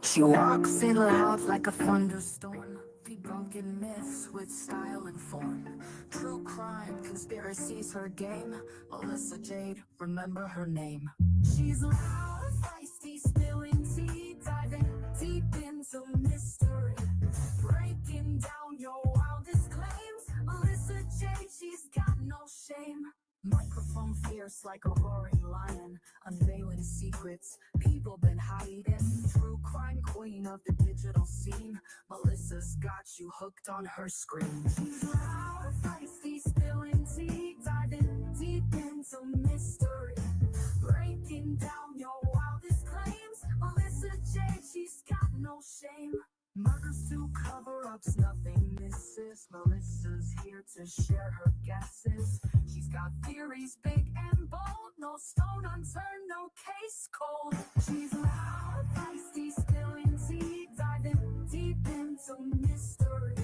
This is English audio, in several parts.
She walks in loud like a thunderstorm, debunking myths with style and form. True crime, conspiracies, her game. Melissa Jade, remember her name. She's loud, feisty, spilling tea, diving deep into mystery, breaking down your wildest claims. Melissa Jade, she's got no shame. Microphone fierce like a roaring lion, unveiling secrets people been hiding. True crime queen of the digital scene, Melissa's got you hooked on her screen. She's loud, feisty, spilling tea, diving deep into mystery, breaking down your wildest claims. Melissa Jade, she's got no shame. Murders to cover-ups, nothing misses. Melissa's here to share her guesses. She's got theories big and bold, no stone unturned, no case cold. She's loud, feisty, spilling tea, diving deep into mystery,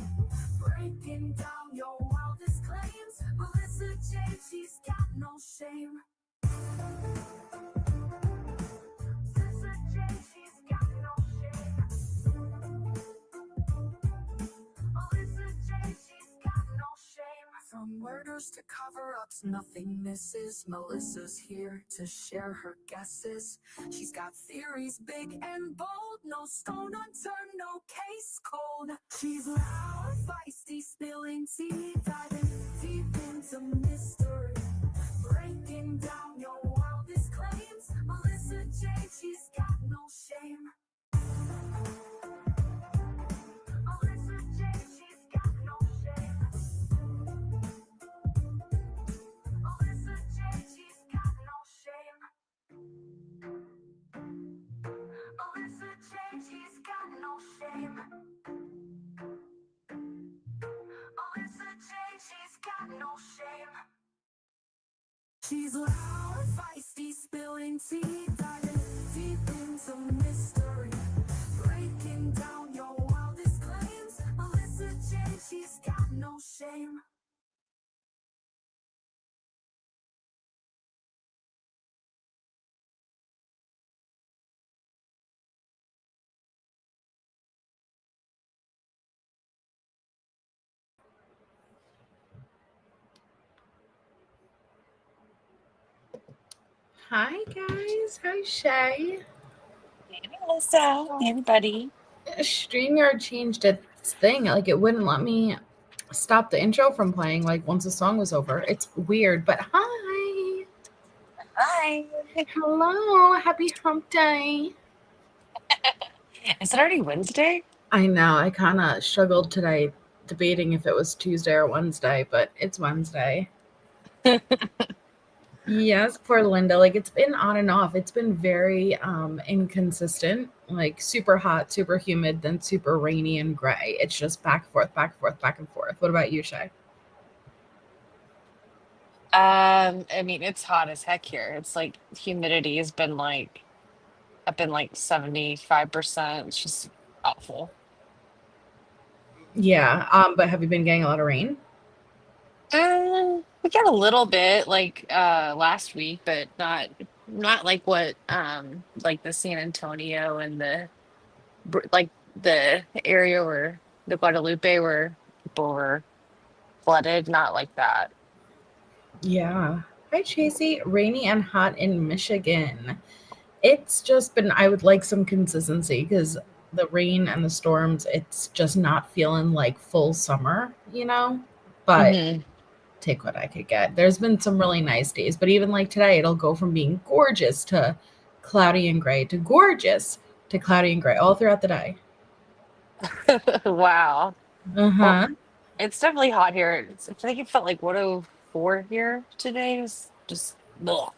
breaking down your wildest claims. Melissa Jade, she's got no shame. Melissa Jade, she's got no shame. Melissa Jade, she's got no shame. From murders to cover-ups, nothing misses. Melissa's here to share her guesses. She's got theories big and bold, no stone unturned, no case cold. She's loud, feisty, spilling tea, diving deep into mystery, breaking down your wildest claims. Melissa Jade, she's got no shame. Melissa Jade, she's got no shame. Melissa Jade, she's got no shame. Melissa Jade, she's got no shame. Melissa Jade, she's got no shame. She's loud, feisty, spilling tea, diving deep into mystery, breaking down your wildest claims. Melissa Jade, she's got no shame. Hi guys, hi Shay. Hey, Melissa. Hey, everybody. StreamYard changed its thing. Like it wouldn't let me stop the intro from playing like once the song was over. It's weird, but hi. Hi. Hello, happy hump day. Is it already Wednesday? I know, I kind of struggled today debating if it was Tuesday or Wednesday, but it's Wednesday. Yes, poor Linda. Like it's been on and off. It's been very inconsistent. Like super hot, super humid, then super rainy and gray. It's just back and forth, back and forth, back and forth. What about you, Shay? I mean, it's hot as heck here. It's like humidity has been like up in like 75%. It's just awful. Yeah. But have you been getting a lot of rain? We got a little bit like last week, but not like what like the San Antonio and like the area where the Guadalupe where people were flooded, not like that. Yeah. Hi, Tracy. Rainy and hot in Michigan. It's just been, I would like some consistency because the rain and the storms, it's just not feeling like full summer, you know? But Hmm. take what I could get. There's been some really nice days, but even like today, it'll go from being gorgeous to cloudy and gray to gorgeous to cloudy and gray all throughout the day. Wow. Uh Well, huh. it's definitely hot here. I think it felt like 104 here today. It was just ugh.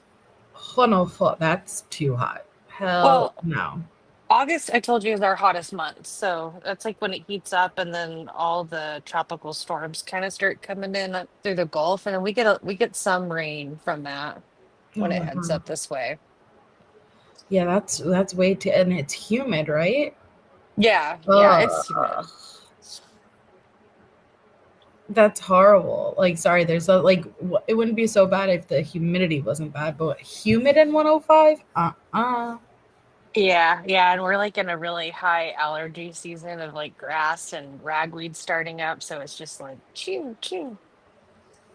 Oh no, that's too hot. Hell Well, no. August, I told you, is our hottest month. So that's like when it heats up and then all the tropical storms kind of start coming in through the Gulf. And then we get some rain from that when it heads Uh-huh. up this way. Yeah, that's way too, and it's humid, right? Yeah, yeah, it's Ugh, humid. that's horrible. Like, sorry, there's a like, it wouldn't be so bad if the humidity wasn't bad, but humid in 105? Uh-uh. Yeah, yeah, and we're like in a really high allergy season of like grass and ragweed starting up, so it's just like chew, chew.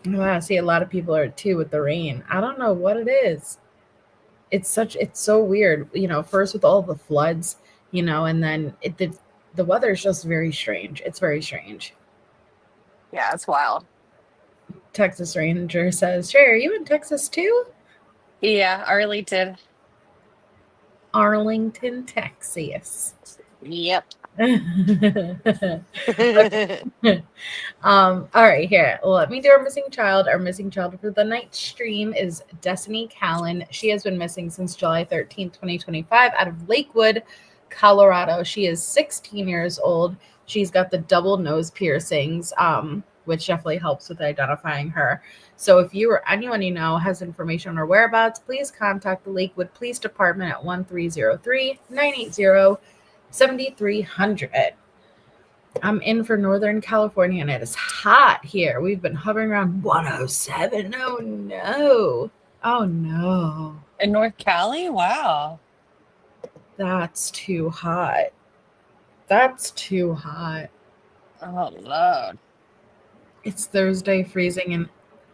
Well, I see a lot of people are too with the rain. I don't know what it is. It's so weird. First with all the floods, and then the weather is just very strange. It's very strange. Yeah, it's wild. Texas Ranger says, "Shay, are you in Texas too?" Yeah, Arlington. Arlington, Texas. Yep. All right, here. Let me do our missing child. Our missing child for the night stream is Destiny Callan. She has been missing since July 13th, 2025, out of Lakewood, Colorado. She is 16 years old. She's got the double nose piercings, which definitely helps with identifying her. So if you or anyone you know has information on her whereabouts, please contact the Lakewood Police Department at 1303-980-7300. I'm in for Northern California, and it is hot here. We've been hovering around 107. Oh, no. Oh, no. In North Cali? Wow. That's too hot. That's too hot. Oh, Lord. It's Thursday, freezing and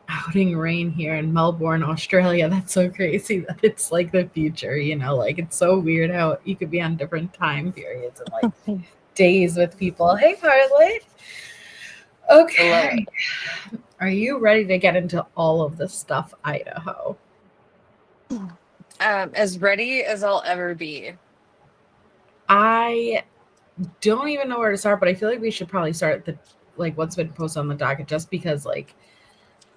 outing rain here in Melbourne, Australia. That's so crazy that it's like the future, like it's so weird how you could be on different time periods and like days with people. Hey, Violet. Okay. Are you ready to get into all of the stuff, Idaho? As ready as I'll ever be. I don't even know where to start, but I feel like we should probably start what's been posted on the docket, just because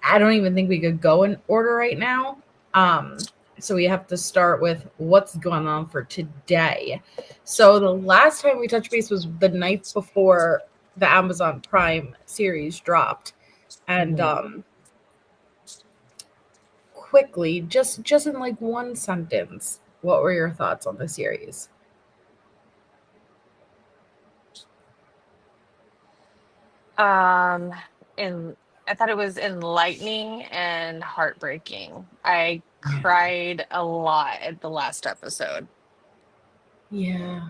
I don't even think we could go in order right now. So we have to start with what's going on for today. So the last time we touched base was the night before the Amazon Prime series dropped. And quickly, just in like one sentence, what were your thoughts on the series? And I thought it was enlightening and heartbreaking. I cried a lot at the last episode. Yeah.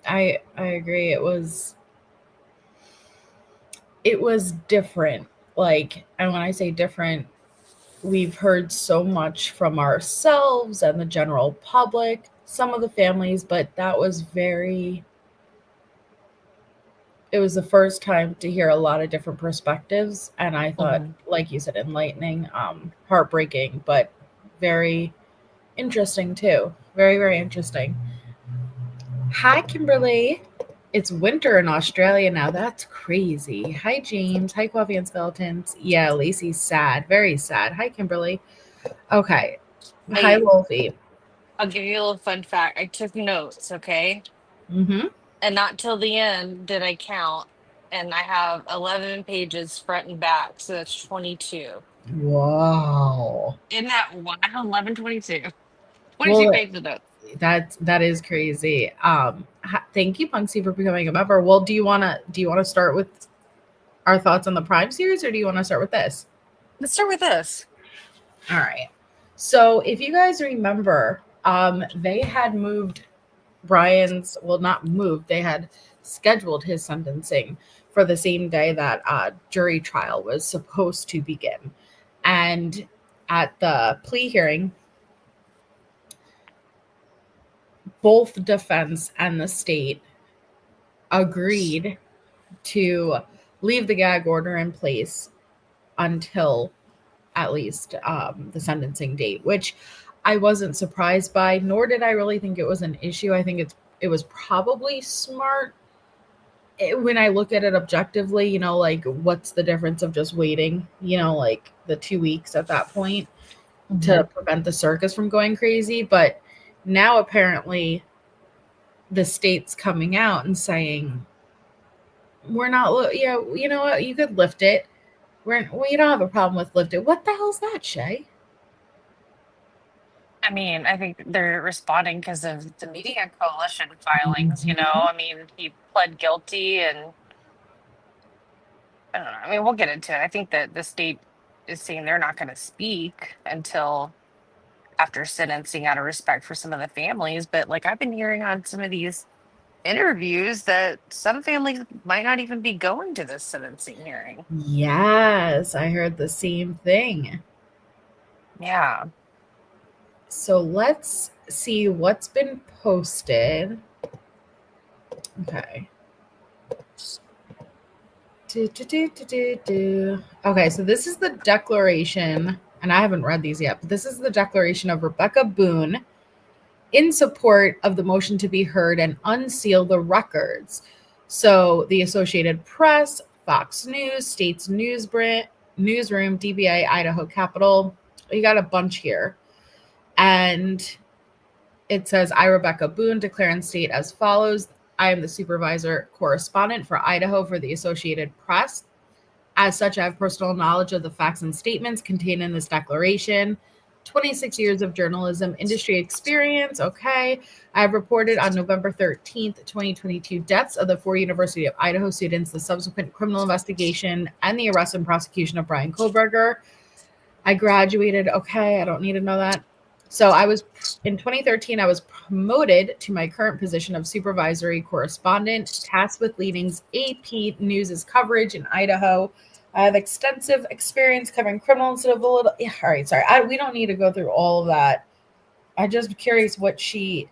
I agree. It was different. And when I say different, we've heard so much from ourselves and the general public, some of the families, but it was the first time to hear a lot of different perspectives. And I thought, like you said, enlightening, heartbreaking, but very interesting too. Very, very interesting. Hi, Kimberly. It's winter in Australia now. That's crazy. Hi, James. Hi, Coffee and Skeletons. Yeah, Lacey's sad. Very sad. Hi, Kimberly. Okay. Hey, hi, Wolfie. I'll give you a little fun fact. I took notes, okay? Mm-hmm. And not till the end did I count. And I have 11 pages front and back, so that's 22. Wow. In that one, I have 11, 22. 22 Well, pages of notes. that is crazy. Thank you, Punksy, for becoming a member. Well, do you wanna start with our thoughts on the Prime series, or do you want to start with this? Let's start with this. All right. So if you guys remember, they had moved Bryan's, well, not moved, they had scheduled his sentencing for the same day that jury trial was supposed to begin. And at the plea hearing, both defense and the state agreed to leave the gag order in place until at least the sentencing date, which I wasn't surprised by, nor did I really think it was an issue. I think it was probably smart when I look at it objectively, what's the difference of just waiting, like the 2 weeks at that point to prevent the circus from going crazy. But now apparently the state's coming out and saying, we're not, you know what, you could lift it. We don't have a problem with lifted. What the hell's that, Shay? I mean, I think they're responding because of the media coalition filings, I mean, he pled guilty and I don't know. I mean, we'll get into it. I think that the state is saying they're not going to speak until after sentencing out of respect for some of the families. But like I've been hearing on some of these interviews that some families might not even be going to this sentencing hearing. Yes, I heard the same thing. Yeah. So let's see what's been posted. Okay. Okay, so this is the declaration, and I haven't read these yet, but this is the declaration of Rebecca Boone in support of the motion to be heard and unseal the records. So the Associated Press, Fox News, States Newsroom, DBA, Idaho Capitol. You got a bunch here. And it says, I, Rebecca Boone, declare and state as follows. I am the supervisor correspondent for Idaho for the Associated Press. As such, I have personal knowledge of the facts and statements contained in this declaration. 26 years of journalism industry experience. Okay. I have reported on November 13th, 2022 deaths of the 4 University of Idaho students, the subsequent criminal investigation, and the arrest and prosecution of Bryan Kohberger. I graduated. Okay. I don't need to know that. So in 2013, I was promoted to my current position of supervisory correspondent, tasked with leading AP News' coverage in Idaho. I have extensive experience covering criminal and civil. Yeah, all right, sorry. We don't need to go through all of that. I'm just curious what she.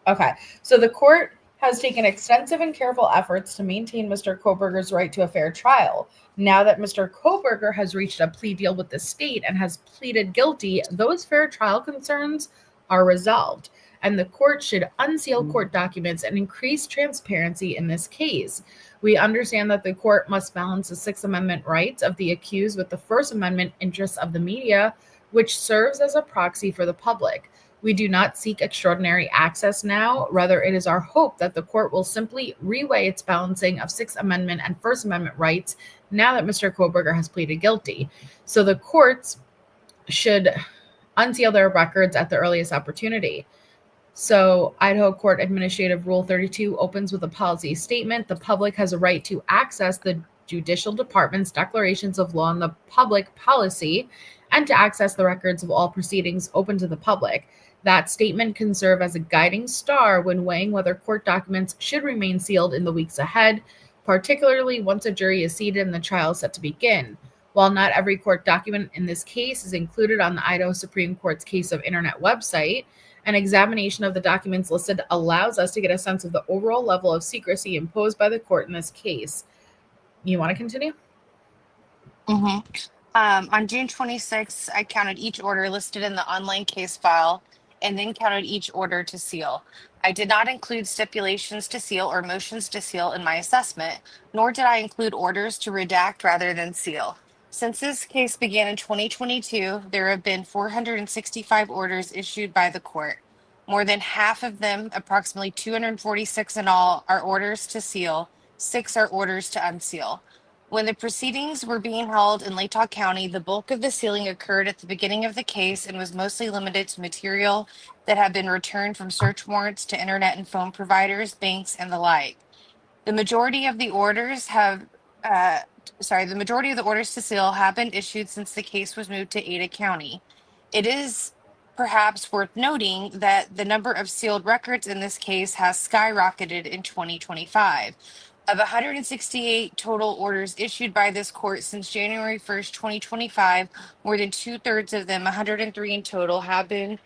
Okay, so the court has taken extensive and careful efforts to maintain Mr. Kohberger's right to a fair trial. Now that Mr. Kohberger has reached a plea deal with the state and has pleaded guilty, those fair trial concerns are resolved, and the court should unseal court documents and increase transparency in this case. We understand that the court must balance the Sixth Amendment rights of the accused with the First Amendment interests of the media, which serves as a proxy for the public. We do not seek extraordinary access now. Rather, it is our hope that the court will simply reweigh its balancing of Sixth Amendment and First Amendment rights now that Mr. Kohberger has pleaded guilty. So the courts should unseal their records at the earliest opportunity. So Idaho Court Administrative Rule 32 opens with a policy statement. The public has a right to access the Judicial Department's declarations of law and the public policy, and to access the records of all proceedings open to the public. That statement can serve as a guiding star when weighing whether court documents should remain sealed in the weeks ahead, particularly once a jury is seated and the trial is set to begin. While not every court document in this case is included on the Idaho Supreme Court's Case of Internet website, an examination of the documents listed allows us to get a sense of the overall level of secrecy imposed by the court in this case. You want to continue? Mm-hmm. On June 26th, I counted each order listed in the online case file and then counted each order to seal. I did not include stipulations to seal or motions to seal in my assessment, nor did I include orders to redact rather than seal. Since this case began in 2022, there have been 465 orders issued by the court. More than half of them, approximately 246 in all, are orders to seal. 6 are orders to unseal. When the proceedings were being held in Latah County, the bulk of the sealing occurred at the beginning of the case and was mostly limited to material that had been returned from search warrants to internet and phone providers, banks, and the like. The majority of the orders to seal have been issued since the case was moved to Ada County. It is perhaps worth noting that the number of sealed records in this case has skyrocketed in 2025. Of 168 total orders issued by this court since January 1st, 2025, more than 2/3 of them, 103 in total, have been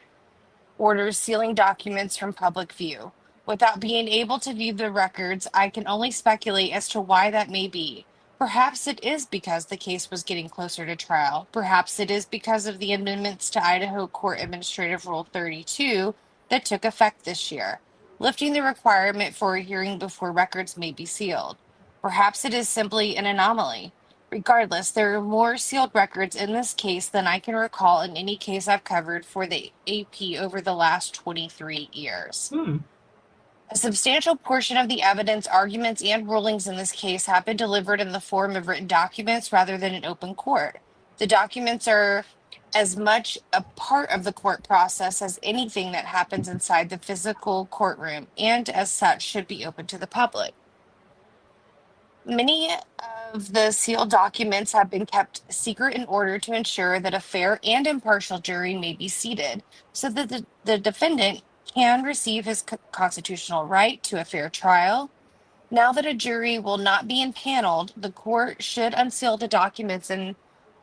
orders sealing documents from public view. Without being able to view the records, I can only speculate as to why that may be. Perhaps it is because the case was getting closer to trial. Perhaps it is because of the amendments to Idaho Court Administrative Rule 32 that took effect this year, lifting the requirement for a hearing before records may be sealed. Perhaps it is simply an anomaly. Regardless, there are more sealed records in this case than I can recall in any case I've covered for the AP over the last 23 years. A substantial portion of the evidence, arguments, and rulings in this case have been delivered in the form of written documents rather than in open court. The documents are as much a part of the court process as anything that happens inside the physical courtroom, and as such should be open to the public. Many of the sealed documents have been kept secret in order to ensure that a fair and impartial jury may be seated so that the defendant can receive his constitutional right to a fair trial. Now that a jury will not be impaneled, the court should unseal the documents and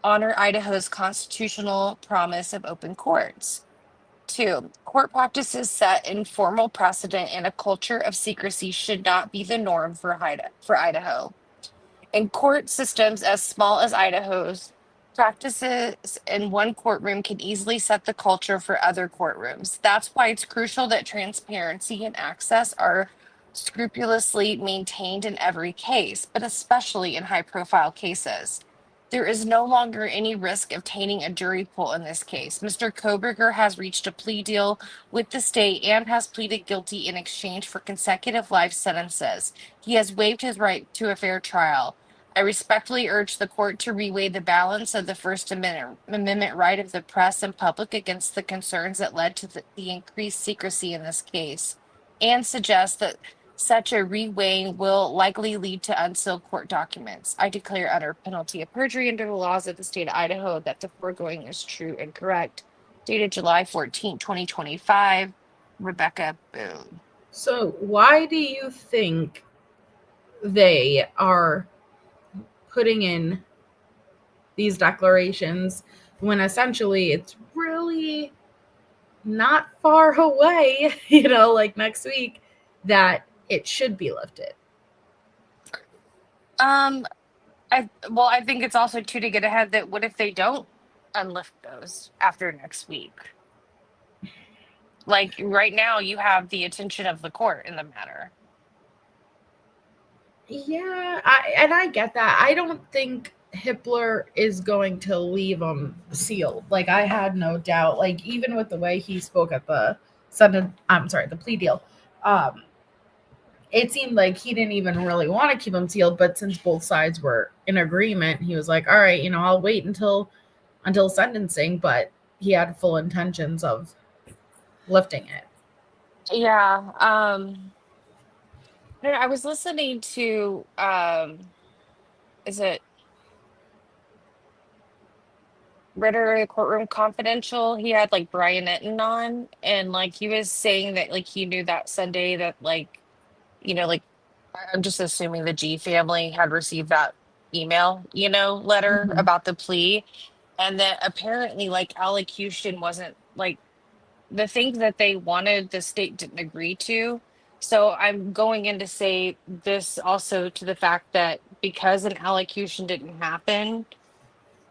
honor Idaho's constitutional promise of open courts. Two, court practices set in formal precedent and a culture of secrecy should not be the norm for Idaho. In court systems as small as Idaho's, practices in one courtroom can easily set the culture for other courtrooms. That's why it's crucial that transparency and access are scrupulously maintained in every case, but especially in high profile cases. There is no longer any risk of tainting a jury pool in this case. Mr. Kohberger has reached a plea deal with the state and has pleaded guilty in exchange for consecutive life sentences. He has waived his right to a fair trial. I respectfully urge the court to reweigh the balance of the First Amendment right of the press and public against the concerns that led to the increased secrecy in this case, and suggest that such a reweighing will likely lead to unsealed court documents. I declare under penalty of perjury under the laws of the state of Idaho that the foregoing is true and correct. Dated July 14, 2025, Rebecca Boone. So why do you think they are putting in these declarations when essentially it's really not far away, like next week, that it should be lifted? I think it's also too to get ahead that what if they don't unlift those after next week? Like right now, you have the attention of the court in the matter. Yeah, I get that. I don't think Hitler is going to leave them sealed. Like, I had no doubt. Like, even with the way he spoke at the the plea deal, it seemed like he didn't even really want to keep them sealed. But since both sides were in agreement, he was like, "All right, I'll wait until sentencing." But he had full intentions of lifting it. Yeah. I was listening to is it Ritter Courtroom Confidential? He had like Brian on, and like he was saying that like he knew that Sunday that like like I'm just assuming the G family had received that email, letter Mhm. about the plea, and that apparently like allocution wasn't like the thing that they wanted, the state didn't agree to. So I'm going in to say this also to the fact that because an allocution didn't happen,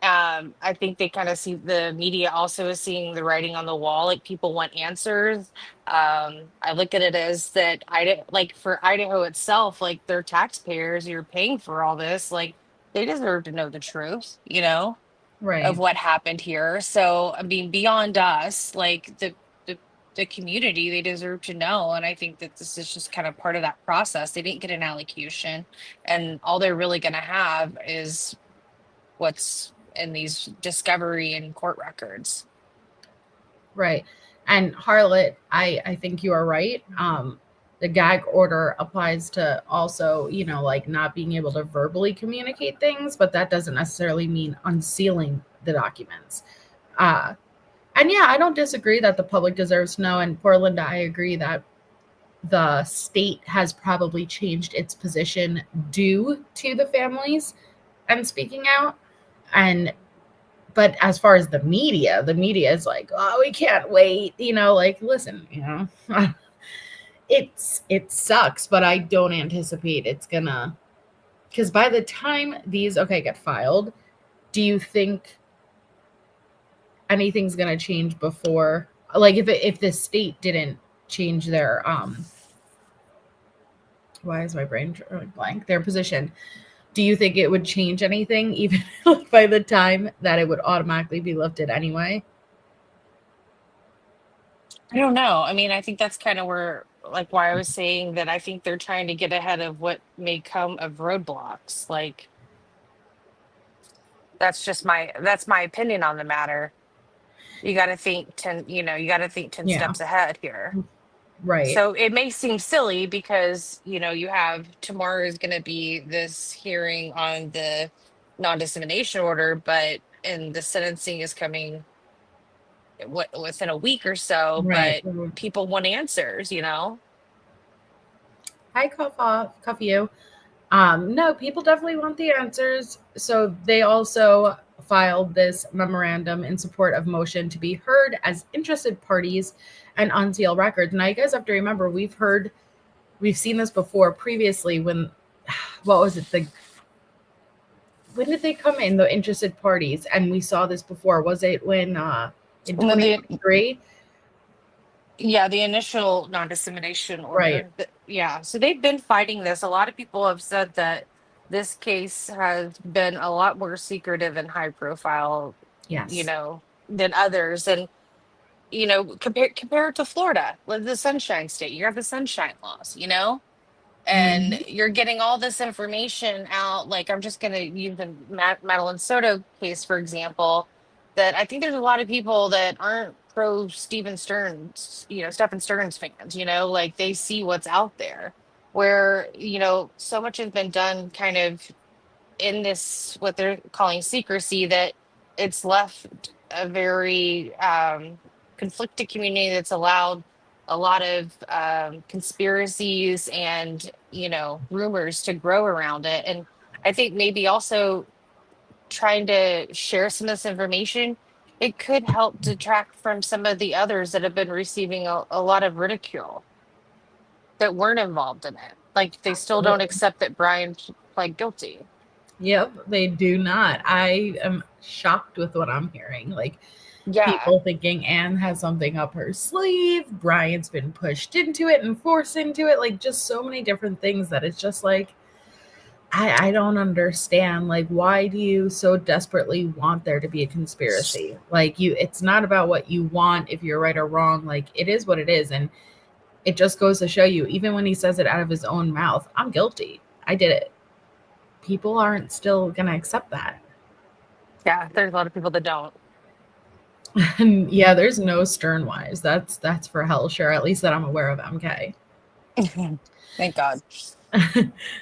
I think they kind of see the media also is seeing the writing on the wall. Like people want answers. I look at it as that like for Idaho itself, like their taxpayers, you're paying for all this. Like they deserve to know the truth, of Right. what happened here. So I mean, beyond us, like the the community, they deserve to know. And I think that this is just kind of part of that process. They didn't get an allocution, and all they're really going to have is what's in these discovery and court records. Right. And Harlot, I think you are right. The gag order applies to also, like not being able to verbally communicate things, but that doesn't necessarily mean unsealing the documents. And yeah, I don't disagree that the public deserves to know. And Portland, I agree that the state has probably changed its position due to the families and speaking out. But as far as the media is like, oh, we can't wait. Like, listen, it sucks, but I don't anticipate it's gonna, because by the time these get filed, do you think anything's gonna change before, like, if the state didn't change their why is my brain blank, their position, do you think it would change anything even by the time that it would automatically be lifted anyway? I don't know. I mean, I think that's kind of where, like, why I was saying that I think they're trying to get ahead of what may come of roadblocks. Like, that's my opinion on the matter. You got to think 10, you got to think 10 Yeah. steps ahead here. Right. So it may seem silly because, you have tomorrow is going to be this hearing on the non-dissemination order, but and the sentencing is coming within a week or so, Right. but people want answers. Hi, Cuff you. No, people definitely want the answers. So they also filed this memorandum in support of motion to be heard as interested parties and unseal records. Now, you guys have to remember, we've seen this before previously when, what was it? When did they come in, the interested parties? And we saw this before. Was it when, in When the 2023? Yeah, the initial non-dissemination Right. order. Yeah, so they've been fighting this. A lot of people have said that this case has been a lot more secretive and high profile, Yes. than others. And, compare it to Florida, like the Sunshine State. You have the Sunshine Laws. And Mhm. you're getting all this information out. Like, I'm just going to use the Madeline Soto case, for example, that I think there's a lot of people that aren't pro Stephen Stearns fans, like they see what's out there where, so much has been done kind of in this, what they're calling secrecy, that it's left a very conflicted community that's allowed a lot of conspiracies and rumors to grow around it. And I think maybe also trying to share some of this information, it could help detract from some of the others that have been receiving a lot of ridicule that weren't involved in it. Like, they still don't accept that Bryan pled guilty. Yep, they do not. I am shocked with what I'm hearing. Like, Yeah. people thinking Anne has something up her sleeve. Brian's been pushed into it and forced into it. Like, just so many different things that it's just like, I don't understand. Like, why do you so desperately want there to be a conspiracy? Like, it's not about what you want, if you're right or wrong. Like, it is what it is. And it just goes to show you, even when he says it out of his own mouth, I'm guilty. I did it. People aren't still going to accept that. Yeah, there's a lot of people that don't. And yeah, there's no stern wives. That's for hell sure, at least that I'm aware of, MK. Thank God.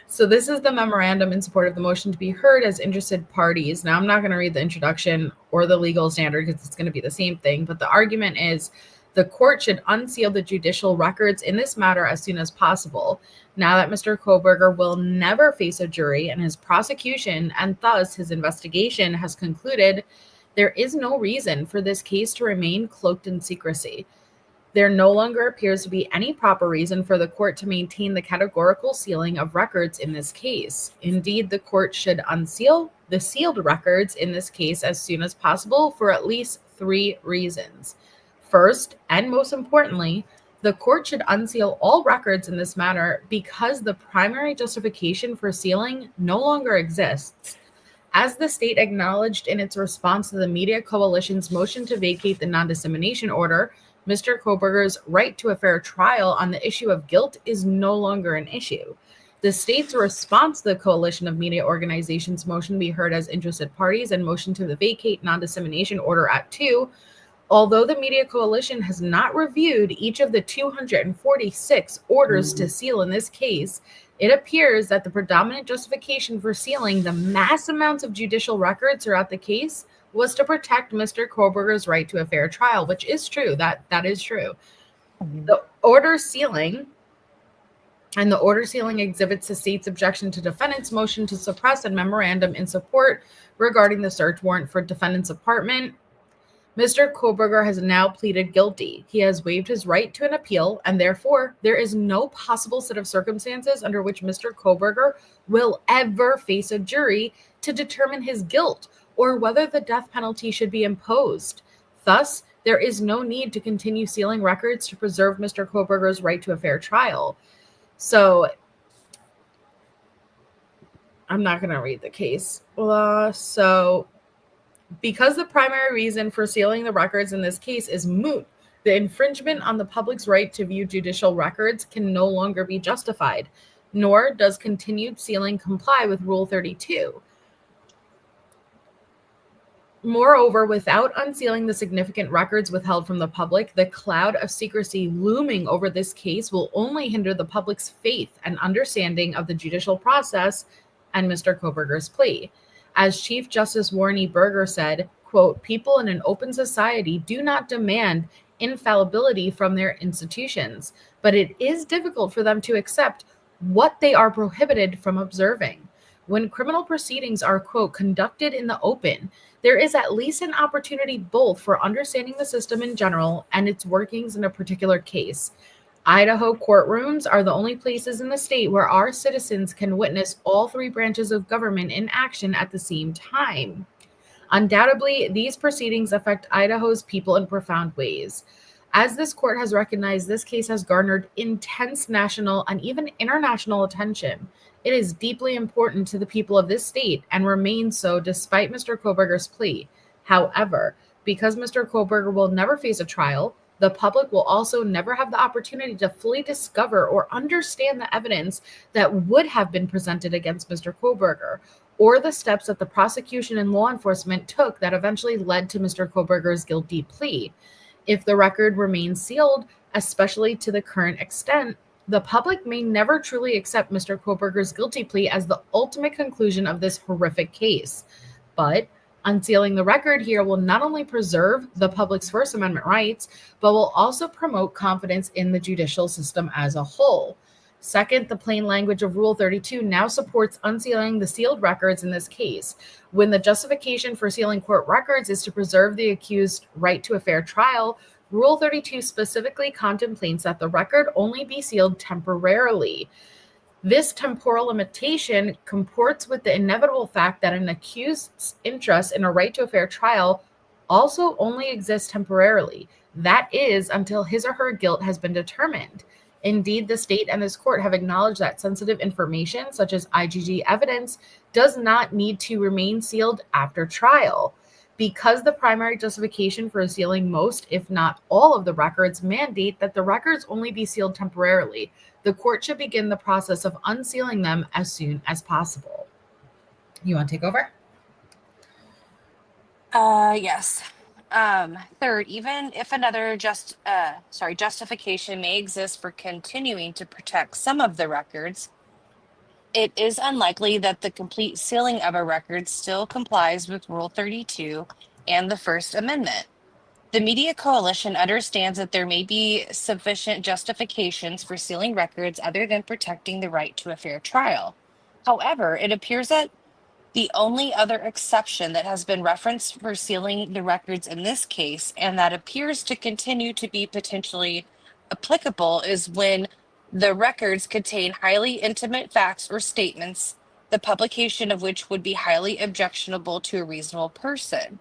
So this is the memorandum in support of the motion to be heard as interested parties. Now, I'm not going to read the introduction or the legal standard because it's going to be the same thing, but the argument is the court should unseal the judicial records in this matter as soon as possible. Now that Mr. Kohberger will never face a jury and his prosecution and thus his investigation has concluded, there is no reason for this case to remain cloaked in secrecy. There no longer appears to be any proper reason for the court to maintain the categorical sealing of records in this case. Indeed, the court should unseal the sealed records in this case as soon as possible for at least 3 reasons. First, and most importantly, the court should unseal all records in this matter because the primary justification for sealing no longer exists. As the state acknowledged in its response to the Media Coalition's motion to vacate the non-dissemination order, Mr. Kohberger's right to a fair trial on the issue of guilt is no longer an issue. The state's response to the coalition of media organizations' motion to be heard as interested parties and motion to vacate non-dissemination order at 2, although the Media Coalition has not reviewed each of the 246 orders to seal in this case, it appears that the predominant justification for sealing the mass amounts of judicial records throughout the case was to protect Mr. Kohberger's right to a fair trial, which is true. That is true. The order sealing exhibits the state's objection to defendant's motion to suppress and memorandum in support regarding the search warrant for defendant's apartment. Mr. Kohberger has now pleaded guilty. He has waived his right to an appeal, and therefore there is no possible set of circumstances under which Mr. Kohberger will ever face a jury to determine his guilt or whether the death penalty should be imposed. Thus, there is no need to continue sealing records to preserve Mr. Kohberger's right to a fair trial. So, I'm not going to read the case. Because the primary reason for sealing the records in this case is moot, the infringement on the public's right to view judicial records can no longer be justified, nor does continued sealing comply with Rule 32. Moreover, without unsealing the significant records withheld from the public, the cloud of secrecy looming over this case will only hinder the public's faith and understanding of the judicial process and Mr. Kohberger's plea. As Chief Justice Warren Berger said, quote, "People in an open society do not demand infallibility from their institutions, but it is difficult for them to accept what they are prohibited from observing. When criminal proceedings are, quote, conducted in the open, there is at least an opportunity both for understanding the system in general and its workings in a particular case. Idaho courtrooms are the only places in the state where our citizens can witness all three branches of government in action at the same time. Undoubtedly, these proceedings affect Idaho's people in profound ways. As this court has recognized, this case has garnered intense national and even international attention. It is deeply important to the people of this state and remains so despite Mr. Kohberger's plea. However, because Mr. Kohberger will never face a trial, the public will also never have the opportunity to fully discover or understand the evidence that would have been presented against Mr. Kohberger, or the steps that the prosecution and law enforcement took that eventually led to Mr. Kohberger's guilty plea. If the record remains sealed, especially to the current extent, the public may never truly accept Mr. Kohberger's guilty plea as the ultimate conclusion of this horrific case. But unsealing the record here will not only preserve the public's First Amendment rights, but will also promote confidence in the judicial system as a whole. Second, the plain language of Rule 32 now supports unsealing the sealed records in this case. When the justification for sealing court records is to preserve the accused's right to a fair trial, Rule 32 specifically contemplates that the record only be sealed temporarily. This temporal limitation comports with the inevitable fact that an accused's interest in a right to a fair trial also only exists temporarily. That is, until his or her guilt has been determined. Indeed, the state and this court have acknowledged that sensitive information, such as IgG evidence, does not need to remain sealed after trial. Because the primary justification for sealing most, if not all, of the records mandate that the records only be sealed temporarily, the court should begin the process of unsealing them as soon as possible. You want to take over? Yes. Third, even if another justification may exist for continuing to protect some of the records, it is unlikely that the complete sealing of a record still complies with Rule 32 and the First Amendment. The Media Coalition understands that there may be sufficient justifications for sealing records other than protecting the right to a fair trial. However, it appears that the only other exception that has been referenced for sealing the records in this case, and that appears to continue to be potentially applicable, is when the records contain highly intimate facts or statements, the publication of which would be highly objectionable to a reasonable person.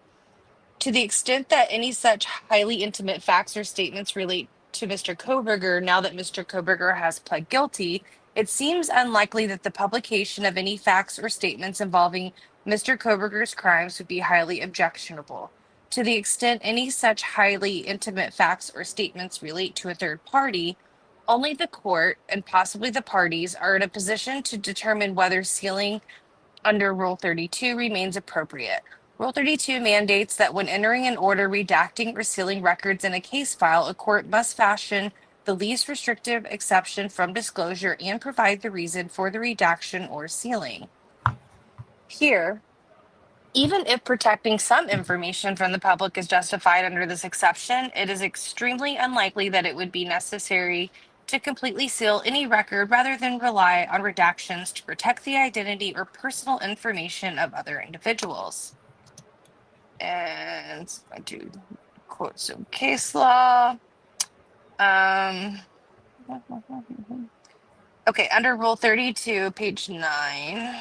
To the extent that any such highly intimate facts or statements relate to Mr. Kohberger, now that Mr. Kohberger has pled guilty, it seems unlikely that the publication of any facts or statements involving Mr. Kohberger's crimes would be highly objectionable. To the extent any such highly intimate facts or statements relate to a third party, only the court and possibly the parties are in a position to determine whether sealing under Rule 32 remains appropriate. Rule 32 mandates that when entering an order redacting or sealing records in a case file, a court must fashion the least restrictive exception from disclosure and provide the reason for the redaction or sealing. Here, even if protecting some information from the public is justified under this exception, it is extremely unlikely that it would be necessary to completely seal any record rather than rely on redactions to protect the identity or personal information of other individuals. And I do quote some case law. Okay, under Rule 32, page 9.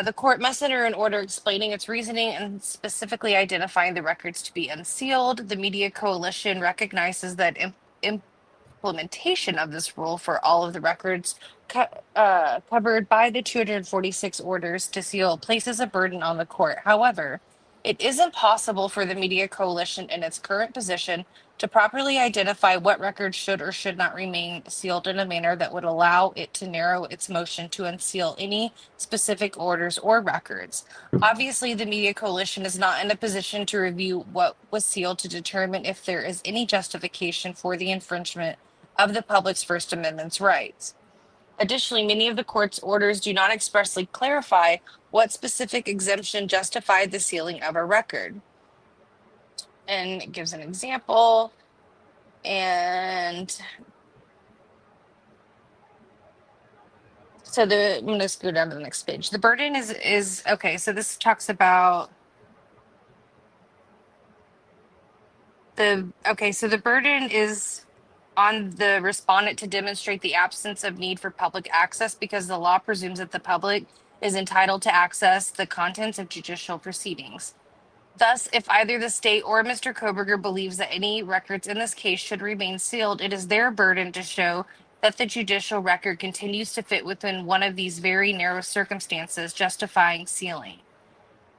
The court must enter an order explaining its reasoning and specifically identifying the records to be unsealed. The Media Coalition recognizes that implementation of this rule for all of the records covered by the 246 orders to seal places a burden on the court. However, It is impossible for the Media Coalition in its current position to properly identify what records should or should not remain sealed in a manner that would allow it to narrow its motion to unseal any specific orders or records. Obviously, the Media Coalition is not in a position to review what was sealed to determine if there is any justification for the infringement of the public's First Amendment's rights. Additionally, many of the court's orders do not expressly clarify what specific exemption justified the sealing of a record. And it gives an example. And so I'm going to go down to the next page. The burden is okay. So this talks about so the burden is on the respondent to demonstrate the absence of need for public access because the law presumes that the public is entitled to access the contents of judicial proceedings. Thus, if either the state or Mr. Kohberger believes that any records in this case should remain sealed, it is their burden to show that the judicial record continues to fit within one of these very narrow circumstances justifying sealing.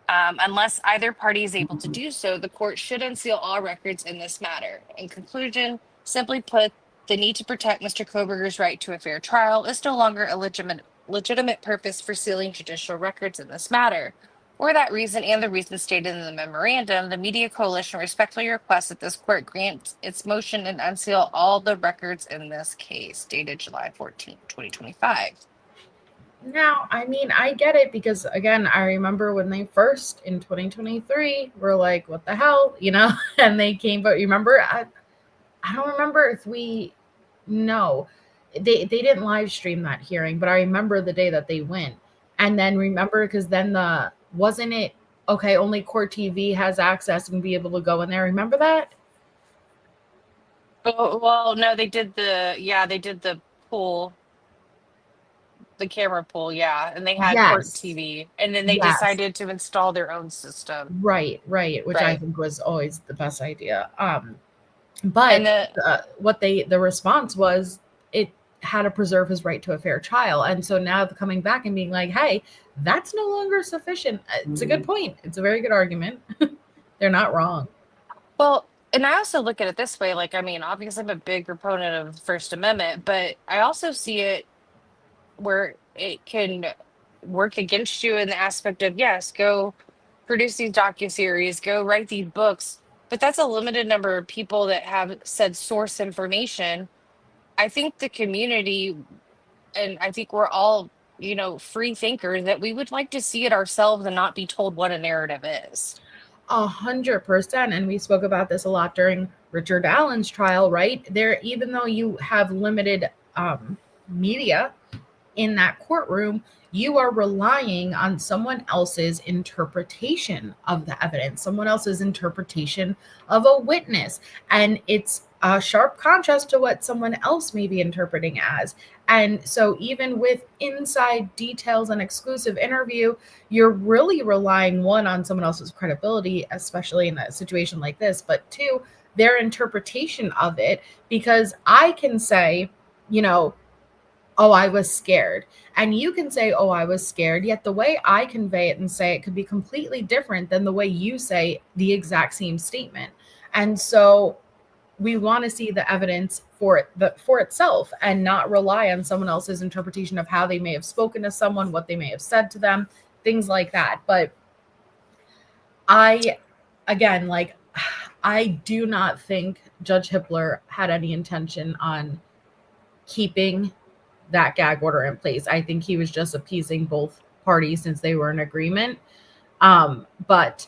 Unless either party is able to do so, the court should unseal all records in this matter. In conclusion, simply put, the need to protect Mr. Kohberger's right to a fair trial is no longer a legitimate purpose for sealing judicial records in this matter. For that reason and the reasons stated in the memorandum, the Media Coalition respectfully requests that this court grant its motion and unseal all the records in this case, dated July 14, 2025. Now, I mean, I get it because, again, I remember when they first, in 2023, were like, what the hell, and they came, but remember, I don't remember if no, they didn't live stream that hearing, but I remember the day that they went. And then remember, because then wasn't it, okay, only Court TV has access and be able to go in there. Remember that? Oh, well, no, they did the pool. The camera pool, and they had Court TV, and then they decided to install their own system. Right, which I think was always the best idea. But the response was it had to preserve his right to a fair trial, and so now coming back and being like, hey, that's no longer sufficient. It's a good point. It's a very good argument. They're not wrong. Well, and I also look at it this way, like, I mean, obviously I'm a big proponent of the First Amendment, but I also see it where it can work against you in the aspect of, yes, go produce these docuseries, go write these books, but that's a limited number of people that have said source information. I think the community, and I think we're all, free thinkers, that we would like to see it ourselves and not be told what a narrative is. 100%. And we spoke about this a lot during Richard Allen's trial, right? There, even though you have limited media in that courtroom, you are relying on someone else's interpretation of the evidence, someone else's interpretation of a witness. And it's a sharp contrast to what someone else may be interpreting as. And so even with inside details and exclusive interview, you're really relying, one, on someone else's credibility, especially in a situation like this, but two, their interpretation of it, because I can say, oh, I was scared. And you can say, oh, I was scared. Yet the way I convey it and say it could be completely different than the way you say the exact same statement. And so we want to see the evidence for itself and not rely on someone else's interpretation of how they may have spoken to someone, what they may have said to them, things like that. But I do not think Judge Hippler had any intention on keeping that gag order in place. I think he was just appeasing both parties since they were in agreement. But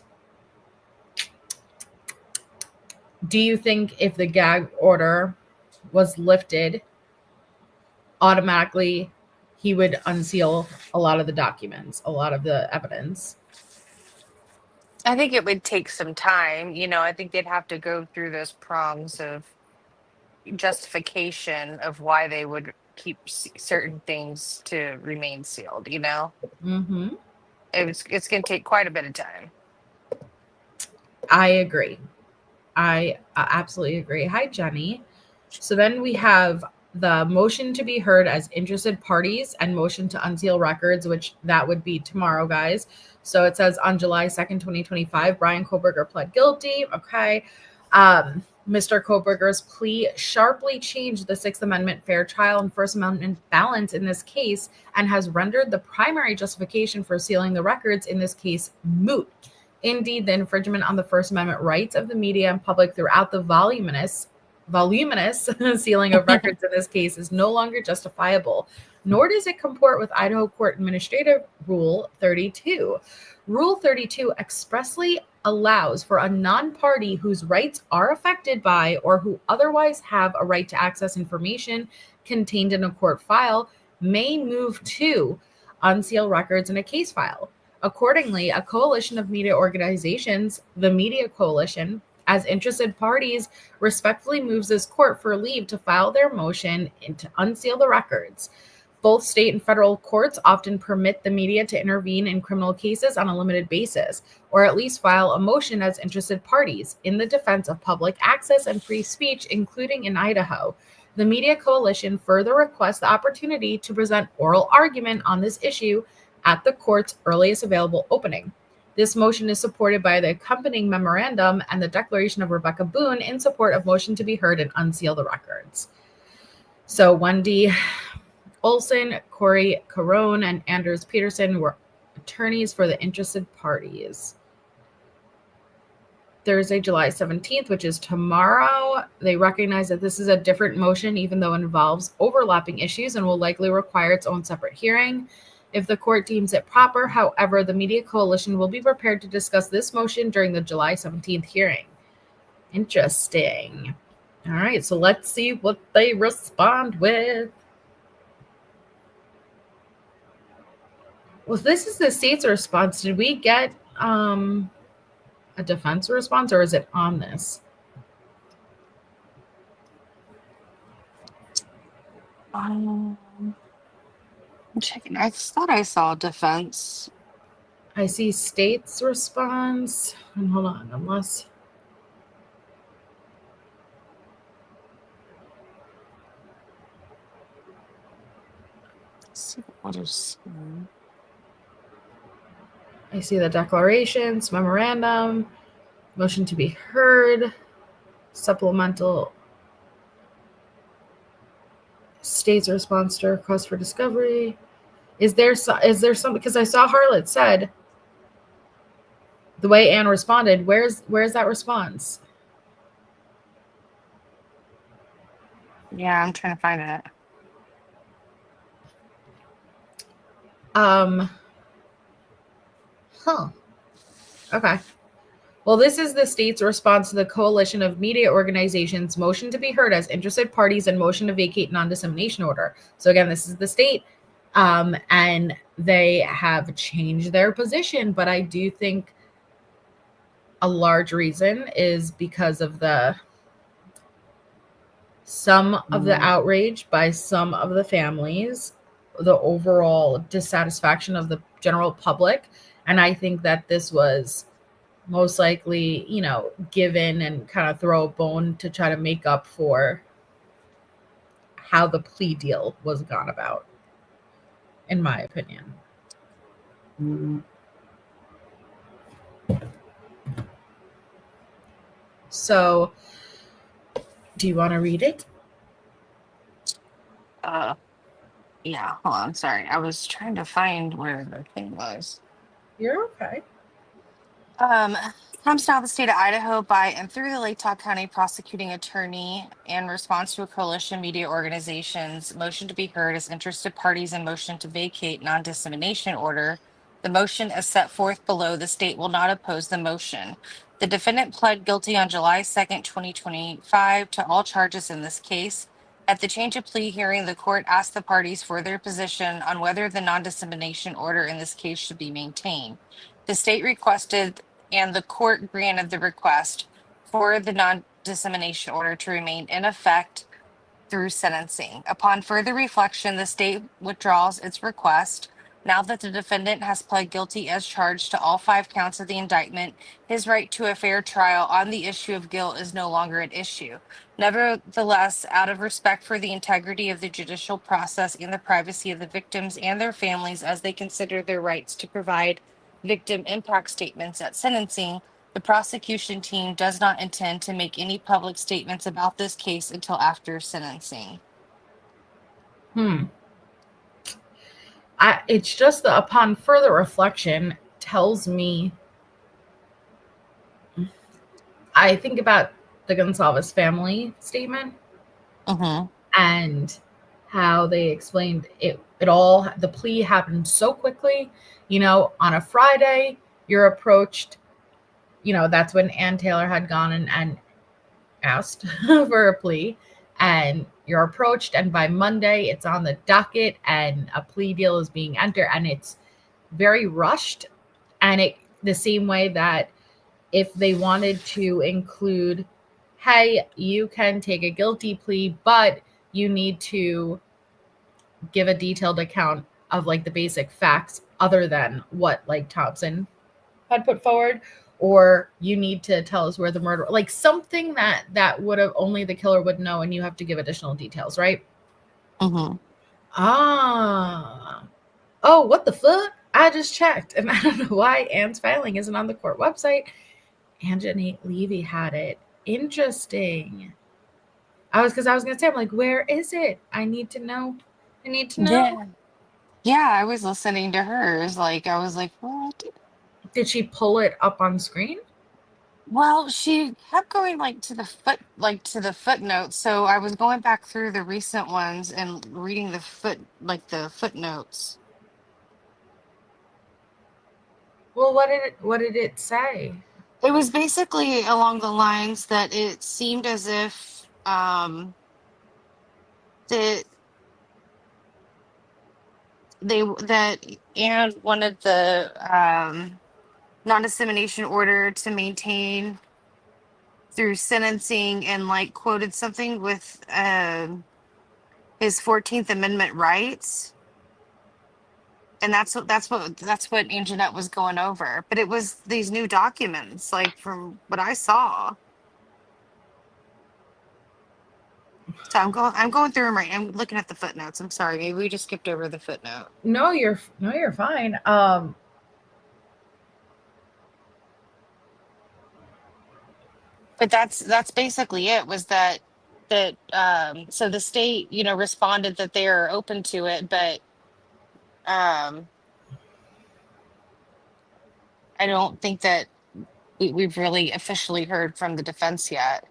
do you think if the gag order was lifted, automatically he would unseal a lot of the documents, a lot of the evidence? I think it would take some time. I think they'd have to go through those prongs of justification of why they would keep certain things to remain sealed. Mm-hmm. It's going to take quite a bit of time. I agree. I absolutely agree. Hi, Jenny. So then we have the motion to be heard as interested parties and motion to unseal records, which that would be tomorrow, guys. So it says on July 2nd, 2025, Bryan Kohberger pled guilty. Okay. Mr. Kohberger's plea sharply changed the Sixth Amendment fair trial and First Amendment balance in this case and has rendered the primary justification for sealing the records in this case moot. Indeed, the infringement on the First Amendment rights of the media and public throughout the voluminous sealing of records in this case is no longer justifiable, nor does it comport with Idaho Court Administrative Rule 32. Rule 32 expressly allows for a non-party whose rights are affected by or who otherwise have a right to access information contained in a court file may move to unseal records in a case file. Accordingly, a coalition of media organizations, the Media Coalition, as interested parties, respectfully moves this court for leave to file their motion and to unseal the records. Both state and federal courts often permit the media to intervene in criminal cases on a limited basis, or at least file a motion as interested parties in the defense of public access and free speech, including in Idaho. The Media Coalition further requests the opportunity to present oral argument on this issue at the court's earliest available opening. This motion is supported by the accompanying memorandum and the declaration of Rebecca Boone in support of motion to be heard and unseal the records. So Wendy Olson, Corey Carone, and Anders Peterson were attorneys for the interested parties. Thursday, July 17th, which is tomorrow, they recognize that this is a different motion, even though it involves overlapping issues and will likely require its own separate hearing. If the court deems it proper, however, the Media Coalition will be prepared to discuss this motion during the July 17th hearing. Interesting. All right, so let's see what they respond with. Well, this is the state's response. Did we get a defense response, or is it on this? I'm checking. I thought I saw defense. I see state's response. And hold on, unless... Let's see what is... I see the declarations, memorandum, motion to be heard, supplemental state's response to request for discovery. Is there some, because I saw Harlot said the way Anne responded, where's that response? Yeah, I'm trying to find it. Okay. Well, this is the state's response to the coalition of media organizations' motion to be heard as interested parties and motion to vacate non-dissemination order. So again, this is the state, and they have changed their position, but I do think a large reason is because of some of the outrage by some of the families, the overall dissatisfaction of the general public. And I think that this was most likely, given and kind of throw a bone to try to make up for how the plea deal was gone about, in my opinion. Mm-hmm. So, do you want to read it? Yeah, hold on. Sorry. I was trying to find where the thing was. You're okay. Comes now the state of Idaho by and through the Lake Tahoe County prosecuting attorney in response to a coalition media organization's motion to be heard as interested parties and motion to vacate non-dissemination order. The motion as set forth below, the state will not oppose the motion. The defendant pled guilty on July 2nd, 2025 to all charges in this case. At the change of plea hearing, the court asked the parties for their position on whether the non-dissemination order in this case should be maintained. The state requested and the court granted the request for the non-dissemination order to remain in effect through sentencing. Upon further reflection, the state withdraws its request. Now that the defendant has pled guilty as charged to all 5 counts of the indictment, his right to a fair trial on the issue of guilt is no longer at issue. Nevertheless, out of respect for the integrity of the judicial process and the privacy of the victims and their families as they consider their rights to provide victim impact statements at sentencing, the prosecution team does not intend to make any public statements about this case until after sentencing. It's just that upon further reflection tells me, I think about the Goncalves family statement and how they explained it all. The plea happened so quickly, on a Friday, you're approached, that's when Ann Taylor had gone and asked for a plea, and you're approached, and by Monday it's on the docket and a plea deal is being entered, and it's very rushed. And it the same way that if they wanted to include, hey, you can take a guilty plea, but you need to give a detailed account of like the basic facts other than what like Thompson had put forward, or you need to tell us where the murder, like something that would have only the killer would know, and you have to give additional details, right? Mm-hmm. Oh, what the fuck? I just checked, and I don't know why Ann's filing isn't on the court website. Anjanette Levy had it. Interesting. I was gonna say, I'm like, where is it? I need to know. Yeah, I was listening to hers. Like, I was like, what? Did she pull it up on screen? Well, she kept going to the footnotes. So I was going back through the recent ones and reading the footnotes. Well, what did it say? It was basically along the lines that it seemed as if that Anne wanted the non-dissemination order to maintain through sentencing, and quoted something with his 14th Amendment rights. And that's what Anjanette was going over. But it was these new documents, from what I saw. So I'm going through them right. I'm looking at the footnotes. I'm sorry, maybe we just skipped over the footnote. No, you're fine. But that's basically it. Was that so the state, responded that they are open to it, but I don't think that we've really officially heard from the defense yet.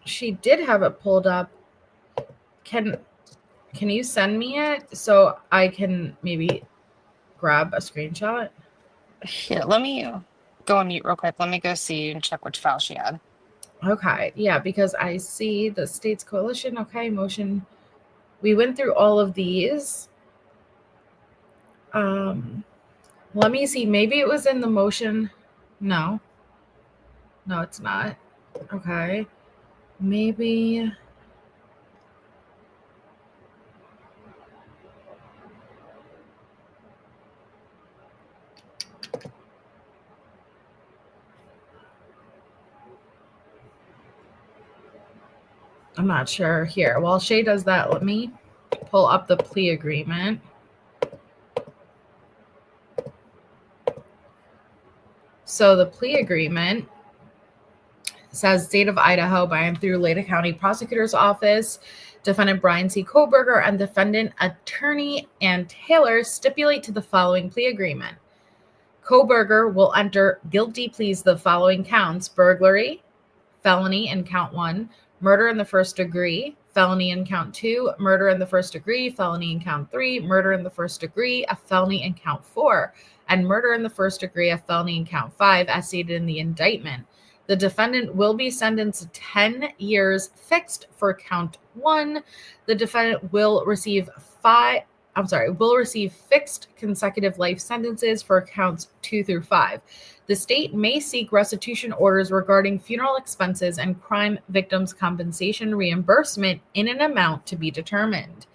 She did have it pulled up. Can you send me it so I can maybe grab a screenshot? Yeah, let me go on mute real quick. Let me go see and check which file she had. Okay, yeah, because I see the state's coalition. Okay, motion. We went through all of these. Let me see. Maybe it was in the motion. No, it's not. Okay, maybe. I'm not sure. Here, while Shay does that, let me pull up the plea agreement. So the plea agreement says State of Idaho by and through Leda County Prosecutor's Office, Defendant Bryan C. Kohberger and Defendant Attorney Ann Taylor stipulate to the following plea agreement. Kohberger will enter guilty pleas to the following counts: burglary, felony in count 1, murder in the first degree, felony in count 2, murder in the first degree, felony in count 3, murder in the first degree, a felony in count 4, and murder in the first degree, a felony in count 5, as stated in the indictment. The defendant will be sentenced to 10 years fixed for count 1. The defendant will receive fixed consecutive life sentences for counts 2 through 5. The state may seek restitution orders regarding funeral expenses and crime victims' compensation reimbursement in an amount to be determined.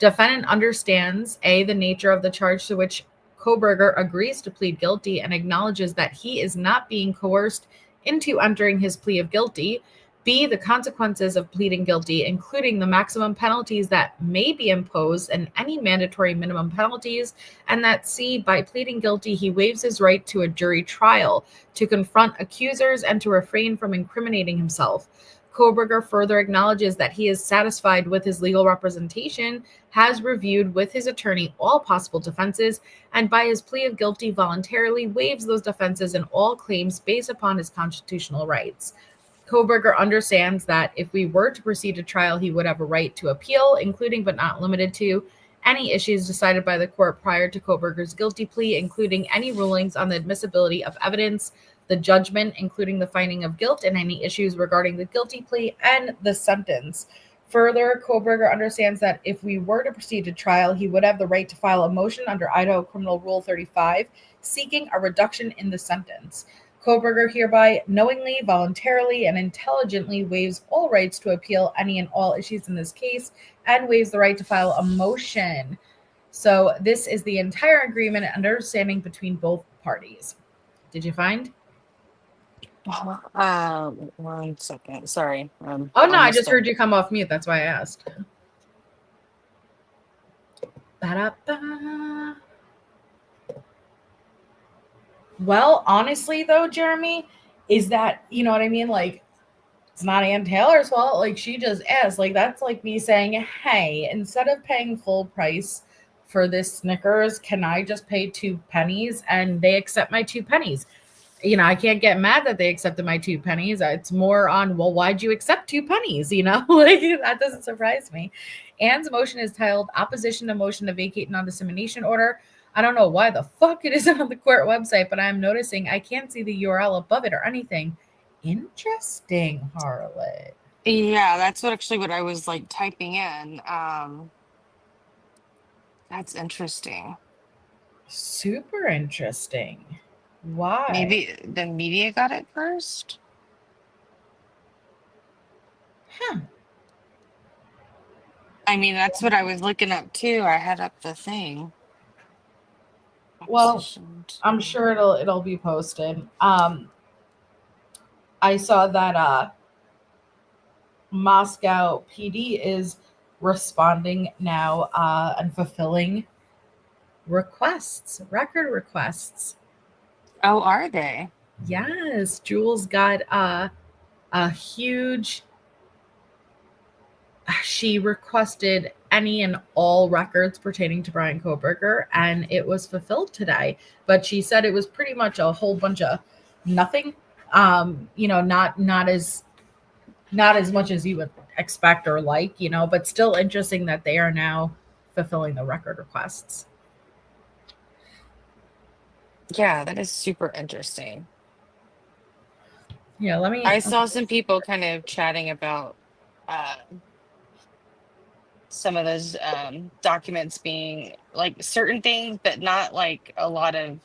Defendant understands, A, the nature of the charge to which Kohberger agrees to plead guilty and acknowledges that he is not being coerced into entering his plea of guilty. B, the consequences of pleading guilty, including the maximum penalties that may be imposed and any mandatory minimum penalties. And that C, by pleading guilty, he waives his right to a jury trial, to confront accusers, and to refrain from incriminating himself. Kohberger further acknowledges that he is satisfied with his legal representation, has reviewed with his attorney all possible defenses, and by his plea of guilty voluntarily waives those defenses and all claims based upon his constitutional rights. Kohberger understands that if we were to proceed to trial, he would have a right to appeal, including but not limited to any issues decided by the court prior to Kohberger's guilty plea, including any rulings on the admissibility of evidence, the judgment, including the finding of guilt, and any issues regarding the guilty plea and the sentence. Further, Kohberger understands that if we were to proceed to trial, he would have the right to file a motion under Idaho Criminal Rule 35 seeking a reduction in the sentence. Kohberger hereby knowingly, voluntarily, and intelligently waives all rights to appeal any and all issues in this case and waives the right to file a motion. So this is the entire agreement and understanding between both parties. Did you find? 1 second. Sorry. Oh, no, I just heard you come off mute. That's why I asked. Ba-da-ba. Well, honestly, though, Jeremy, is that, you know what I mean? Like, it's not Ann Taylor's fault. Like, she just asked. Like, that's like me saying, hey, instead of paying full price for this Snickers, can I just pay 2 pennies? And they accept my 2 pennies. You know, I can't get mad that they accepted my 2 pennies. It's more on, well, why'd you accept 2 pennies? You know, like, that doesn't surprise me. Ann's motion is titled Opposition to Motion to Vacate Non-Dissemination Order. I don't know why the fuck it isn't on the court website, but I'm noticing I can't see the URL above it or anything. Interesting, Harlot. Yeah, that's what I was like typing in. That's interesting. Super interesting. Why? Maybe the media got it first. Huh. I mean, that's what I was looking up too. I had up the thing. Well, I'm sure it'll be posted. I saw that Moscow PD is responding now and fulfilling requests, record requests. Oh, are they? Yes, Jules got a huge. She requested any and all records pertaining to Bryan Kohberger, and it was fulfilled today. But she said it was pretty much a whole bunch of nothing. You know, not as much as you would expect or like, you know, but still interesting that they are now fulfilling the record requests. Yeah, that is super interesting. Yeah, I saw some people kind of chatting about some of those documents being like certain things, but not like a lot of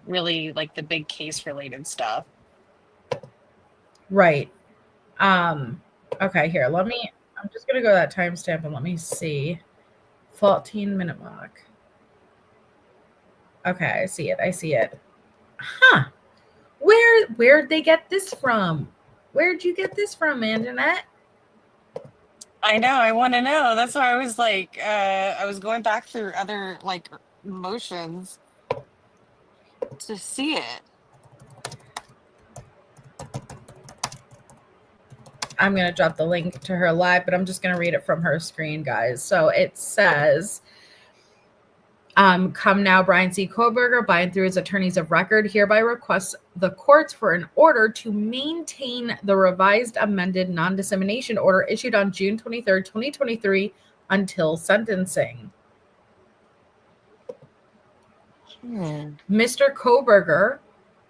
really like the big case related stuff. Right. Okay, here, I'm just going to go to that timestamp and let me see. 14-minute mark. Okay, I see it. Huh. Where'd they get this from? Where'd you get this from, Anjanette? I know, I want to know. That's why I was like, I was going back through other like motions to see it. I'm going to drop the link to her live, but I'm just going to read it from her screen, guys. So it says, come now, Bryan C. Kohberger, by and through his attorneys of record, hereby requests the courts for an order to maintain the revised amended non-dissemination order issued on June 23rd, 2023 until sentencing. Mr. Kohberger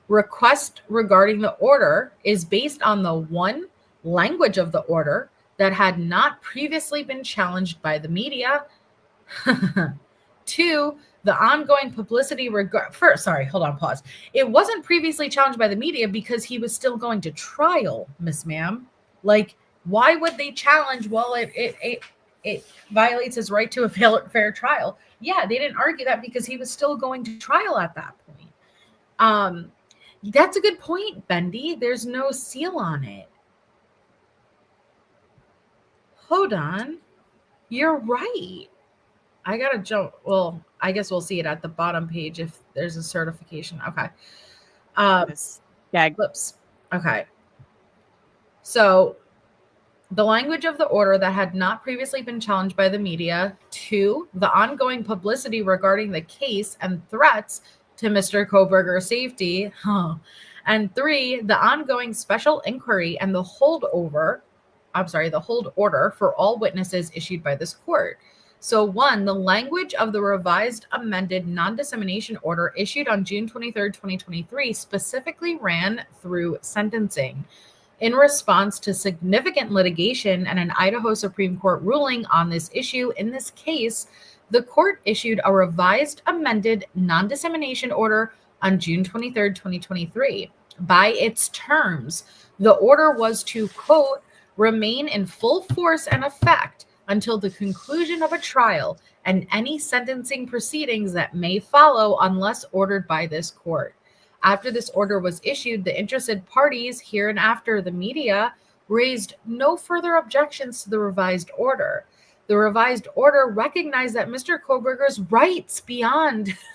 request regarding the order is based on the one language of the order that had not previously been challenged by the media. 2, the ongoing publicity pause. It wasn't previously challenged by the media because he was still going to trial, Miss Ma'am. Like, why would they challenge? Well, it it violates his right to a fair trial. Yeah, they didn't argue that because he was still going to trial at that point. That's a good point, Bendy. There's no seal on it. Hold on. You're right. I gotta jump. Well, I guess we'll see it at the bottom page if there's a certification. Okay. Gag. Flips. Okay. So the language of the order that had not previously been challenged by the media. 2, the ongoing publicity regarding the case and threats to Mr. Kohberger's safety. And 3, the ongoing special inquiry and the hold order for all witnesses issued by this court. So 1, the language of the revised amended non-dissemination order issued on June 23rd, 2023 specifically ran through sentencing. In response to significant litigation and an Idaho Supreme Court ruling on this issue, in this case, the court issued a revised amended non-dissemination order on June 23rd, 2023. By its terms, the order was to, quote, remain in full force and effect until the conclusion of a trial and any sentencing proceedings that may follow unless ordered by this court. After this order was issued, the interested parties, hereinafter the media, raised no further objections to the revised order. The revised order recognized that Mr. Kohberger's rights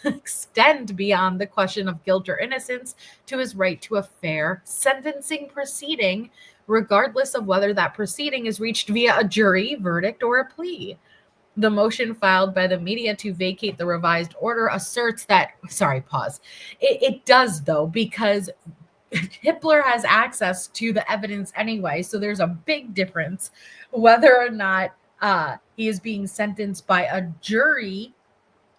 extend beyond the question of guilt or innocence to his right to a fair sentencing proceeding, regardless of whether that proceeding is reached via a jury verdict or a plea. The motion filed by the media to vacate the revised order asserts that, It does, though, because Hippler has access to the evidence anyway. So there's a big difference whether or not he is being sentenced by a jury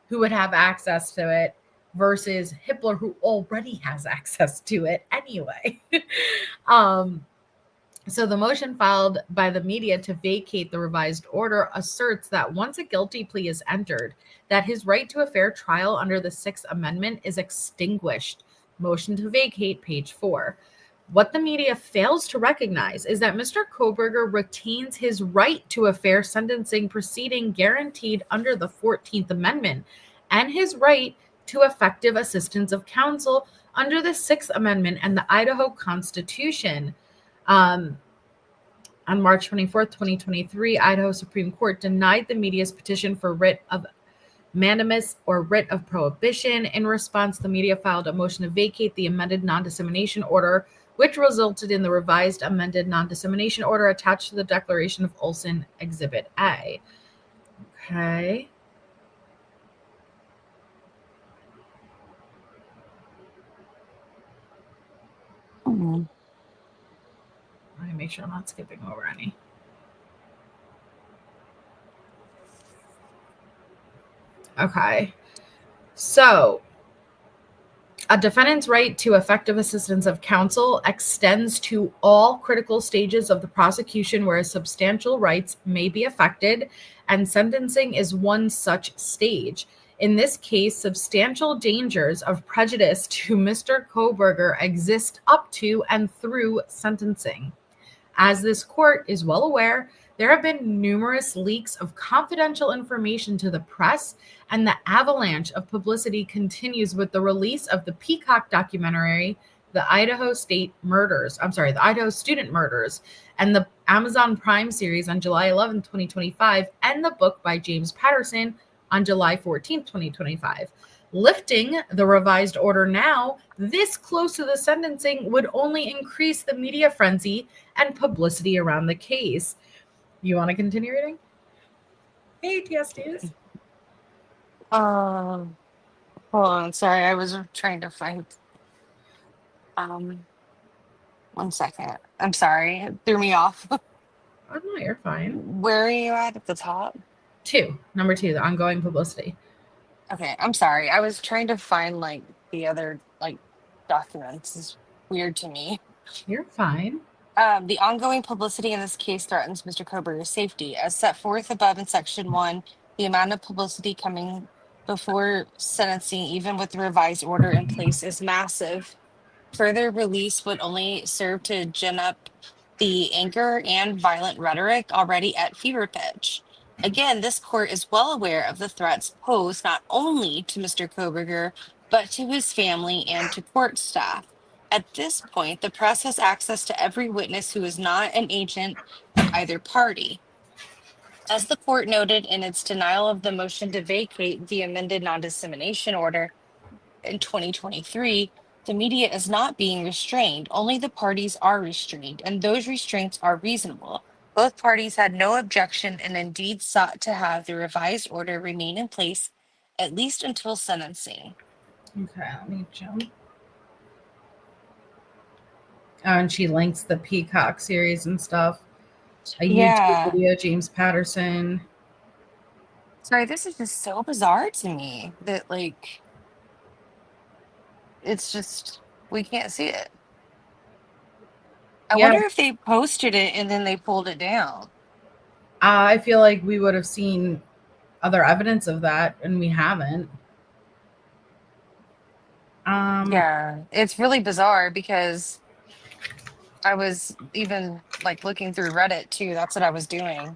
who would have access to it versus Hippler, who already has access to it anyway. So the motion filed by the media to vacate the revised order asserts that once a guilty plea is entered, that his right to a fair trial under the Sixth Amendment is extinguished. Motion to vacate, page 4. What the media fails to recognize is that Mr. Kohberger retains his right to a fair sentencing proceeding guaranteed under the 14th Amendment and his right to effective assistance of counsel under the Sixth Amendment and the Idaho Constitution. On March 24th, 2023, Idaho Supreme Court denied the media's petition for writ of mandamus or writ of prohibition. In response, the media filed a motion to vacate the amended non-dissemination order, which resulted in the revised amended non-dissemination order attached to the Declaration of Olson, Exhibit A. Okay. Let me make sure I'm not skipping over any. Okay. So, a defendant's right to effective assistance of counsel extends to all critical stages of the prosecution where substantial rights may be affected, and sentencing is one such stage. In this case, substantial dangers of prejudice to Mr. Kohberger exist up to and through sentencing. As this court is well aware, there have been numerous leaks of confidential information to the press, and the avalanche of publicity continues with the release of the Peacock documentary, The Idaho Student Murders, and the Amazon Prime series on July 11, 2025, and the book by James Patterson on July 14, 2025. Lifting the revised order now, this close to the sentencing, would only increase the media frenzy and publicity around the case. You want to continue reading? Hey, TSDs. Hold on. Sorry, I was trying to find. 1 second. I'm sorry. It threw me off. Oh, no, you're fine. Where are you at the top? Number 2, the ongoing publicity. Okay, I'm sorry. I was trying to find the other documents. It's weird to me. You're fine. The ongoing publicity in this case threatens Mr. Kohberger's safety. As set forth above in Section 1, the amount of publicity coming before sentencing, even with the revised order in place, is massive. Further release would only serve to gin up the anger and violent rhetoric already at fever pitch. Again, this court is well aware of the threats posed not only to Mr. Kohberger, but to his family and to court staff. At this point, the press has access to every witness who is not an agent of either party. As the court noted in its denial of the motion to vacate the amended non-dissemination order in 2023, the media is not being restrained. Only the parties are restrained, and those restraints are reasonable. Both parties had no objection and indeed sought to have the revised order remain in place at least until sentencing. Okay, let me jump. Oh, and she links the Peacock series and stuff. A YouTube video, James Patterson. Sorry, this is just so bizarre to me that, like, it's just, we can't see it. I wonder if they posted it and then they pulled it down. I feel like we would have seen other evidence of that, and we haven't. Yeah, it's really bizarre because I was even like looking through Reddit too. That's what I was doing.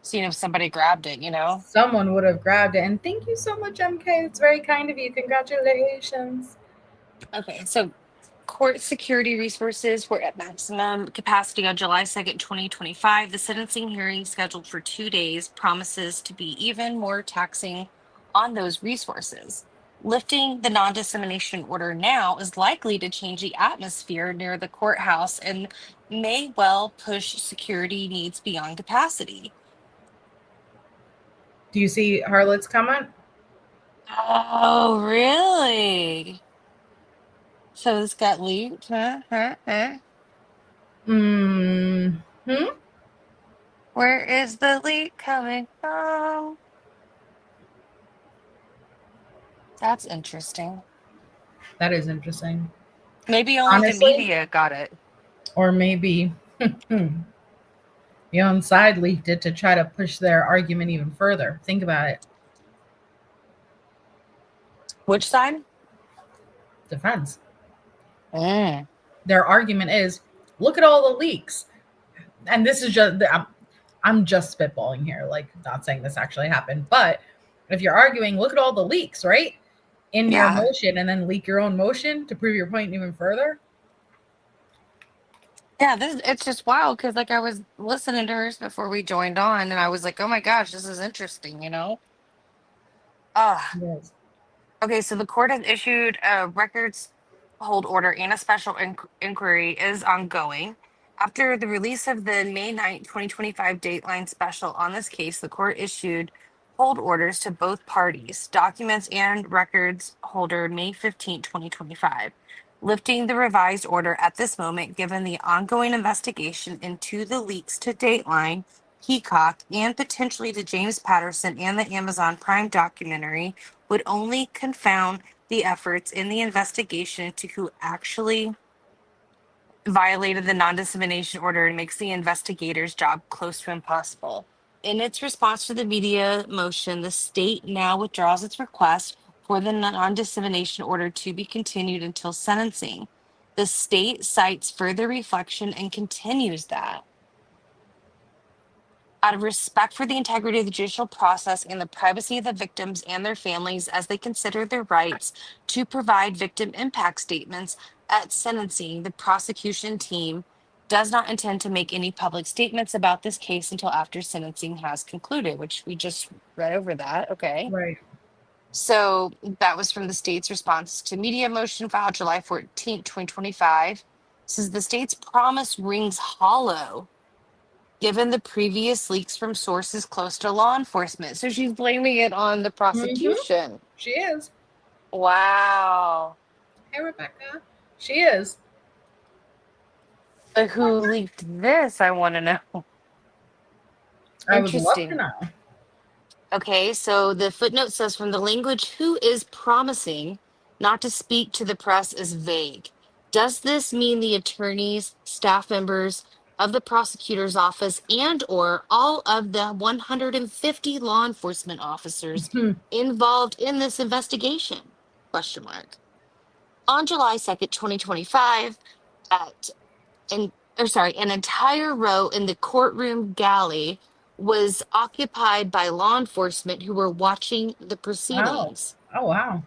Seeing if somebody grabbed it, you know? Someone would have grabbed it. And thank you so much, MK. It's very kind of you. Congratulations. Okay, so court security resources were at maximum capacity on July 2nd, 2025. The sentencing hearing scheduled for 2 days promises to be even more taxing on those resources. Lifting the non-dissemination order now is likely to change the atmosphere near the courthouse and may well push security needs beyond capacity. Do you see Harlot's comment? Oh, really? So this got leaked? Where is the leak coming from? That's interesting. That is interesting. Maybe only the media got it. Or maybe the own side leaked it to try to push their argument even further. Think about it. Which side? Defense. Their argument is, look at all the leaks. And this is just, I'm just spitballing here, like not saying this actually happened. But if you're arguing, look at all the leaks, right? In your motion, and then leak your own motion to prove your point even further. Yeah, it's just wild because like I was listening to hers before we joined on and I was like, oh my gosh, this is interesting, you know? Yes. Okay, so the court has issued a records hold order and a special inquiry is ongoing. After the release of the May 9th, 2025 Dateline special on this case, the court issued hold orders to both parties, documents and records holder May 15th, 2025, lifting the revised order at this moment given the ongoing investigation into the leaks to Dateline, Peacock, and potentially to James Patterson and the Amazon Prime documentary would only confound the efforts in the investigation into who actually violated the non-dissemination order and makes the investigators' job close to impossible. In its response to the media motion, the state now withdraws its request for the non-dissemination order to be continued until sentencing. The state cites further reflection and continues that out of respect for the integrity of the judicial process and the privacy of the victims and their families as they consider their rights to provide victim impact statements at sentencing, the prosecution team does not intend to make any public statements about this case until after sentencing has concluded, which we just read over that. Okay. Right. So that was from the state's response to media motion filed July 14th, 2025. Says the state's promise rings hollow given the previous leaks from sources close to law enforcement. So she's blaming it on the prosecution. She is. Wow. Hey, Rebecca. She is. But who leaked this? I want to know. I would love to know. Okay, so the footnote says from the language, who is promising not to speak to the press is vague. Does this mean the attorneys, staff members of the prosecutor's office and or all of the 150 law enforcement officers involved in this investigation? Question mark. On July 2nd, 2025, an entire row in the courtroom galley was occupied by law enforcement who were watching the Wow. proceedings. Oh, wow.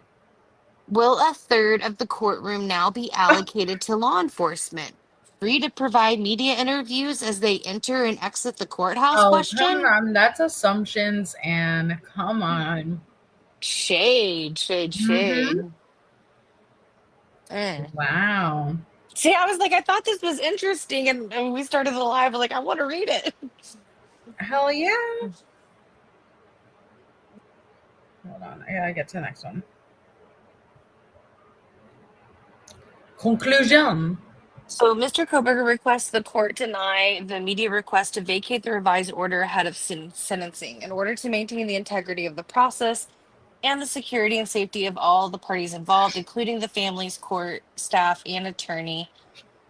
Will a third of the courtroom now be allocated to law enforcement, free to provide media interviews as they enter and exit the courthouse? Oh, come Question. on. That's assumptions, and come on. Shade, shade, Mm-hmm. shade. Eh. Wow. See, I was like, I thought this was interesting, and we started the live. I was like, I want to read it. Hell yeah. Hold on. I gotta get to the next one. Conclusion. So, Mr. Kohberger requests the court deny the media request to vacate the revised order ahead of sentencing in order to maintain the integrity of the process and the security and safety of all the parties involved, including the families, court staff, and attorney.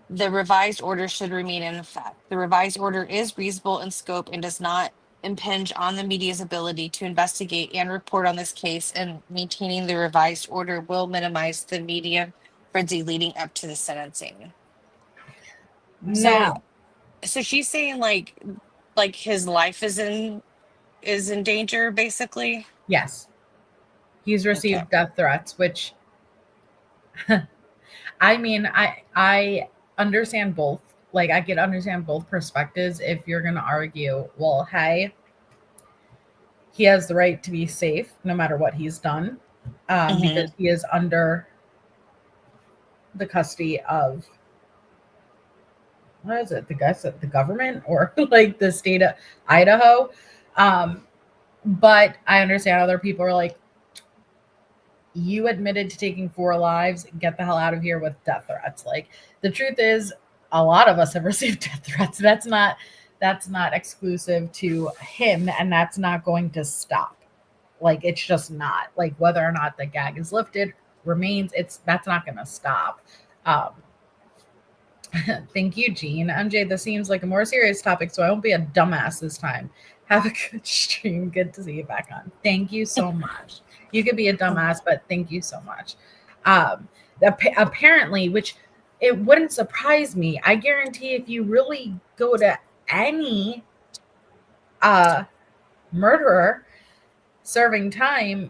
The revised order should remain in effect. The revised order is reasonable in scope and does not impinge on the media's ability to investigate and report on this case, and maintaining the revised order will minimize the media frenzy leading up to the sentencing. Now, So she's saying like his life is in danger, basically. yes, he's Okay. received death threats, which I mean, I understand both. Like, I could understand both perspectives if you're gonna argue, well, hey, he has the right to be safe no matter what he's done, because he is under the custody of, what is it? The government, or like the state of Idaho. But I understand other people are like, you admitted to taking 4 lives, get the hell out of here with death threats. Like, the truth is, a lot of us have received death threats. That's not exclusive to him, and that's not going to stop. Like, it's just not. Like, whether or not the gag is lifted remains, that's not going to stop. Thank you, Jean. MJ, this seems like a more serious topic, so I won't be a dumbass this time. Have a good stream. Good to see you back on. Thank you so much. You could be a dumbass, but thank you so much. Apparently, which it wouldn't surprise me. I guarantee if you really go to any murderer serving time,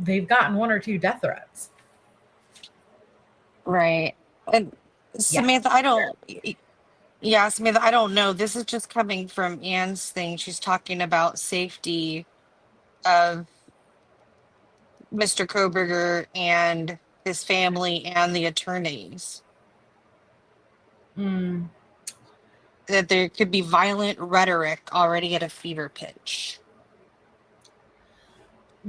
they've gotten 1 or 2 death threats. Right. And Samantha, Samantha, I don't know. This is just coming from Anne's thing. She's talking about safety of Mr. Kohberger and his family and the attorneys. That there could be violent rhetoric already at a fever pitch.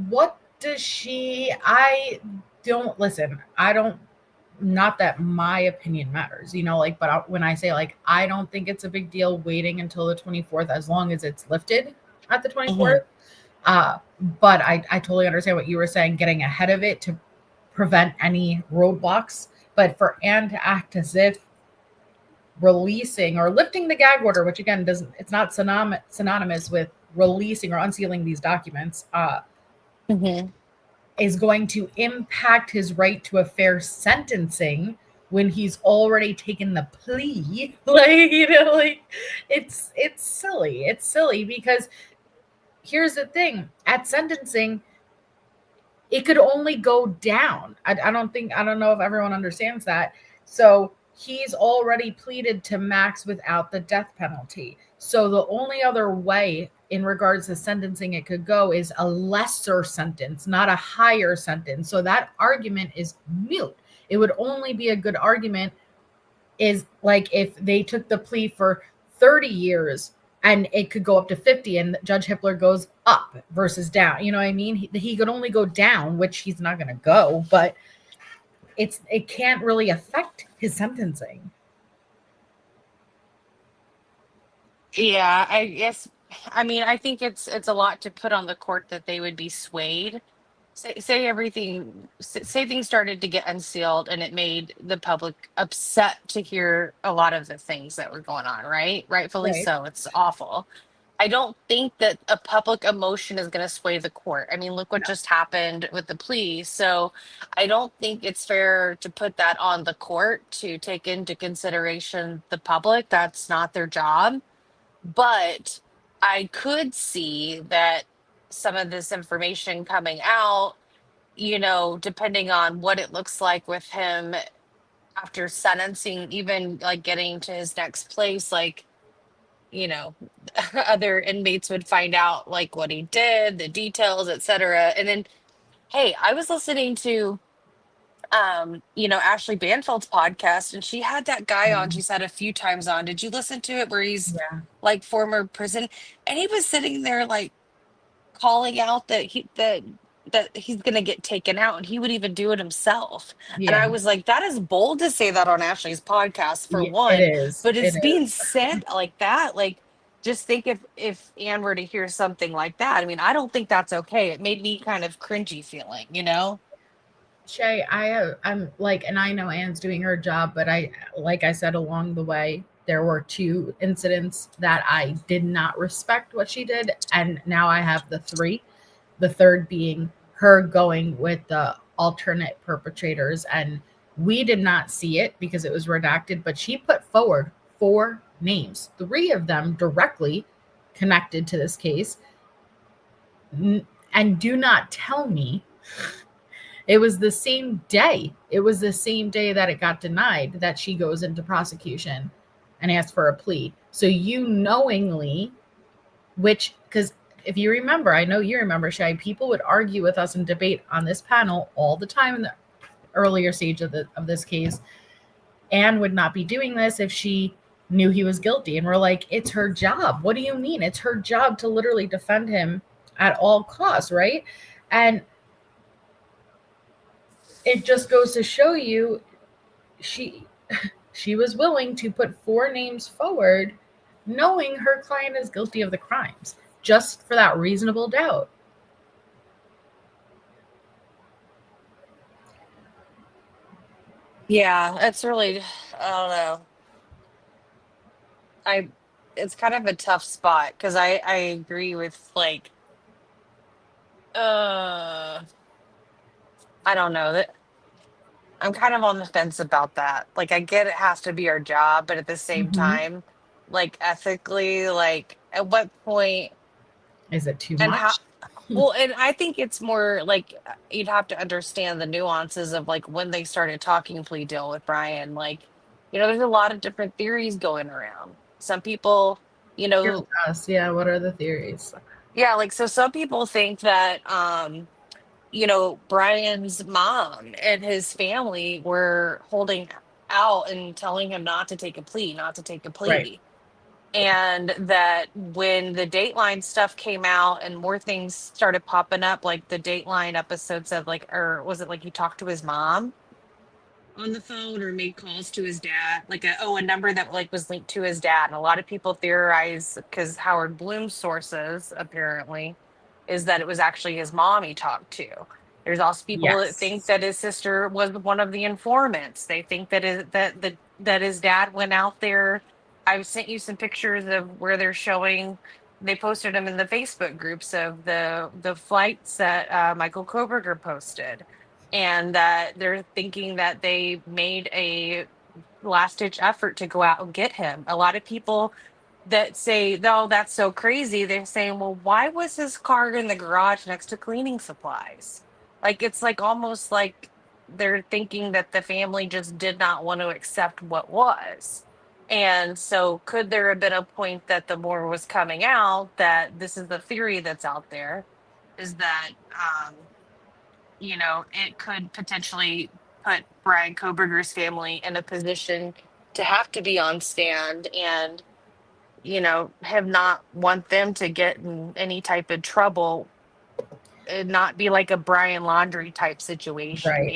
What does she? I don't listen. I don't. Not that my opinion matters, like, but when I say, like, I don't think it's a big deal waiting until the 24th, as long as it's lifted at the 24th. But I totally understand what you were saying, getting ahead of it to prevent any roadblocks. But for Anne to act as if releasing or lifting the gag order, which again it's not synonymous with releasing or unsealing these documents, is going to impact his right to a fair sentencing when he's already taken the plea. Like, it's silly. It's silly because here's the thing. At sentencing, it could only go down. I don't know if everyone understands that. So he's already pleaded to max without the death penalty. So the only other way in regards to sentencing it could go is a lesser sentence, not a higher sentence. So that argument is moot. It would only be a good argument is like if they took the plea for 30 years and it could go up to 50 and Judge Hippler goes up versus down. You know what I mean? He could only go down, which he's not going to go, but it can't really affect his sentencing. Yeah, I guess. I mean, I think it's a lot to put on the court that they would be swayed. Say things started to get unsealed and it made the public upset to hear a lot of the things that were going on, right? Rightfully Right. so. It's awful. I don't think that a public emotion is going to sway the court. I mean, look what just happened with the plea. So I don't think it's fair to put that on the court to take into consideration the public. That's not their job. But I could see that some of this information coming out, depending on what it looks like with him after sentencing, even like getting to his next place, like, you know, other inmates would find out like what he did, the details, etc. And then, hey, I was listening to Ashley Banfield's podcast, and she had that guy on. She's had a few times on. Did you listen to it where he's Yeah. like former prison, and he was sitting there like calling out that he's gonna get taken out, and he would even do it himself. And I Yeah. was like, that is bold to say that on Ashley's podcast, for Yeah, it one, is. but it's It being is. said like that. Like, just think if Anne were to hear something like that. I mean, I don't think that's okay. It made me kind of cringy feeling. Shay, I'm like, and I know Anne's doing her job, but like I said, along the way, there were 2 incidents that I did not respect what she did. And now I have the 3, the third being her going with the alternate perpetrators. And we did not see it because it was redacted, but she put forward 4 names, 3 of them directly connected to this case. And do not tell me it was the same day. It was the same day that it got denied that she goes into prosecution and asks for a plea. So you knowingly, because if you remember, I know you remember, Shay, people would argue with us and debate on this panel all the time in the earlier stage of this case. Anne would not be doing this if she knew he was guilty. And we're like, it's her job. What do you mean? It's her job to literally defend him at all costs, right? And it just goes to show you she was willing to put 4 names forward knowing her client is guilty of the crimes, just for that reasonable doubt. Yeah, it's really, I don't know. It's kind of a tough spot because I agree with like, I don't know that I'm kind of on the fence about that. Like, I get it has to be our job, but at the same time, like ethically, like at what point Is it too and how? much? Well, and I think it's more like you'd have to understand the nuances of like when they started talking plea deal with Brian. Like, there's a lot of different theories going around. Some people, Share with us. Yeah, what are the theories? yeah, like so some people think that Brian's mom and his family were holding out and telling him not to take a plea, not to take a plea. Right. And that when the Dateline stuff came out and more things started popping up, like the Dateline episodes of like, or was it like he talked to his mom on the phone or made calls to his dad, like a number that like was linked to his dad. And a lot of people theorize, because Howard Bloom's sources apparently is that it was actually his mom he talked to. There's also people that think that his sister was one of the informants. They think that his dad went out there. I've sent you some pictures of where they're showing. They posted them in the Facebook groups of the flights that Michael Kohberger posted, and that they're thinking that they made a last-ditch effort to go out and get him. A lot of people that say, "No, that's so crazy." They're saying, "Well, why was his car in the garage next to cleaning supplies?" Like it's like almost like they're thinking that the family just did not want to accept what was. And so could there have been a point that the more was coming out that this is the theory that's out there, is that it could potentially put Bryan Kohberger's family in a position to have to be on stand and have not want them to get in any type of trouble and not be like a Brian Laundrie type situation, Right.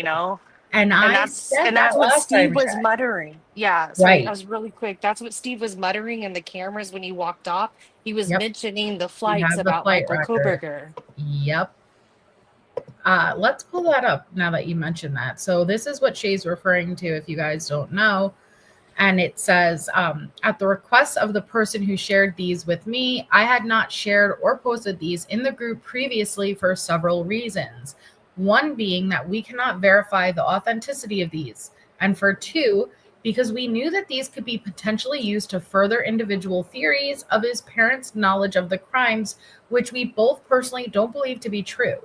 And And I that's said that what last Steve time, was Shay. muttering. Yeah, sorry, Right. I was really quick. That's what Steve was muttering in the cameras when he walked off. He was Yep. mentioning the He flights had the about flight Michael record. Kohberger. Yep. Let's pull that up now that you mentioned that. So this is what Shay's referring to, if you guys don't know. And it says, at the request of the person who shared these with me, I had not shared or posted these in the group previously for several reasons. One being that we cannot verify the authenticity of these. And for 2, because we knew that these could be potentially used to further individual theories of his parents' knowledge of the crimes, which we both personally don't believe to be true.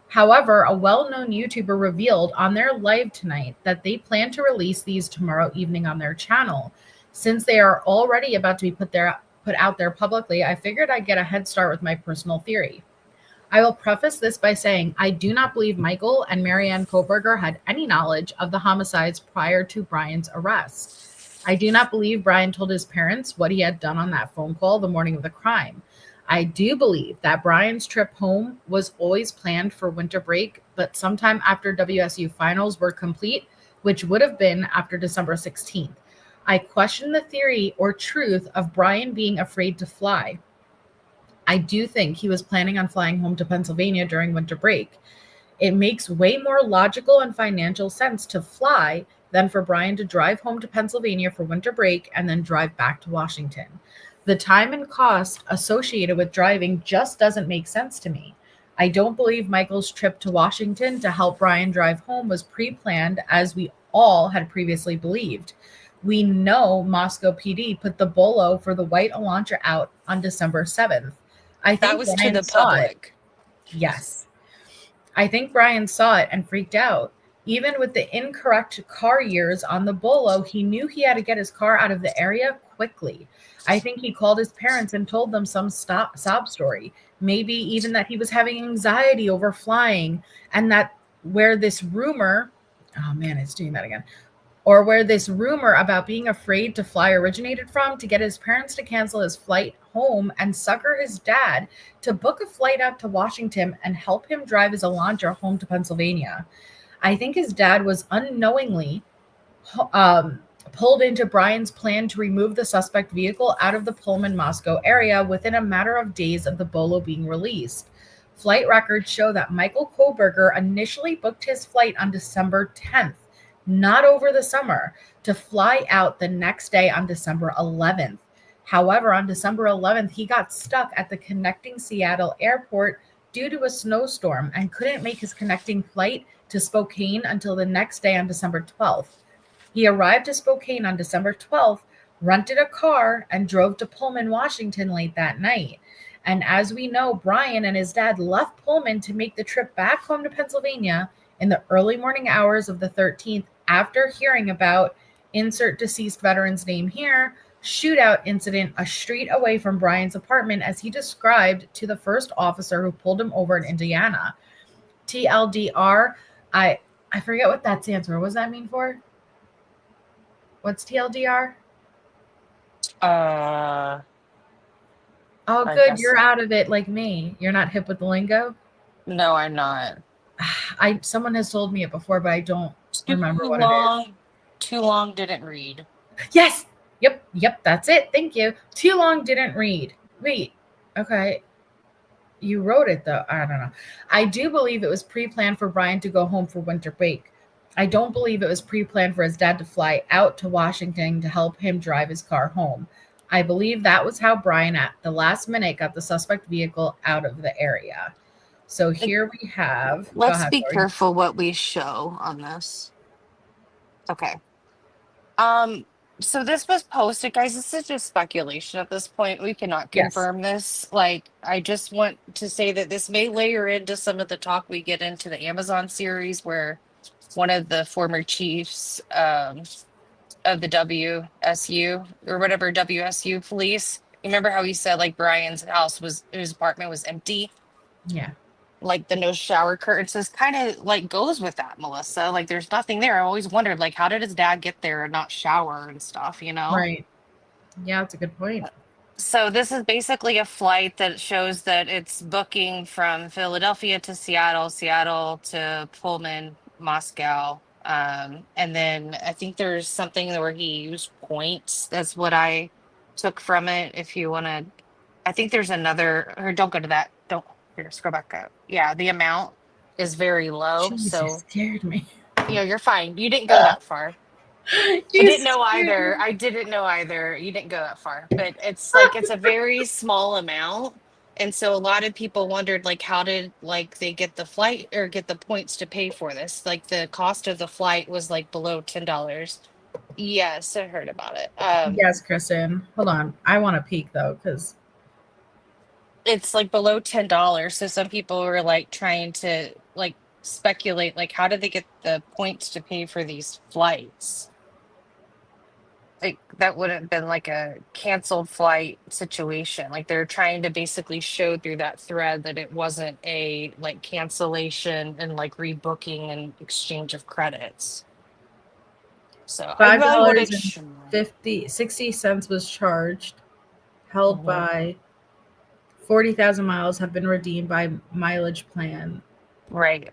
However, a well-known YouTuber revealed on their live tonight that they plan to release these tomorrow evening on their channel. Since they are already about to be put out there publicly, I figured I'd get a head start with my personal theory. I will preface this by saying I do not believe Michael and Marianne Kohberger had any knowledge of the homicides prior to Bryan's arrest. I do not believe Bryan told his parents what he had done on that phone call the morning of the crime. I do believe that Bryan's trip home was always planned for winter break, but sometime after WSU finals were complete, which would have been after December 16th. I question the theory or truth of Bryan being afraid to fly. I do think he was planning on flying home to Pennsylvania during winter break. It makes way more logical and financial sense to fly than for Bryan to drive home to Pennsylvania for winter break and then drive back to Washington. The time and cost associated with driving just doesn't make sense to me. I don't believe Michael's trip to Washington to help Bryan drive home was pre-planned, as we all had previously believed. We know Moscow PD put the bolo for the white Elantra out on December 7th. I think That was to Bryan the saw it. public. Yes. I think Bryan saw it and freaked out. Even with the incorrect car years on the bolo, he knew he had to get his car out of the area quickly. I think he called his parents and told them some sob story. Maybe even that he was having anxiety over flying, and that where this rumor, oh man, it's doing that again. Or where this rumor about being afraid to fly originated from, to get his parents to cancel his flight home and sucker his dad to book a flight out to Washington and help him drive his Elantra home to Pennsylvania. I think his dad was unknowingly pulled into Bryan's plan to remove the suspect vehicle out of the Pullman-Moscow area within a matter of days of the bolo being released. Flight records show that Michael Kohberger initially booked his flight on December 10th. Not over the summer, to fly out the next day on December 11th. However, on December 11th, he got stuck at the connecting Seattle airport due to a snowstorm and couldn't make his connecting flight to Spokane until the next day on December 12th. He arrived to Spokane on December 12th, rented a car, and drove to Pullman, Washington late that night. And as we know, Bryan and his dad left Pullman to make the trip back home to Pennsylvania in the early morning hours of the 13th, after hearing about, insert deceased veteran's name here, shootout incident a street away from Bryan's apartment, as he described to the first officer who pulled him over in Indiana. TLDR, I forget what that stands for. What does that mean for? What's TLDR? Oh, good. You're out of it like me. You're not hip with the lingo? No, I'm not. Someone has told me it before, but I don't remember what it is. Too long didn't read. Yes. Yep. That's it. Thank you. Too long didn't read. Wait. Okay. You wrote it though. I don't know. I do believe it was pre-planned for Bryan to go home for winter break. I don't believe it was pre-planned for his dad to fly out to Washington to help him drive his car home. I believe that was how Bryan at the last minute got the suspect vehicle out of the area. So here we have. Let's be careful what we show on this. Okay. So this was posted, guys. This is just speculation at this point. We cannot confirm this. Like, I just want to say that this may layer into some of the talk we get into the Amazon series, where one of the former chiefs of the WSU or whatever, WSU police. Remember how he said like Bryan's his apartment was empty? Yeah. Like the no shower curtains. This kind of like goes with that, Melissa. Like there's nothing there. I always wondered, like, how did his dad get there and not shower and stuff, you know? Right. Yeah, that's a good point. So this is basically a flight that shows that it's booking from Philadelphia to Seattle, Seattle to Pullman, Moscow. And then I think there's something where he used points. That's what I took from it. If you want to, I think there's another, or don't go to that. Don't. Here, scroll back up. Yeah, the amount is very low. Jesus, so you scared me. You know, you're fine. You didn't go that far. I didn't know either. You didn't go that far. But it's like it's a very small amount. And so a lot of people wondered, like, how did like they get the flight or get the points to pay for this? Like the cost of the flight was like below $10. Yes, I heard about it. Yes, Kristen. Hold on. I want to peek though, because It's like below $10. So some people were like trying to like speculate, like how did they get the points to pay for these flights? Like that would have been like a canceled flight situation. Like they're trying to basically show through that thread that it wasn't a like cancellation and like rebooking and exchange of credits. So I $5 really wouldn't and show. 60 cents was charged, held Mhm. by 40,000 miles have been redeemed by mileage plan. Right.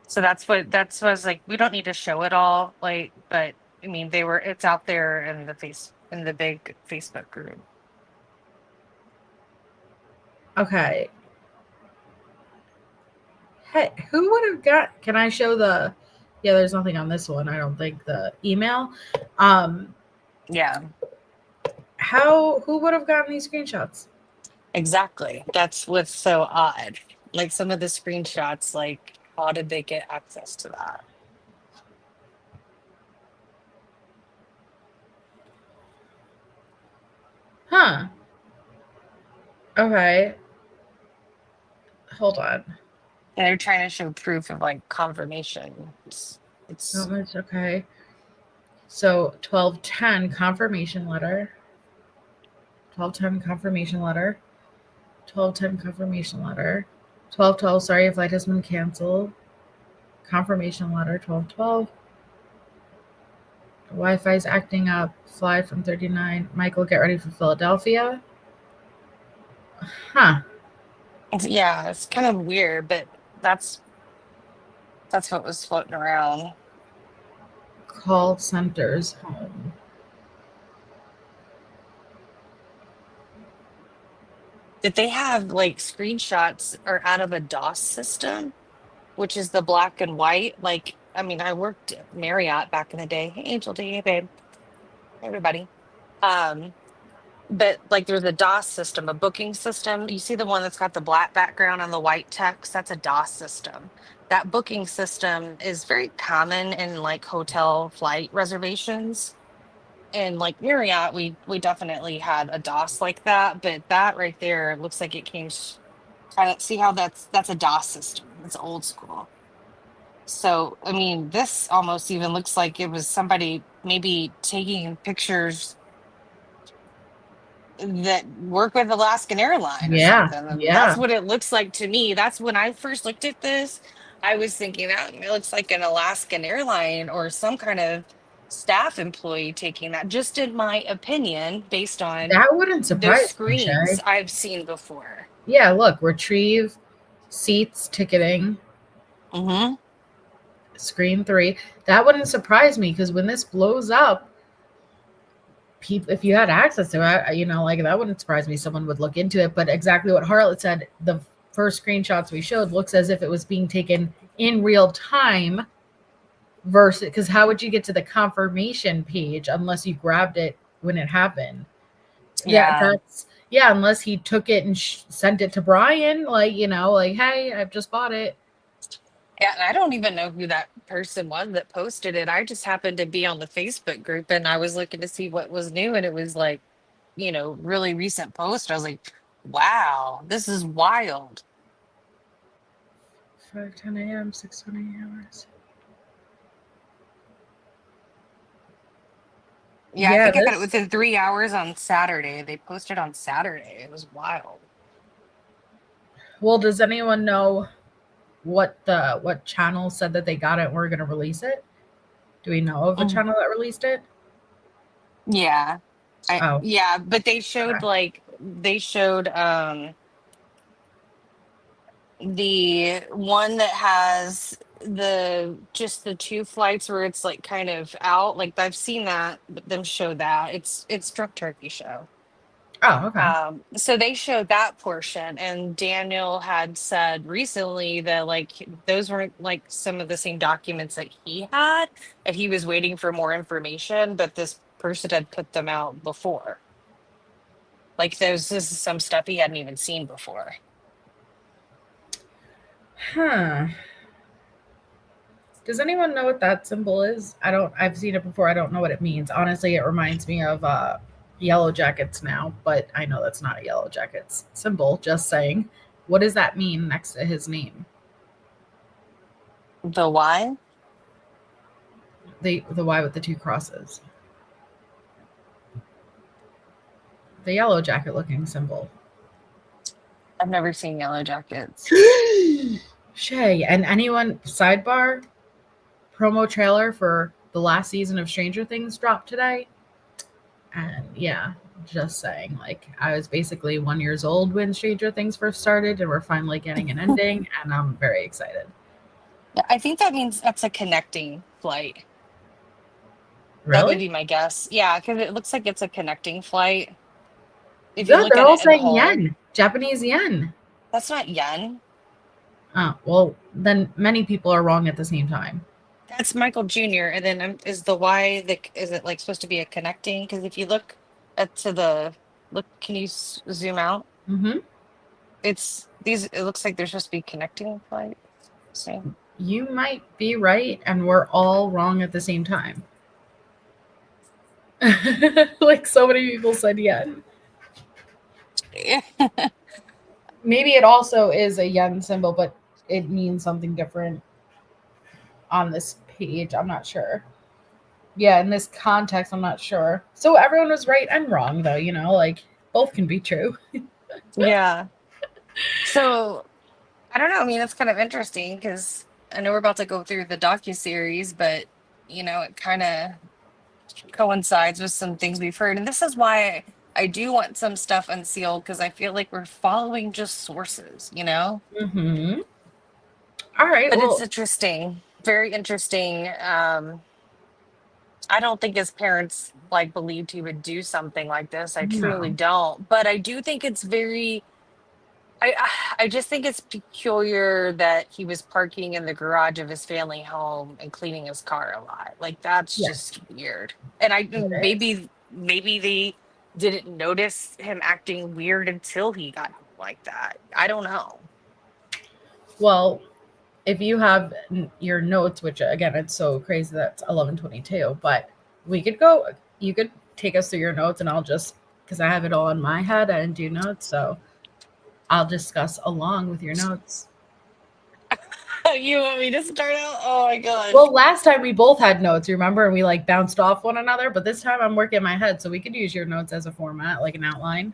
So that's what I was like, we don't need to show it all, like, but I mean it's out there in the big Facebook group. Okay. Hey, who would have got? Can I show the? Yeah, there's nothing on this one. I don't think the email. Yeah, Who would have gotten these screenshots? exactly. That's what's so odd. Like some of the screenshots, like how did they get access to that? Huh. Okay. Hold on. And they're trying to show proof of like confirmation. It's Oh, it's okay. So 1210 confirmation letter. 1210 confirmation letter. 1210 confirmation letter. 1212, sorry, your flight has been canceled. Confirmation letter. 1212. Wi-Fi is acting up. Fly from 39. Michael, get ready for Philadelphia. Huh. yeah, it's kind of weird, but that's what was floating around. Call centers home. Did they have like screenshots or out of a DOS system, which is the black and white? Like, I mean, I worked at Marriott back in the day. Hey, Angel D, hey, babe, hey, everybody. Um, but like there's a DOS system, a booking system. You see the one that's got the black background on the white text? That's a DOS system. That booking system is very common in like hotel flight reservations. And like Marriott, we definitely had a DOS like that, but that right there looks like it came kind of see how that's a DOS system. It's old school. So I mean, this almost even looks like it was somebody maybe taking pictures that work with Alaskan Airline or Yeah. something. And that's Yeah. what it looks like to me. That's when I first looked at this, I was thinking that it looks like an Alaskan Airline or some kind of staff employee taking that, just in my opinion, based on That wouldn't those surprise me, screens Shay. I've seen before. Yeah, look, retrieve seats, ticketing, Mm-hmm. screen 3. That wouldn't surprise me because when this blows up, people, if you had access to it, like that wouldn't surprise me. Someone would look into it. But exactly what Harlot said, the first screenshots we showed looks as if it was being taken in real time versus because how would you get to the confirmation page unless you grabbed it when it happened? Yeah. Unless he took it and sent it to Bryan, like, like, hey, I've just bought it. Yeah, and I don't even know who that person was that posted it. I just happened to be on the Facebook group and I was looking to see what was new, and it was like, really recent post. I was like, wow, this is wild. 5:10 a.m., 6:20 hours. Yeah, I think I got it within 3 hours on Saturday. They posted on Saturday. It was wild. Well, does anyone know what channel said that they got it and we're going to release it? Do we know of a channel that released it? Yeah. Oh. Yeah, but they showed the one that has the two flights where it's like kind of out. Like I've seen that, them show that. It's Drunk Turkey Show. Oh, okay. So they showed that portion, and Daniel had said recently that like those weren't like some of the same documents that he had, and he was waiting for more information, but this person had put them out before. Like this is some stuff he hadn't even seen before. Huh. Does anyone know what that symbol is? I've seen it before. I don't know what it means. Honestly, it reminds me of Yellow Jackets now, but I know that's not a Yellow Jackets symbol. Just saying. What does that mean next to his name? The Y? The Y with the two crosses. The Yellow Jacket looking symbol. I've never seen Yellow Jackets. Shay, and anyone, sidebar, promo trailer for the last season of Stranger Things dropped today. And yeah, just saying, like, I was basically 1 year old when Stranger Things first started, and we're finally getting an ending, and I'm very excited. Yeah, I think that means that's a connecting flight. Really? That would be my guess. Yeah, because it looks like it's a connecting flight. If you Yeah, look they're at all it in saying whole, yen, Japanese yen. that's not yen. Oh, well, then many people are wrong at the same time. That's Michael Jr. And then is the Y is it like supposed to be a connecting? Because if you look can you zoom out? Mm-hmm. It looks like they're supposed to be connecting flight. So You might be right, and we're all wrong at the same time. Like so many people said yen. Maybe it also is a yen symbol, but it means something different on this page. I'm not sure. Yeah, in this context, I'm not sure. So everyone was right and wrong, though, like both can be true. yeah. So I don't know. I mean, it's kind of interesting because I know we're about to go through the docuseries, but it kind of coincides with some things we've heard. And this is why I do want some stuff unsealed, because I feel like we're following just sources, Mm-hmm. All right. But well, it's interesting. Very interesting. I don't think his parents believed he would do something like this. I truly no. don't. But I do think it's very I just think it's peculiar that he was parking in the garage of his family home and cleaning his car a lot. Like that's Yes. just weird. And It is. maybe they didn't notice him acting weird until he got home like that. I don't know. Well, if you have your notes, which again, it's so crazy that's 11:22, but we could go. You could take us through your notes, and I'll just because I have it all in my head. I didn't do notes, so I'll discuss along with your notes. You want me to start out? Oh my god. Well, last time we both had notes, remember, and we bounced off one another. But this time I'm working in my head, so we could use your notes as a format, like an outline.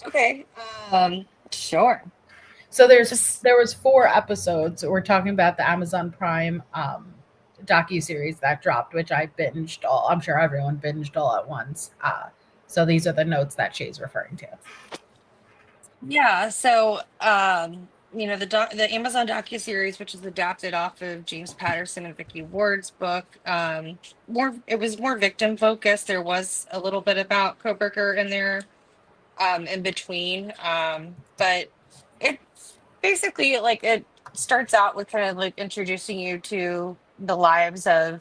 Okay. Sure. So there was 4 episodes. We're talking about the Amazon Prime docuseries that dropped, which I binged all. I'm sure everyone binged all at once. So these are the notes that Shay's referring to. Yeah. So the Amazon docuseries, which is adapted off of James Patterson and Vicky Ward's book, it was more victim focused. There was a little bit about Kohberger in there in between, but it's basically it starts out with kind of introducing you to the lives of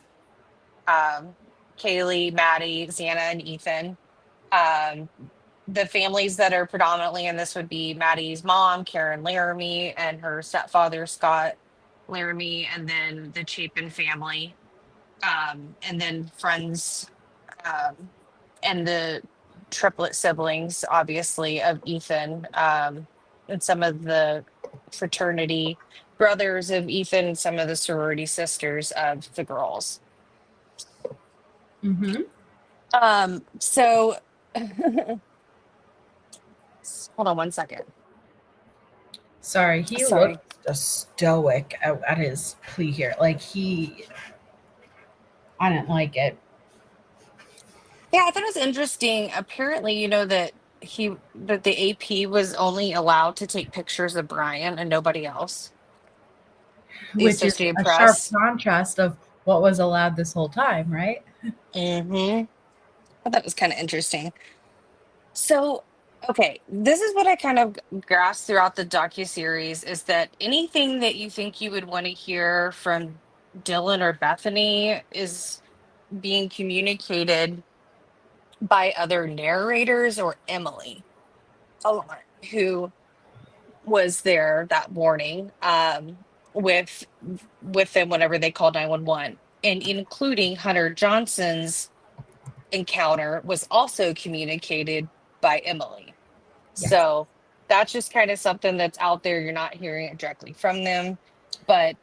Kaylee, Maddie, Xana, and Ethan. The families that are predominantly in this would be Maddie's mom, Karen Laramie, and her stepfather, Scott Laramie, and then the Chapin family, and then friends, and the triplet siblings, obviously, of Ethan, and some of the fraternity brothers of Ethan, and some of the sorority sisters of the girls. Mm-hmm. So hold on one second. Sorry, he looked just stoic at his plea here. I didn't like it. Yeah, I thought it was interesting. Apparently, that the AP was only allowed to take pictures of Bryan and nobody else. The Which is Associated a Press. sharp contrast of what was allowed this whole time, right? Mm-hmm. I thought that was kind of interesting. So, okay, this is what I kind of grasped throughout the docuseries is that anything that you think you would want to hear from Dylan or Bethany is being communicated by other narrators or Emily, who was there that morning. with them whenever they called 911, and including Hunter Johnson's encounter was also communicated by Emily. Yes. So that's just kind of something that's out there. You're not hearing it directly from them, but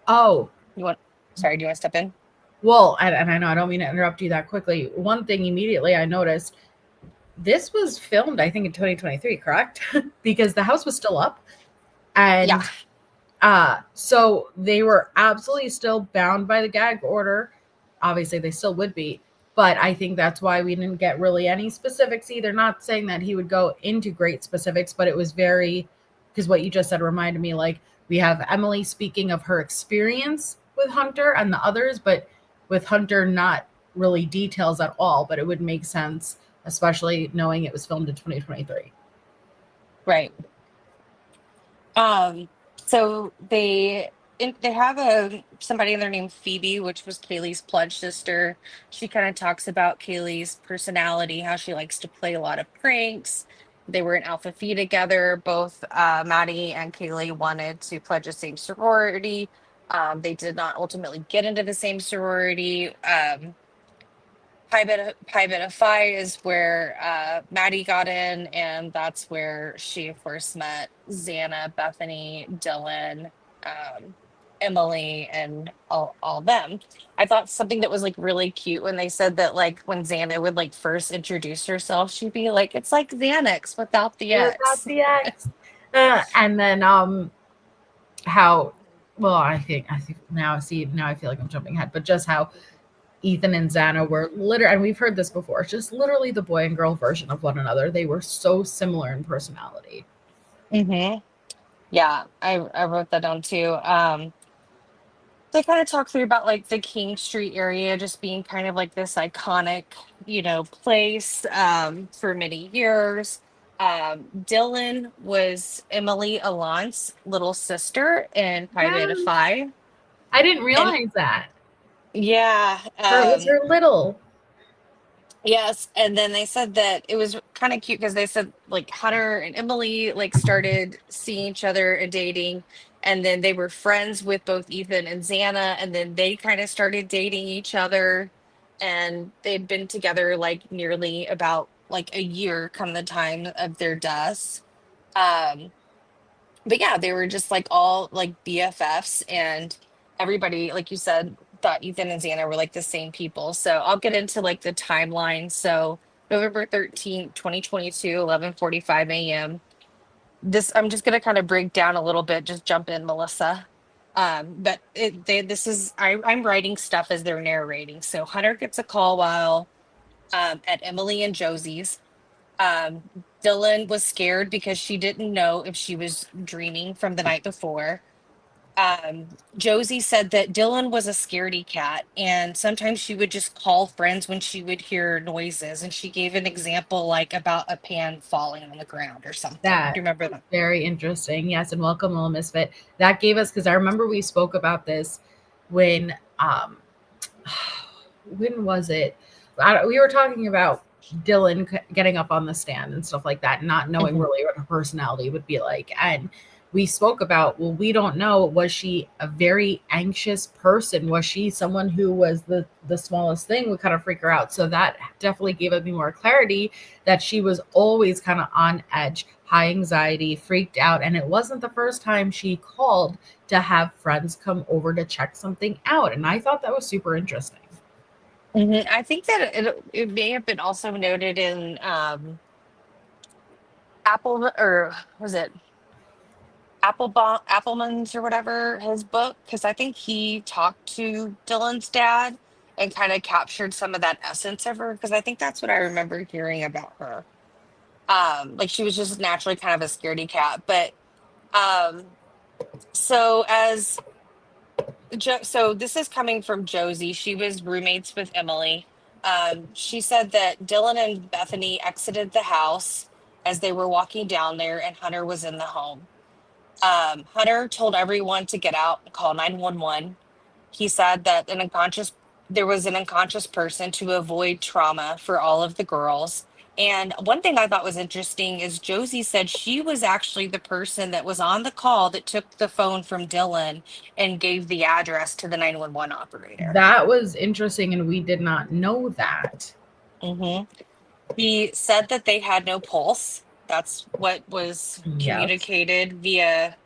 Oh, you want? Sorry, do you want to step in? well, and I know I don't mean to interrupt you that quickly. One thing immediately I noticed, this was filmed, I think, in 2023, correct? Because the house was still up. And so they were absolutely still bound by the gag order. Obviously, they still would be. But I think that's why we didn't get really any specifics either. Not saying that he would go into great specifics, but it was very, because what you just said reminded me, like, we have Emily speaking of her experience with Hunter and the others, but with Hunter, not really details at all. But it would make sense, especially knowing it was filmed in 2023. Right. So they have somebody in there named Phoebe, which was Kaylee's pledge sister. She kind of talks about Kaylee's personality, how she likes to play a lot of pranks. They were in Alpha Phi together. Both Maddie and Kaylee wanted to pledge the same sorority. They did not ultimately get into the same sorority. Pi Beta Phi is where Maddie got in, and that's where she of course met Xana, Bethany, Dylan, Emily, and all them. I thought something that was like really cute when they said that, like, when Xana would like first introduce herself, she'd be like, "It's like Xanax without the Without X." the X. And then how, well, I think now I feel like I'm jumping ahead, but just how Ethan and Xana were literally, and we've heard this before, just literally the boy and girl version of one another. They were so similar in personality. Mm-hmm. Yeah, I wrote that down too. They kind of talk through about like the King Street area just being kind of like this iconic, place for many years. Dylan was Emily Alon's little sister in Pi Beta Yeah, Phi. I didn't And realize that. yeah, Or it was her little. yes, and then they said that it was kind of cute because they said like Hunter and Emily like started seeing each other and dating, and then they were friends with both Ethan and Xana, and then they kind of started dating each other, and they'd been together like nearly about like a year come the time of their deaths. Um, but yeah, they were just like all like BFFs, and everybody, like you said, thought Ethan and Xana were like the same people. So I'll get into like the timeline. So November 13th, 2022, 11:45 a.m. This I'm just gonna kind of break down a little bit. Just jump in, Melissa. But this is I'm writing stuff as they're narrating. So Hunter gets a call while at Emily and Josie's. um, Dylan was scared because she didn't know if she was dreaming from the night before. Josie said that Dylan was a scaredy cat, and sometimes she would just call friends when she would hear noises. And she gave an example like about a pan falling on the ground or something. Do That you remember that? very interesting. Yes, and welcome, Little Misfit. That gave us, because I remember we spoke about this when when was it? We were talking about Dylan getting up on the stand and stuff like that, not knowing Mhm. really what her personality would be like. And we spoke about, well, we don't know. Was she a very anxious person? Was she someone who was the smallest thing would kind of freak her out? So that definitely gave me more clarity that she was always kind of on edge, high anxiety, freaked out. And it wasn't the first time she called to have friends come over to check something out. And I thought that was super interesting. I think that it may have been also noted in Apple, or was it Appleman's or whatever, his book, because I think he talked to Dylan's dad and kind of captured some of that essence of her, because I think that's what I remember hearing about her. Like she was just naturally kind of a scaredy cat. But um so as so this is coming from Josie. She was roommates with Emily. She said that Dylan and Bethany exited the house as they were walking down there, and Hunter was in the home. Hunter told everyone to get out and call 911. He said that there was an unconscious person to avoid trauma for all of the girls. And one thing I thought was interesting is Josie said she was actually the person that was on the call that took the phone from Dylan and gave the address to the 911 operator. That was interesting, and we did not know that. Hmm. He said that they had no pulse. That's what was Yes. communicated via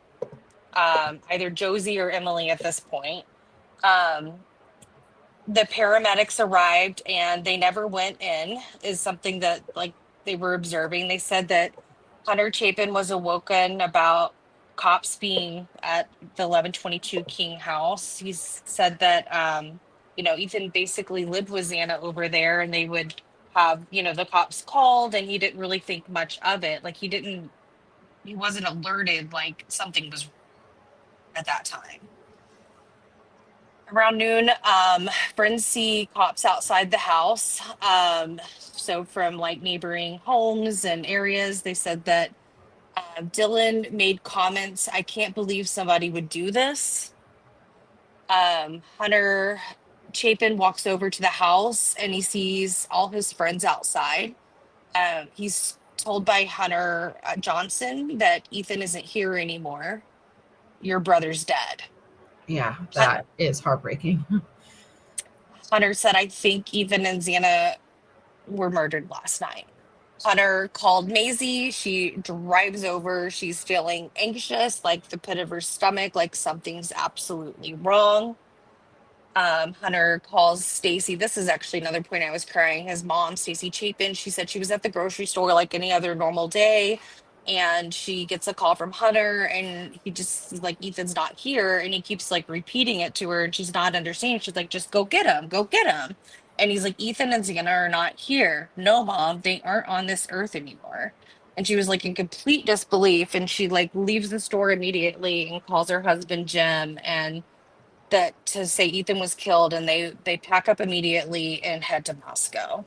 either Josie or Emily at this point. The paramedics arrived and they never went in, is something that like they were observing. They said that Hunter Chapin was awoken about cops being at the 1122 King house. He's said that Ethan basically lived with Xana over there, and they would have, the cops called, and he didn't really think much of it. Like he wasn't alerted like something was at that time. Around noon, friends see cops outside the house. So from like neighboring homes and areas, they said that Dylan made comments, "I can't believe somebody would do this." Hunter Chapin walks over to the house and he sees all his friends outside. He's told by Hunter Johnson that Ethan isn't here anymore. Your brother's dead. Yeah, that is heartbreaking. Hunter said, "I think Ethan and Xana were murdered last night." Hunter called Maisie. She drives over. She's feeling anxious, like the pit of her stomach, like something's absolutely wrong. Hunter calls Stacy. This is actually another point I was crying. His mom, Stacy Chapin, she said she was at the grocery store like any other normal day, and she gets a call from Hunter, and he just like, "Ethan's not here," and he keeps like repeating it to her, and she's not understanding. She's like, "Just go get him, go get him." And he's like, "Ethan and Xana are not here." "No, Mom, they aren't on this earth anymore." And she was like in complete disbelief, and she like leaves the store immediately and calls her husband Jim, and that to say Ethan was killed, and they pack up immediately and head to Moscow.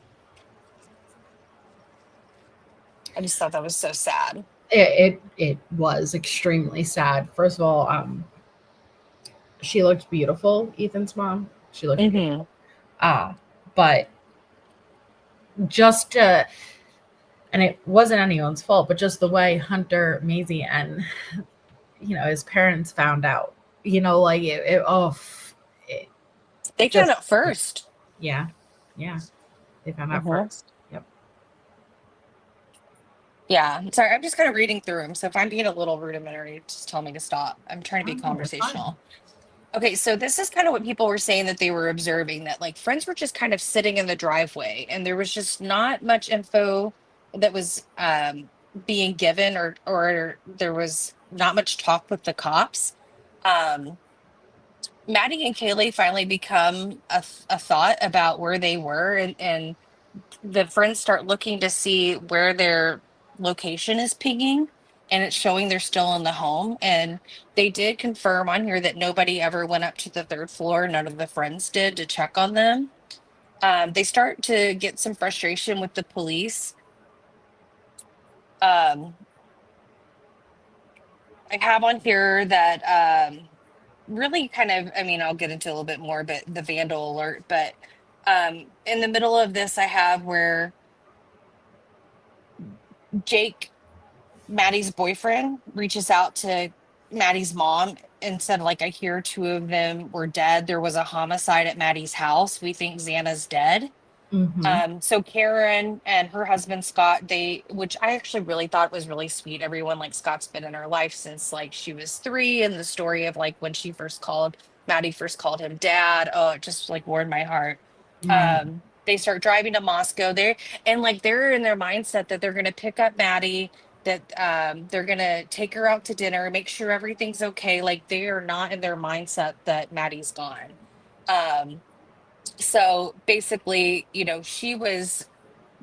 I just thought that was so sad. It was extremely sad. First of all, she looked beautiful, Ethan's mom. She looked beautiful. But just and it wasn't anyone's fault, but just the way Hunter, Maisie, and his parents found out. They found out first. Yeah. They found out first. Yep. Yeah. Sorry, I'm just kind of reading through them. So if I'm being a little rudimentary, just tell me to stop. I'm trying to be conversational. Okay, so this is kind of what people were saying that they were observing, that like friends were just kind of sitting in the driveway, and there was just not much info that was being given, or there was not much talk with the cops. Maddie and Kaylee finally become a thought about where they were, and the friends start looking to see where their location is pinging, and it's showing they're still in the home. And they did confirm on here that nobody ever went up to the third floor. None of the friends did to check on them. They start to get some frustration with the police. I have on here that really kind of, I'll get into a little bit more, but the vandal alert. But in the middle of this, I have where Jake, Maddie's boyfriend, reaches out to Maddie's mom and said, like, "I hear two of them were dead. There was a homicide at Maddie's house. We think Xana's dead." So Karen and her husband Scott, which I actually really thought was really sweet. Everyone, like, Scott's been in her life since like she was 3, and the story of like when Maddie first called him dad, oh, it just like warmed my heart. They start driving to Moscow there, and like they're in their mindset that they're going to pick up Maddie, that they're going to take her out to dinner, make sure everything's okay. Like they are not in their mindset that Maddie's gone. So basically, she was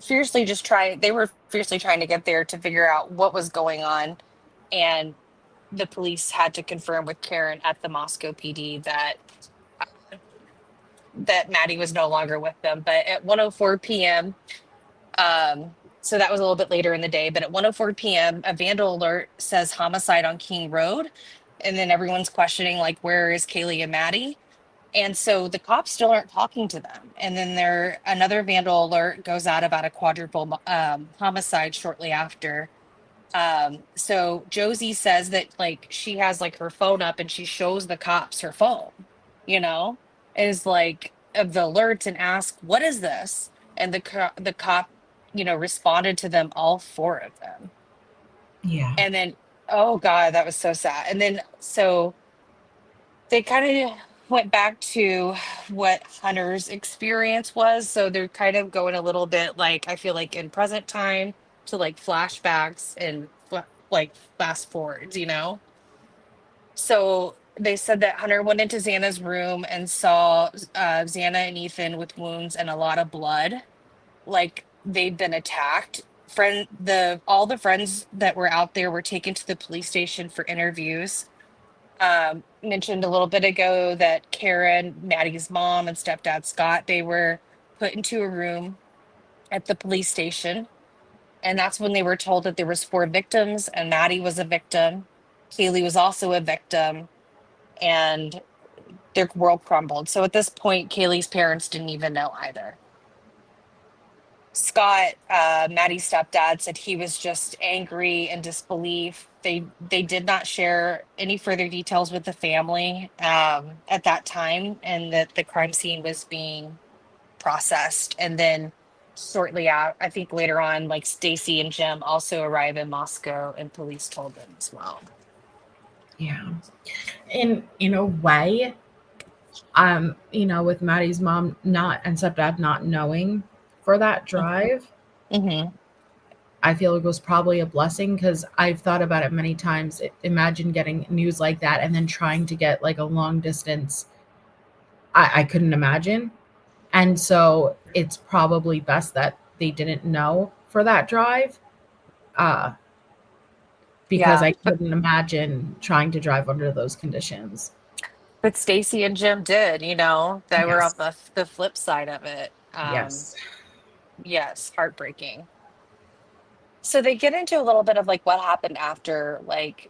they were fiercely trying to get there to figure out what was going on. And the police had to confirm with Karen at the Moscow PD that Maddie was no longer with them. But at 1:04 p.m., so that was a little bit later in the day, but at 1:04 p.m., a vandal alert says homicide on King Road. And then everyone's questioning, like, where is Kaylee and Maddie? And so the cops still aren't talking to them. And then another vandal alert goes out about a quadruple homicide shortly after. So Josie says that like she has like her phone up and she shows the cops her phone, you know, is like of the alerts and ask, what is this? And the cop, you know, responded to them, all four of them. Yeah. And then, oh God, that was so sad. And then so they kind of went back to what Hunter's experience was. So they're kind of going a little bit like, I feel like in present time to like flashbacks and like fast forwards, you know? So they said that Hunter went into Xana's room and saw Xana and Ethan with wounds and a lot of blood, like they'd been attacked. All the friends that were out there were taken to the police station for interviews. Mentioned a little bit ago that Karen, Maddie's mom, and stepdad Scott, they were put into a room at the police station, and that's when they were told that there was 4 victims, and Maddie was a victim. Kaylee was also a victim, and their world crumbled. So at this point, Kaylee's parents didn't even know either. Scott, Maddie's stepdad, said he was just angry and disbelief. They did not share any further details with the family at that time, and that the crime scene was being processed. And then shortly out, I think later on, like Stacy and Jim also arrive in Moscow, and police told them as well. Yeah. In a way, you know, with Maddie's mom and stepdad not knowing for that drive, Mm-hmm. I feel it was probably a blessing, because I've thought about it many times. Imagine getting news like that and then trying to get like a long distance. I couldn't imagine. And so it's probably best that they didn't know for that drive. Because Yeah, I couldn't imagine trying to drive under those conditions. but Stacy and Jim did. You know, they were on Yes. the flip side of it. Yes. Yes, heartbreaking. So they get into a little bit of like what happened after, like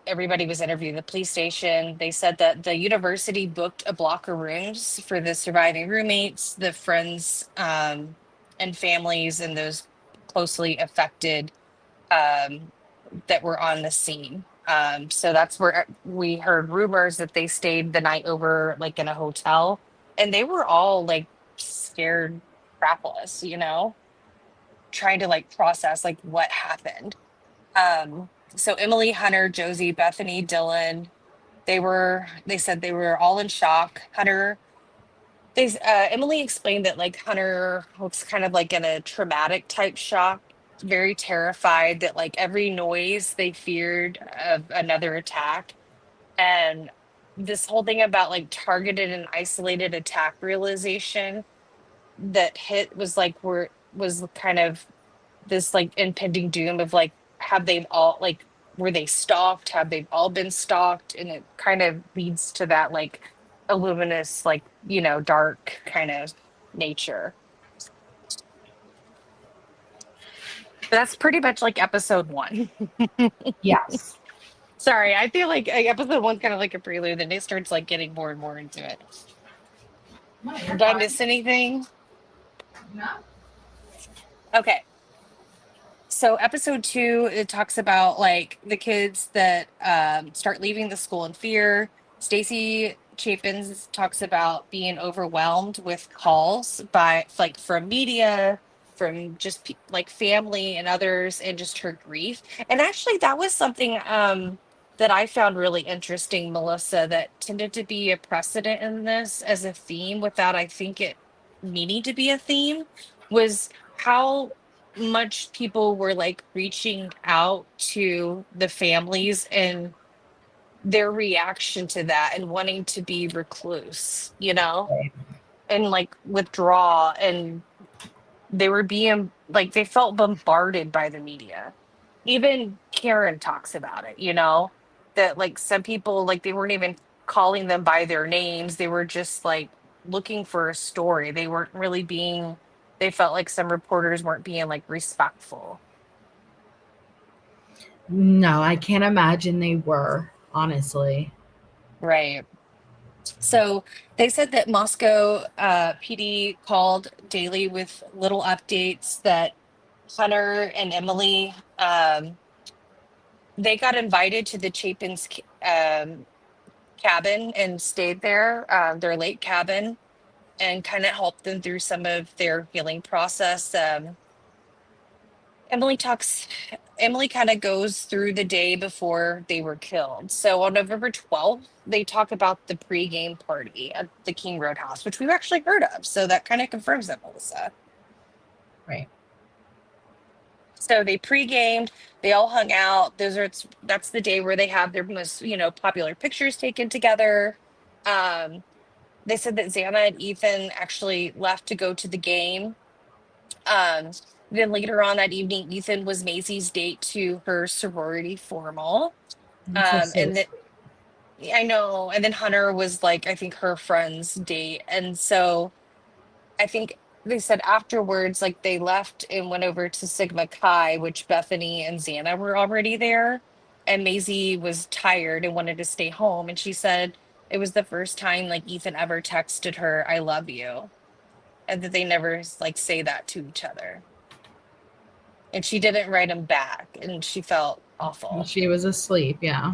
everybody was interviewed at the police station. They said that the university booked a block of rooms for the surviving roommates, the friends, and families, and those closely affected, um, that were on the scene. So that's where we heard rumors that they stayed the night over, like in a hotel, and they were all like scared crapless, you know, trying to like process like what happened. So Emily, Hunter, Josie, Bethany, Dylan, they said they were all in shock. Emily explained that like Hunter was kind of like in a traumatic type shock, very terrified that like every noise they feared of another attack. And this whole thing about like targeted and isolated attack realization that hit was like was kind of this like impending doom of like, have they all like, were they stalked, have they all been stalked? And it kind of leads to that like illuminous, like, you know, dark kind of nature. But that's pretty much like episode 1. Yes. Sorry, I feel like episode 1's kind of like a prelude, and it starts like getting more and more into it. No, you're Did I fine. miss anything? No. Okay. So episode 2, it talks about like the kids that start leaving the school in fear. Stacy Chapin talks about being overwhelmed with calls by like from media, from just like family and others, and just her grief. And actually, that was something that I found really interesting, Melissa, that tended to be a precedent in this as a theme without, I think, it needing to be a theme, was how much people were like reaching out to the families and their reaction to that and wanting to be recluse, you know, and like withdraw. And they were being like, they felt bombarded by the media. Even Karen talks about it, you know, that like some people, like they weren't even calling them by their names. They were just like looking for a story. They weren't really being, they felt like some reporters weren't being like respectful. No, I can't imagine they were, honestly. Right. So they said that Moscow PD called daily with little updates that Hunter and Emily, they got invited to the Chapin's cabin and stayed there, their lake cabin, and kind of helped them through some of their healing process. Emily talks, Emily kind of goes through the day before they were killed. So on November 12th, they talk about the pregame party at the King Roadhouse, which we've actually heard of. So that kind of confirms it, Melissa. Right. So they pre-gamed, they all hung out. That's the day where they have their most, popular pictures taken together. They said that Xana and Ethan actually left to go to the game. Um, then later on that evening, Ethan was Maisie's date to her sorority formal. That's so And sweet. I know. And then Hunter was like, I think her friend's date. And so I think they said afterwards, like they left and went over to Sigma Chi, which Bethany and Xana were already there. And Maisie was tired and wanted to stay home. And she said it was the first time like Ethan ever texted her, I love you. And that they never like say that to each other. And she didn't write him back and she felt awful. She was asleep, yeah.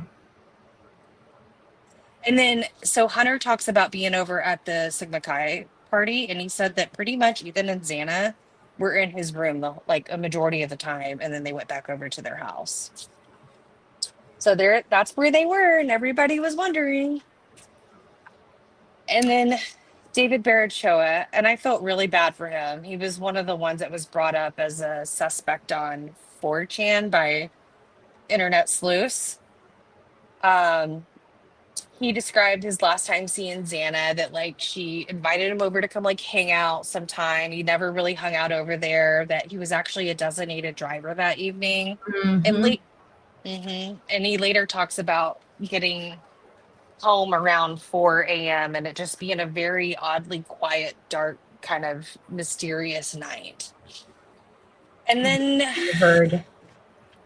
And then so Hunter talks about being over at the Sigma Chi party, and he said that pretty much Ethan and Xana were in his room like a majority of the time, and then they went back over to their house. So that's where they were, and everybody was wondering. And then David Barachoa, and I felt really bad for him. He was one of the ones that was brought up as a suspect on 4chan by internet sleuths. He described his last time seeing Xana that like she invited him over to come like hang out sometime. He never really hung out over there, that he was actually a designated driver that evening. And Mhm. and he later talks about getting home around 4 a.m. and it just being a very oddly quiet, dark, kind of mysterious night. And then We heard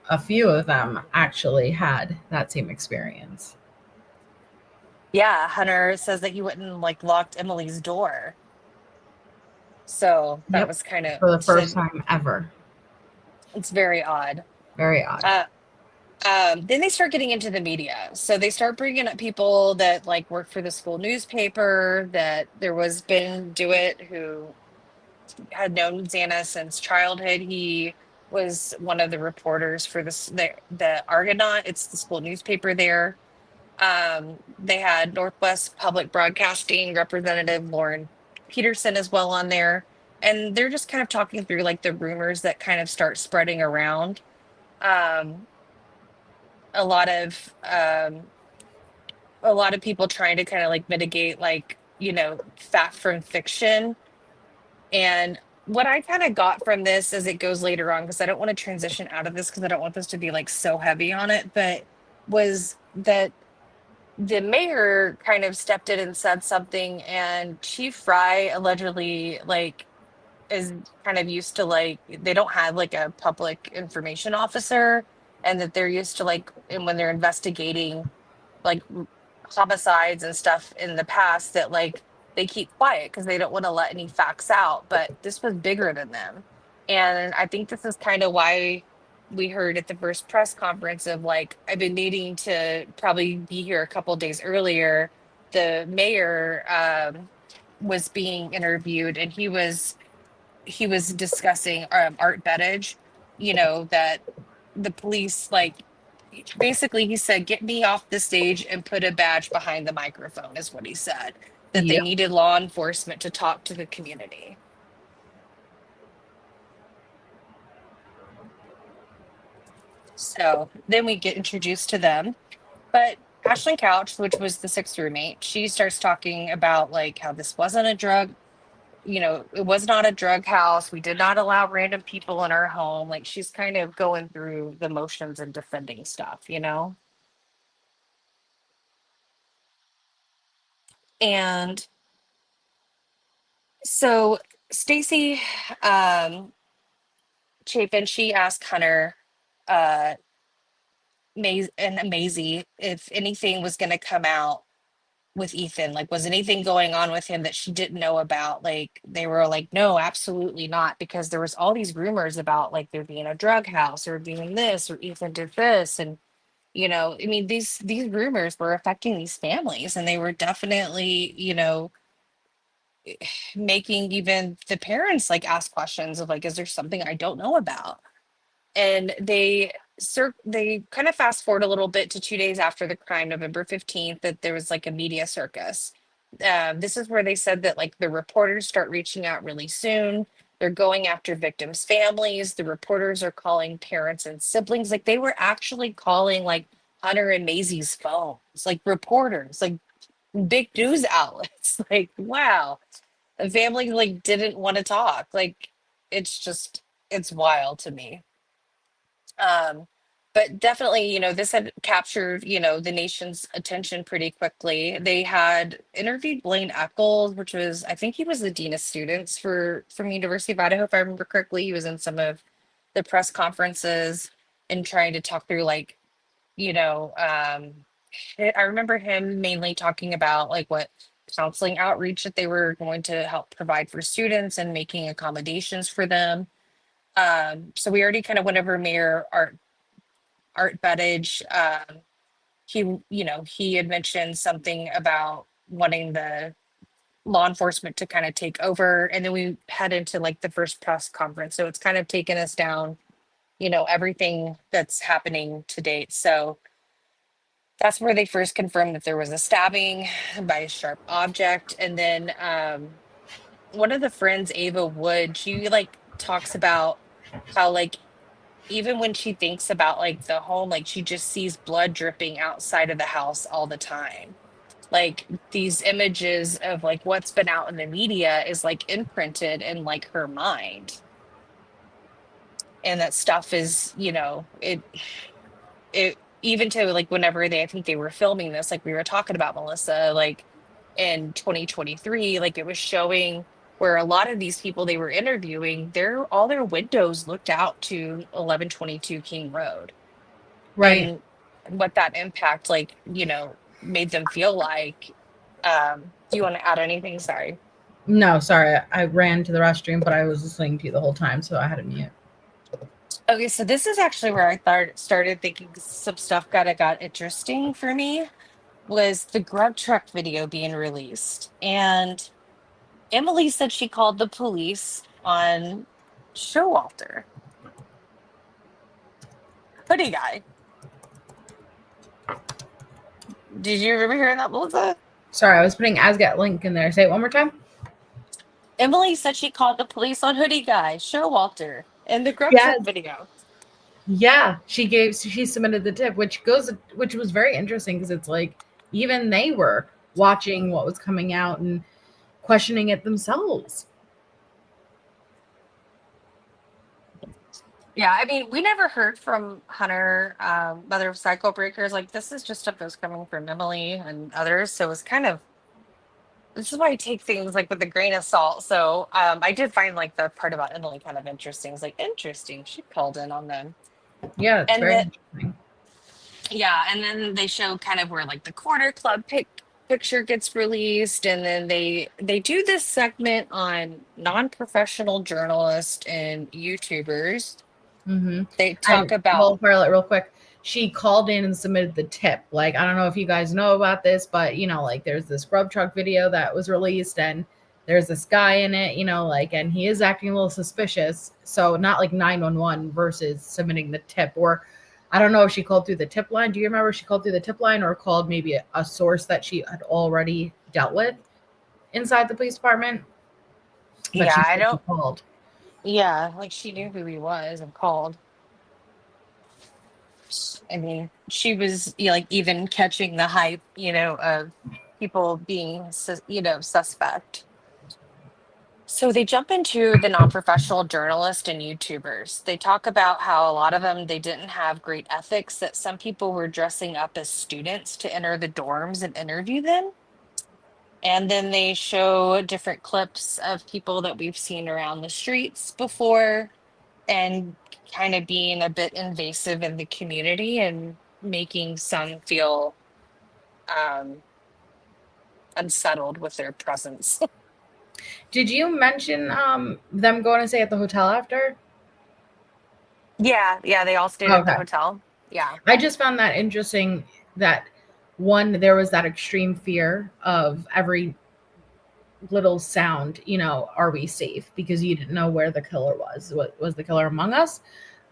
a few of them actually had that same experience. yeah, Hunter says that he went and like locked Emily's door. So that was kind of For the first time ever. it's very odd. Very odd. Then they start getting into the media. So they start bringing up people that like work for the school newspaper, that there was Ben Dewitt who had known Xana since childhood. He was one of the reporters for the Argonaut. It's the school newspaper there. They had Northwest Public Broadcasting representative Lauren Peterson as well on there. And they're just kind of talking through like the rumors that kind of start spreading around. Um, a lot of people trying to kind of like mitigate like fact from fiction. And what I kind of got from this as it goes later on, because I don't want to transition out of this because I don't want this to be like so heavy on it, but was that the mayor kind of stepped in and said something, and Chief Fry allegedly like is kind of used to like they don't have like a public information officer, and that they're used to like, and when they're investigating like homicides and stuff in the past, that like they keep quiet because they don't want to let any facts out, but this was bigger than them. And I think this is kind of why we heard at the first press conference of like, I've been needing to probably be here a couple days earlier. The mayor was being interviewed, and he was discussing Art Bettage, that the police like basically he said, get me off the stage and put a badge behind the microphone, is what he said, that they Yep. needed law enforcement to talk to the community. So then we get introduced to them. But Ashlyn Couch, which was the sixth roommate, she starts talking about like how this wasn't a drug, it was not a drug house. We did not allow random people in our home. Like she's kind of going through the motions and defending stuff. And so Stacy Chapin, she asked Hunter and Maisie if anything was going to come out with Ethan? Like, was anything going on with him that she didn't know about? Like, they were like, no, absolutely not, because there was all these rumors about like there being a drug house or being this or Ethan did this. And, you know, I mean, these rumors were affecting these families, and they were definitely, you know, making even the parents like ask questions of like, is there something I don't know about? And they kind of fast forward a little bit to 2 days after the crime, November 15th, that there was like a media circus. This is where they said that like the reporters start reaching out really soon. They're going after victims' families. The reporters are calling parents and siblings. Like they were actually calling like Hunter and Maisie's phones, like reporters, like big news outlets. Like, wow. The family like didn't want to talk. Like it's just it's wild to me. Um, but definitely, you know, this had captured, you know, the nation's attention pretty quickly. They had interviewed Blaine Eccles, which was, I think he was the dean of students for from University of Idaho, if I remember correctly. He was in some of the press conferences and trying to talk through like, you know, I remember him mainly talking about like what counseling outreach that they were going to help provide for students and making accommodations for them. So we already kind of went over Mayor Art Buddage. He, you know, he had mentioned something about wanting the law enforcement to kind of take over. And then we head into like the first press conference. So it's kind of taken us down, you know, everything that's happening to date. So that's where they first confirmed that there was a stabbing by a sharp object. And then one of the friends, Ava Wood, she like talks about how like even when she thinks about like the home, like she just sees blood dripping outside of the house all the time. Like these images of like what's been out in the media is like imprinted in like her mind. And that stuff is, you know, it even to like whenever they I think they were filming this, like we were talking about Melissa, like in 2023, like it was showing where a lot of these people they were interviewing, their all their windows looked out to 1122 King Road. Right. And what that impact like, you know, made them feel like. Do you want to add anything? Sorry. No, sorry. I ran to the restroom, but I was listening to you the whole time, so I had to mute. Okay, so this is actually where I started thinking some stuff kind of got interesting for me, was the grub truck video being released. And Emily said she called the police on Showalter, hoodie guy. Did you remember hearing that, Melissa? Sorry, I was putting Asgat link in there. Say it one more time. Emily said she called the police on hoodie guy, Showalter, in the grub truck Yes. video. Yeah, she submitted the tip, which was very interesting because it's like even they were watching what was coming out and questioning it themselves. Yeah, I mean, we never heard from Hunter, mother of Psycho Breakers. Like, this is just stuff that was coming from Emily and others. So it was kind of, this is why I take things like with a grain of salt. So I did find like the part about Emily kind of interesting. It's like, interesting. She called in on them. Yeah, it's And very then, interesting. yeah, and then they show kind of where like the Corner Club picture gets released. And then they do this segment on non-professional journalists and YouTubers. Mm-hmm. They talk And about, well, Charlotte, real quick, she called in and submitted the tip. Like, I don't know if you guys know about this, but you know, like there's this grub truck video that was released and there's this guy in it, you know, like, and he is acting a little suspicious. So not like 911 versus submitting the tip, or I don't know if she called through the tip line. Do you remember if she called through the tip line or called maybe a source that she had already dealt with inside the police department? But yeah, she I said she don't, called. yeah, like she knew who he was and called. I mean, she was like even catching the hype, you know, of people being, you know, suspect. So they jump into the non-professional journalists and YouTubers. They talk about how a lot of them they didn't have great ethics, that some people were dressing up as students to enter the dorms and interview them. And then they show different clips of people that we've seen around the streets before and kind of being a bit invasive in the community and making some feel um, unsettled with their presence. Did you mention them going to stay at the hotel after? Yeah, they all stayed at the Okay. hotel. Yeah. I just found that interesting that one, there was that extreme fear of every little sound, are we safe? Because you didn't know where the killer was. Was the killer among us?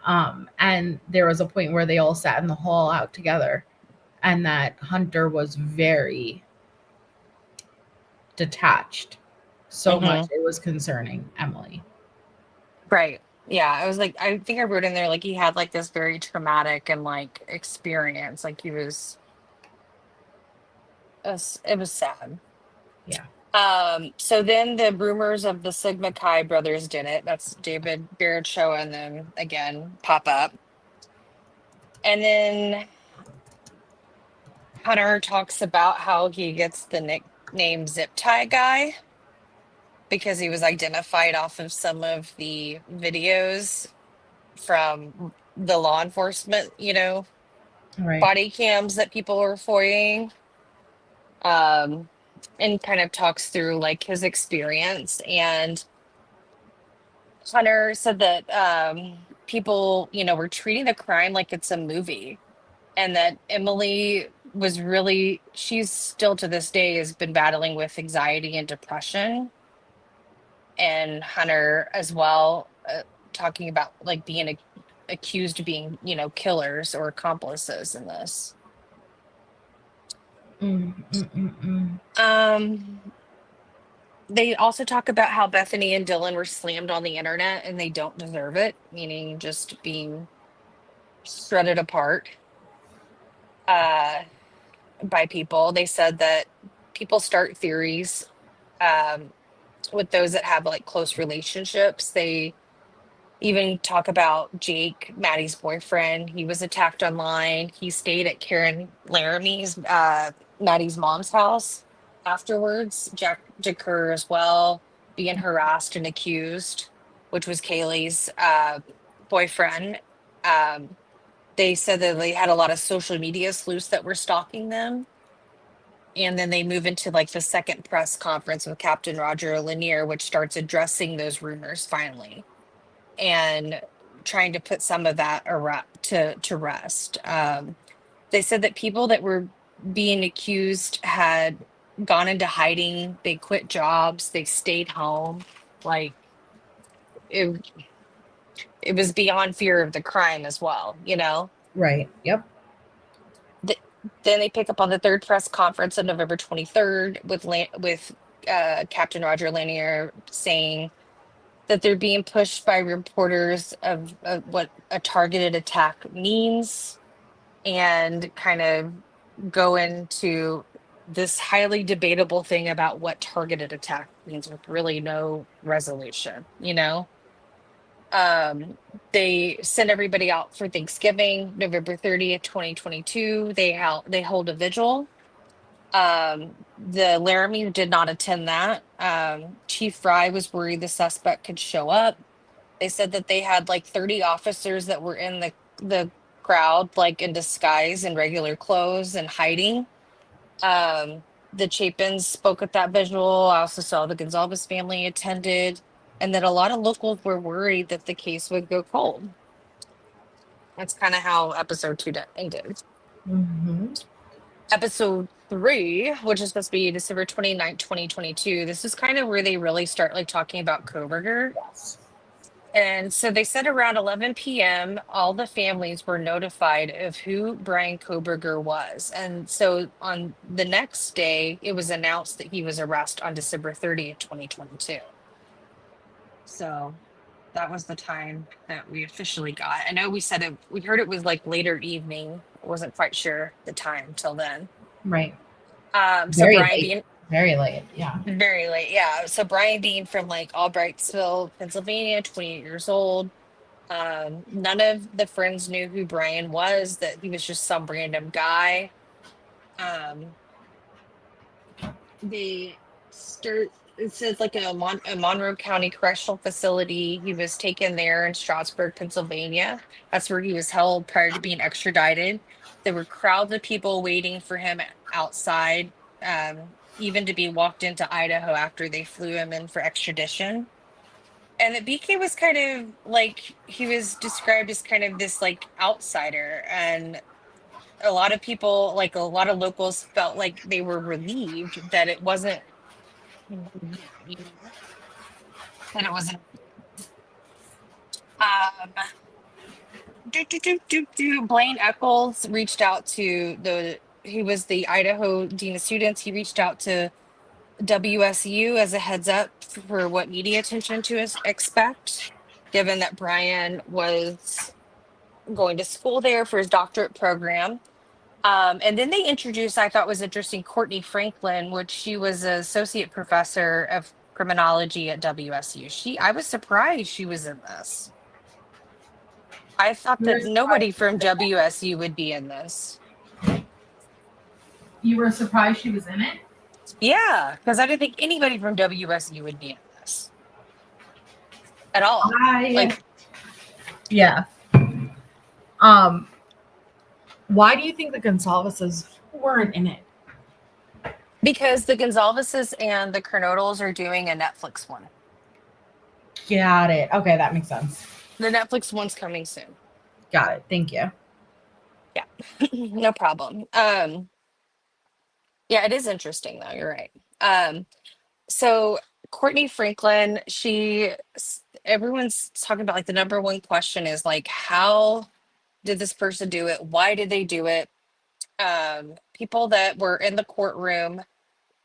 And there was a point where they all sat in the hall out together, and that Hunter was very detached. So much it was concerning Emily. Right. Yeah. I was like, I think I wrote in there like he had like this very traumatic and like experience. Like he was, it was sad. Yeah. So then the rumors of the Sigma Chi brothers did it. That's David Barrett showing them again pop up. And then Hunter talks about how he gets the nickname Zip Tie Guy because he was identified off of some of the videos from the law enforcement, Right. body cams that people were foying. And kind of talks through like his experience. And Hunter said that people, were treating the crime like it's a movie, and that Emily was really, she's still to this day has been battling with anxiety and depression. And Hunter as well, talking about like being accused of being, killers or accomplices in this. They also talk about how Bethany and Dylan were slammed on the internet and they don't deserve it, meaning just being shredded apart by people. They said that people start theories with those that have like close relationships. They even talk about Jake, Maddie's boyfriend. He was attacked online. He stayed at Karen Laramie's, Maddie's mom's house afterwards. Jack Kerr as well, being harassed and accused, which was Kaylee's boyfriend. They said that they had a lot of social media sleuths that were stalking them. And then they move into like the second press conference with Captain Roger Lanier, which starts addressing those rumors finally and trying to put some of that to rest. They said that people that were being accused had gone into hiding. They quit jobs. They stayed home. Like it was beyond fear of the crime as well, Right. Yep. Then they pick up on the third press conference on November 23rd with Captain Roger Lanier saying that they're being pushed by reporters of what a targeted attack means, and kind of go into this highly debatable thing about what targeted attack means with really no resolution, They send everybody out for Thanksgiving, November 30th, 2022. They hold a vigil. The Laramie did not attend that. Chief Fry was worried the suspect could show up. They said that they had like 30 officers that were in the crowd, like in disguise in regular clothes and hiding. The Chapins spoke at that visual. I also saw the Goncalves family attended, and that a lot of locals were worried that the case would go cold. That's kind of how episode 2 ended. Episode 3, which is supposed to be December 29th, 2022. This is kind of where they really start like talking about Kohberger. Yes. And so they said around 11 p.m., all the families were notified of who Bryan Kohberger was. And so on the next day, it was announced that he was arrested on December 30th, 2022. So that was the time that we officially got. I know we said we heard it was like later evening. I wasn't quite sure the time till then. Right. So Brian being very late. Yeah. Very late. Yeah. So Brian being from like Albrightsville, Pennsylvania, 28 years old. None of the friends knew who Brian was, that he was just some random guy. It says like a Monroe County Correctional Facility. He was taken there in Strasburg, Pennsylvania. That's where he was held prior to being extradited. There were crowds of people waiting for him outside. even to be walked into Idaho after they flew him in for extradition. And that BK was kind of like, he was described as kind of this like outsider. And a lot of people, like a lot of locals, felt like they were relieved that it wasn't, that it wasn't. Um, Blaine Eccles reached out to he was the Idaho Dean of Students. He reached out to WSU as a heads up for what media attention to expect, given that Bryan was going to school there for his doctorate program. And then they introduced, I thought was interesting, Courtney Franklin, which she was an associate professor of criminology at WSU. I was surprised she was in this. I thought that nobody from WSU would be in this. You were surprised she was in it? Yeah, because I didn't think anybody from WSU would be in this at all. Yeah. Why do you think the Goncalveses weren't in it? Because the Goncalveses and the Kernodles are doing a Netflix one. Got it. Okay, that makes sense. The Netflix one's coming soon. Got it. Thank you. Yeah, no problem. Yeah, it is interesting though. You're right. So Courtney Franklin, everyone's talking about like the number one question is like, how did this person do it? Why did they do it? People that were in the courtroom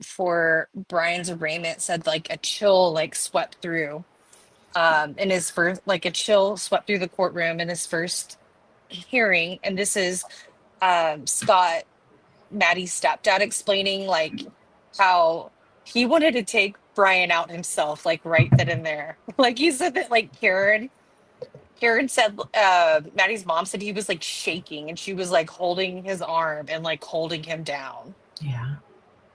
for Bryan's arraignment said like a chill like swept through in his first, like a chill swept through the courtroom in his first hearing. And this is Scott, Maddie's stepdad, explaining like how he wanted to take Bryan out himself, like right then and there. Like he said that like Karen said, Maddie's mom said he was like shaking and she was like holding his arm and like holding him down. Yeah.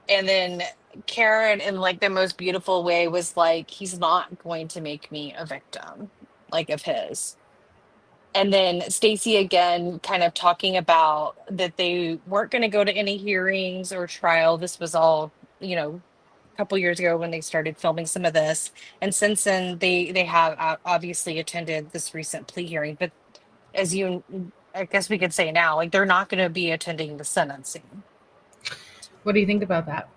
And then Karen, in like the most beautiful way, was like, he's not going to make me a victim like of his. And then Stacy again kind of talking about that they weren't going to go to any hearings or trial. This was all, a couple years ago when they started filming some of this. And since then, they have obviously attended this recent plea hearing. But I guess we could say now, like they're not going to be attending the sentencing. What do you think about that?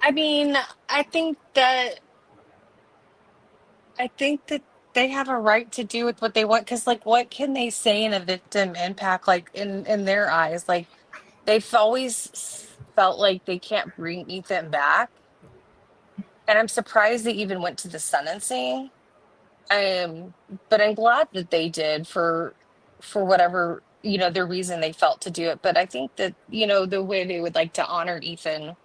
I mean, I think that they have a right to do with what they want, because like what can they say in a victim impact, like in their eyes? Like they've always felt like they can't bring Ethan back. And I'm surprised they even went to the sentencing. But I'm glad that they did for whatever, the reason they felt to do it. But I think that, the way they would like to honor Ethan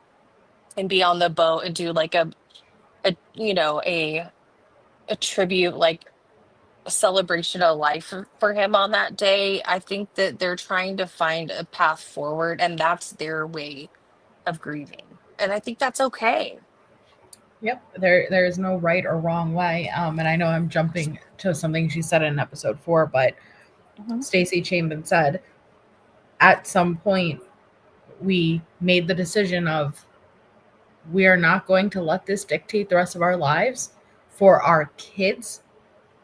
and be on the boat and do like a tribute, like a celebration of life for him on that day. I think that they're trying to find a path forward, and that's their way of grieving. And I think that's okay. Yep. There is no right or wrong way. And I know I'm jumping to something she said in episode 4, but Stacey Chapin said at some point we made the decision of we are not going to let this dictate the rest of our lives for our kids.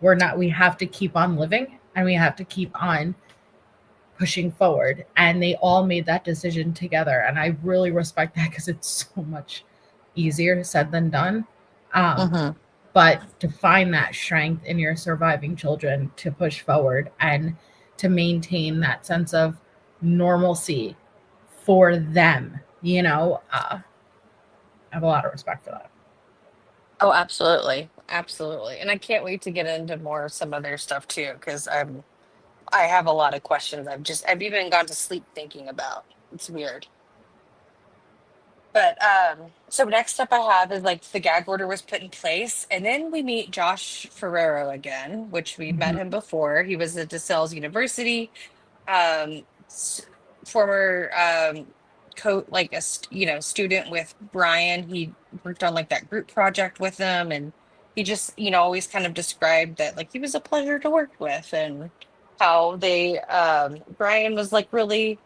We have to keep on living and we have to keep on pushing forward. And they all made that decision together. And I really respect that because it's so much easier said than done. But to find that strength in your surviving children to push forward and to maintain that sense of normalcy for them, I have a lot of respect for that. Oh, absolutely. Absolutely. And I can't wait to get into more of some of their stuff too, because I have a lot of questions I've even gone to sleep thinking about. It's weird. But so next up I have is like the gag order was put in place, and then we meet Josh Ferrero again, which we met him before. He was at DeSales University, former student with Bryan. He worked on like that group project with them, and he just always kind of described that like he was a pleasure to work with, and how they Bryan was like really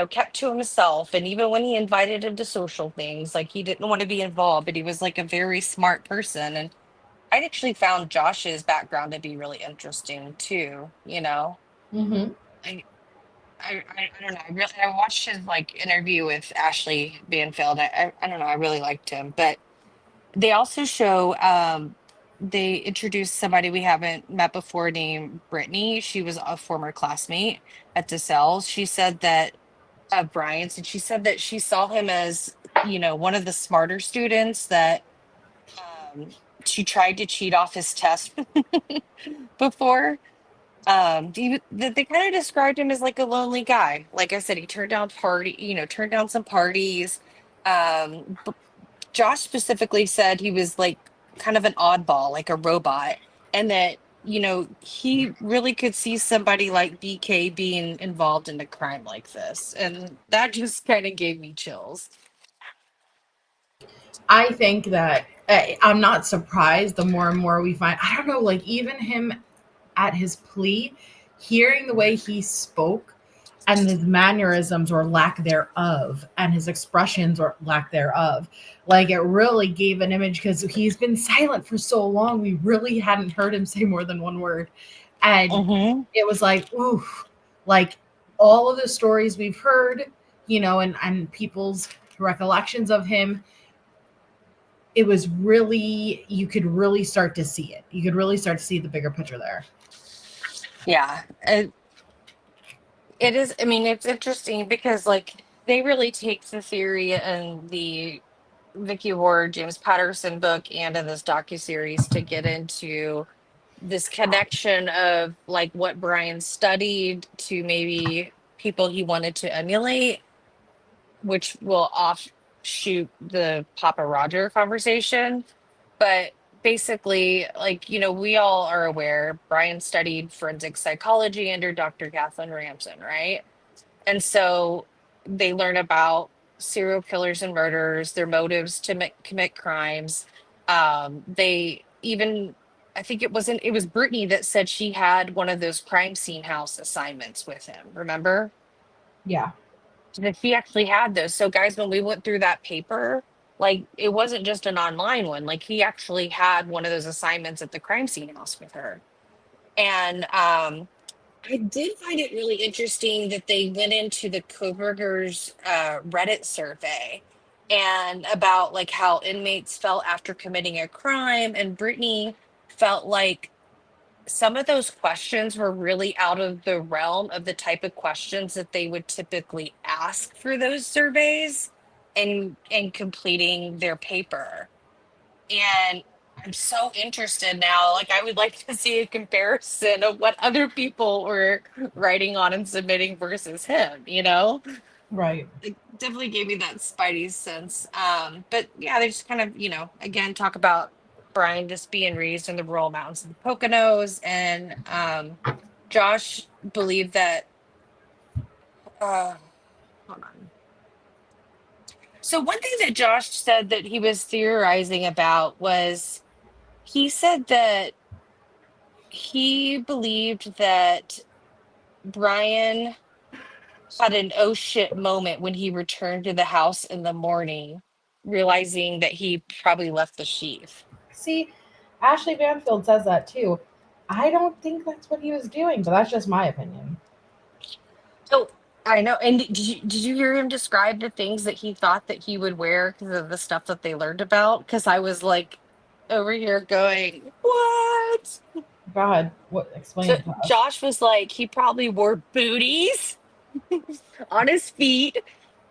kept to himself. And even when he invited him to social things, like he didn't want to be involved, but he was like a very smart person. And I actually found Josh's background to be really interesting too. Mm-hmm. I don't know. I watched his like interview with Ashley Banfield. I don't know. I really liked him, but they also show they introduced somebody we haven't met before named Brittany. She was a former classmate at DeSales. She said that Bryant's, and she said that she saw him as one of the smarter students that she tried to cheat off his test before. They kind of described him as like a lonely guy. Like I said, he turned down some parties. Josh specifically said he was like kind of an oddball, like a robot, and that he really could see somebody like BK being involved in a crime like this, and that just kind of gave me chills. I think that I'm not surprised the more and more we find, I don't know, like even him at his plea, hearing the way he spoke and his mannerisms or lack thereof and his expressions or lack thereof, like it really gave an image because he's been silent for so long. We really hadn't heard him say more than one word. And it was like, oof, like all of the stories we've heard, and people's recollections of him, it was really, you could really start to see it. You could really start to see the bigger picture there. Yeah, it is. I mean, it's interesting because like they really take the theory and the Vicky Ward, James Patterson book and in this docuseries to get into this connection of like what Brian studied to maybe people he wanted to emulate, which will offshoot the Papa Roger conversation. But basically, like, we all are aware Brian studied forensic psychology under Dr. Kathleen Ramsden, right? And so they learn about serial killers and murderers, their motives to commit crimes. They even, I think it was Brittany that said she had one of those crime scene house assignments with him. Remember? Yeah. That she actually had those. So guys, when we went through that paper, like it wasn't just an online one. Like he actually had one of those assignments at the crime scene house with her. And I did find it really interesting that they went into the Kohberger's Reddit survey and about like how inmates felt after committing a crime. And Brittany felt like some of those questions were really out of the realm of the type of questions that they would typically ask for those surveys and completing their paper. And I'm so interested now. Like, I would like to see a comparison of what other people were writing on and submitting versus him. Right. It definitely gave me that spidey sense. But yeah, they just kind of, again, talk about Brian just being raised in the rural mountains of the Poconos. And Josh believed that, hold on. So one thing that Josh said that he was theorizing about was he said that he believed that Brian had an oh shit moment when he returned to the house in the morning, realizing that he probably left the sheath. See, Ashley Banfield says that too. I don't think that's what he was doing, but that's just my opinion. So I know. And did you hear him describe the things that he thought that he would wear because of the stuff that they learned about? Because I was like over here going, what? Go ahead. What? Explain So it to us. Josh was like, he probably wore booties on his feet.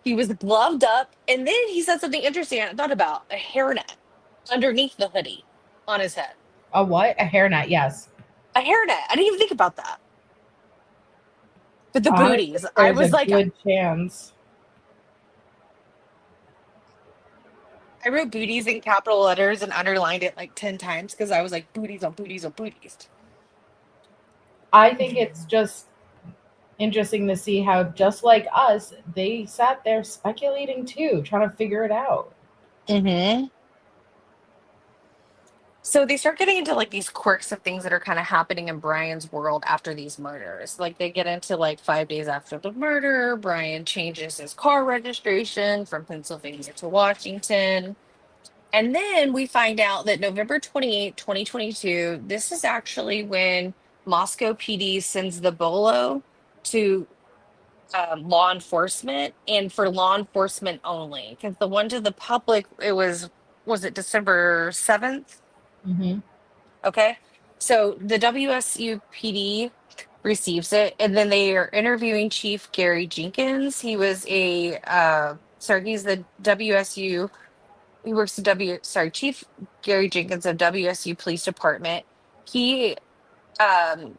He was gloved up. And then he said something interesting I thought about a hairnet underneath the hoodie on his head. A what? A hairnet, yes. A hairnet. I didn't even think about that. But the Honestly, booties, I was like, good chance. I wrote booties in capital letters and underlined it like 10 times because I was like, booties on booties on booties. I think it's just interesting to see how, just like us, they sat there speculating too, trying to figure it out. Mm-hmm. So they start getting into like these quirks of things that are kind of happening in Brian's world after these murders. Like they get into like 5 days after the murder, Brian changes his car registration from Pennsylvania to Washington. And then we find out that November 28th, 2022, this is actually when Moscow PD sends the bolo to law enforcement, and for law enforcement only. Because the one to the public, was it December 7th? Mm-hmm. Okay. So the WSUPD receives it, and then they are interviewing Chief Gary Jenkins. He was he's the WSU, he works the Chief Gary Jenkins of WSU Police Department. He, um,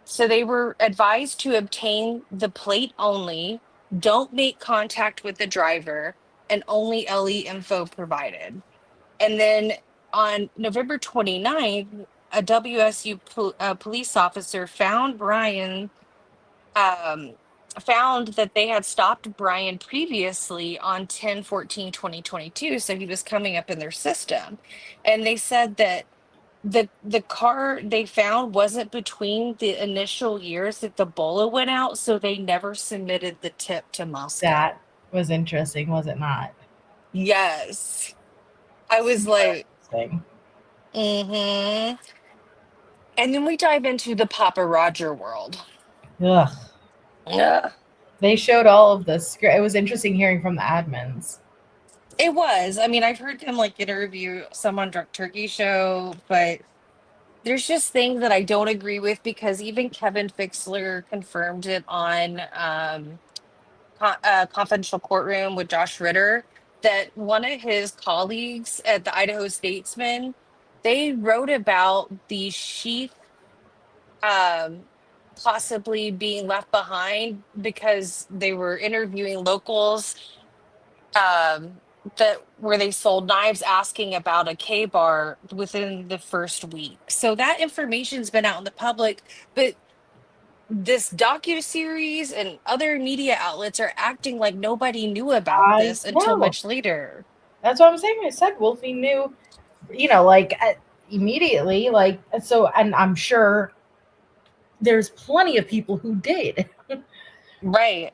so they were advised to obtain the plate only, don't make contact with the driver, and only LE info provided. And then on November 29th, a police officer found found that they had stopped Brian previously on 10/14/2022. So he was coming up in their system. And they said that the car they found wasn't between the initial years that the bolo went out, so they never submitted the tip to Moscow. That was interesting, was it not? Yes. I was Super like, interesting. mm-hmm. And then we dive into the Papa Roger world. Ugh. Yeah. They showed all of this. It was interesting hearing from the admins. It was. I mean, I've heard them like interview someone Drunk Turkey show, but there's just things that I don't agree with because even Kevin Fixler confirmed it on Confidential Courtroom with Josh Ritter that one of his colleagues at the Idaho Statesman, they wrote about the sheath possibly being left behind because they were interviewing locals that where they sold knives, asking about a K-bar within the first week. So that information's been out in the public, but this docu-series and other media outlets are acting like nobody knew about this until much later. That's what I'm saying. I said Wolfie knew, like immediately, like, so, and I'm sure there's plenty of people who did. Right.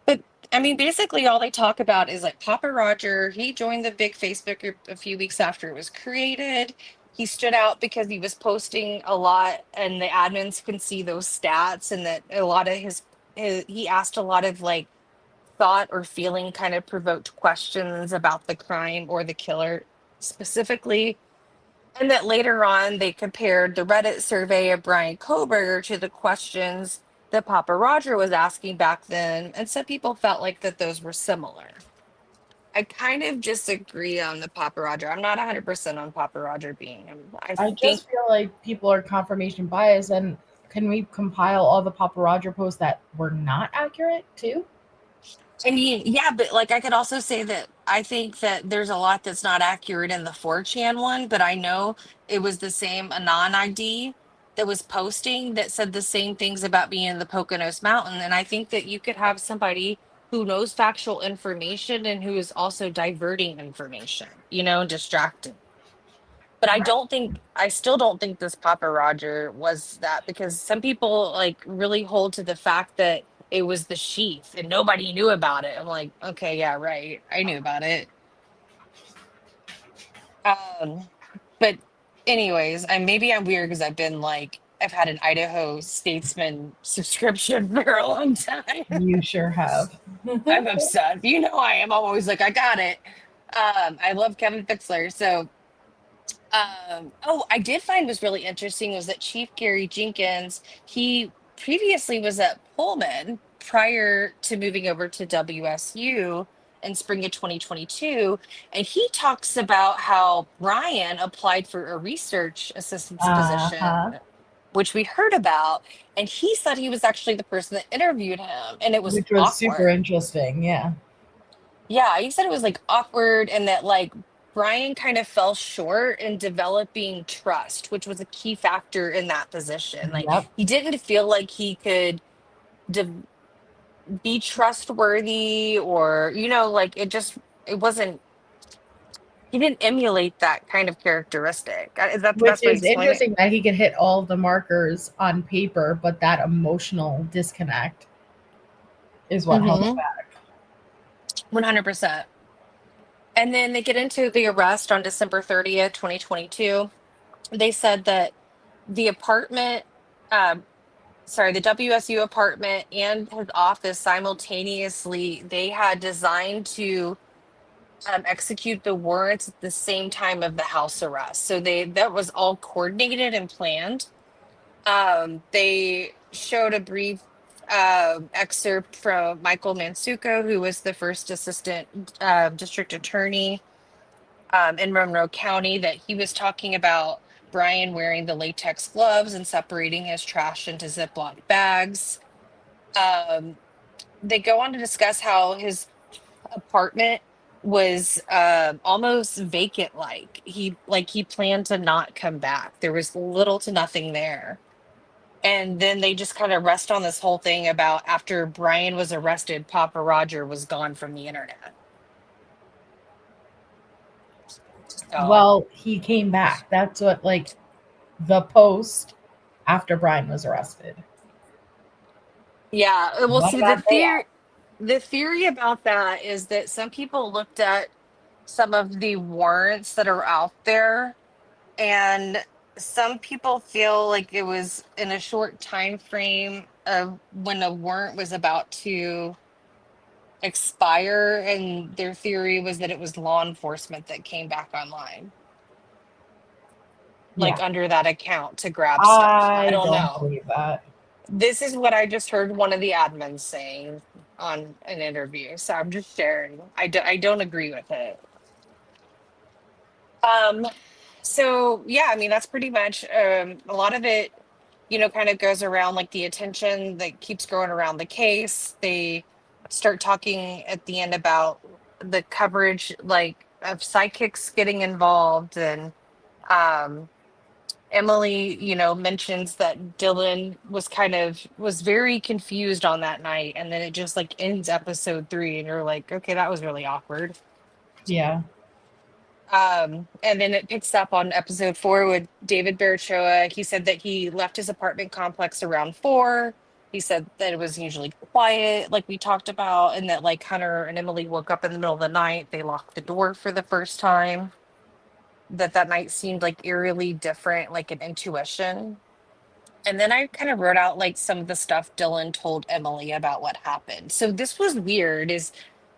But I mean, basically all they talk about is like Papa Roger. He joined the big Facebook group a few weeks after it was created. He stood out because he was posting a lot and the admins can see those stats, and that a lot of he asked a lot of like thought or feeling kind of provoked questions about the crime or the killer specifically. And that later on they compared the Reddit survey of Bryan Kohberger to the questions that Papa Roger was asking back then, and some people felt like that those were similar. I kind of disagree on the Papa Roger. I'm not 100% on Papa Roger being him. I just feel like people are confirmation bias, and can we compile all the Papa Roger posts that were not accurate too? I mean, yeah, but like I could also say that I think that there's a lot that's not accurate in the 4chan one, but I know it was the same Anon ID that was posting that said the same things about being in the Poconos Mountain. And I think that you could have somebody who knows factual information and who is also diverting information, and distracting. But I still don't think this Papa Roger was that, because some people like really hold to the fact that it was the sheath and nobody knew about it. I'm like, okay, yeah, right. I knew about it. But anyways, maybe I'm weird because I've had an Idaho Statesman subscription for a long time. You sure have. I'm obsessed. I am. I'm always like, I got it. I love Kevin Fixler. So I did find was really interesting was that Chief Gary Jenkins, he previously was at Pullman prior to moving over to WSU in spring of 2022. And he talks about how Brian applied for a research assistant's position, which we heard about. And he said he was actually the person that interviewed him. And it was Which was awkward. super interesting. Yeah. Yeah, he said it was like awkward, and that like Brian kind of fell short in developing trust, which was a key factor in that position. Like he didn't feel like he could be trustworthy, or like it wasn't. he didn't emulate that kind of characteristic. Is that the Which best way to is explain it? interesting that he could hit all of the markers on paper, but that emotional disconnect is what held him Mm-hmm. back. 100%. And then they get into the arrest on December 30th, 2022. They said that the apartment, um, the WSU apartment and his office simultaneously, they had designed to execute the warrants at the same time of the house arrest. So that was all coordinated and planned. They showed a brief excerpt from Michael Mansuko, who was the first assistant district attorney in Monroe County, that he was talking about Bryan wearing the latex gloves and separating his trash into Ziploc bags. Um, they go on to discuss how his apartment was almost vacant, like he planned to not come back. There was little to nothing there. And then they just kind of rest on this whole thing about after Bryan was arrested, Papa Roger was gone from the internet. So Well, he came back. That's what, like, the post after Bryan was arrested. yeah, well, What see, about that? the theory about that is that some people looked at some of the warrants that are out there, and some people feel like it was in a short time frame of when a warrant was about to expire, and their theory was that it was law enforcement that came back online, like Yeah, under that account to grab stuff. I I don't don't know. believe that. This is what I just heard one of the admins saying on an interview, so I'm just sharing. I don't agree with it. Um, so yeah, I mean that's pretty much a lot of it, kind of goes around like the attention that keeps growing around the case. They start talking at the end about the coverage, like of psychics getting involved, and um Emily, mentions that Dylan was very confused on that night, and then it just like ends episode 3, and you're like, okay, that was really awkward. Yeah. And then it picks up on episode 4 with David Barachoa. He said that he left his apartment complex around 4. He said that it was usually quiet, like we talked about, and that like Hunter and Emily woke up in the middle of the night. They locked the door for the first time. That night seemed like eerily different, like an intuition. And then I kind of wrote out like some of the stuff Dylan told Emily about what happened. So this was weird.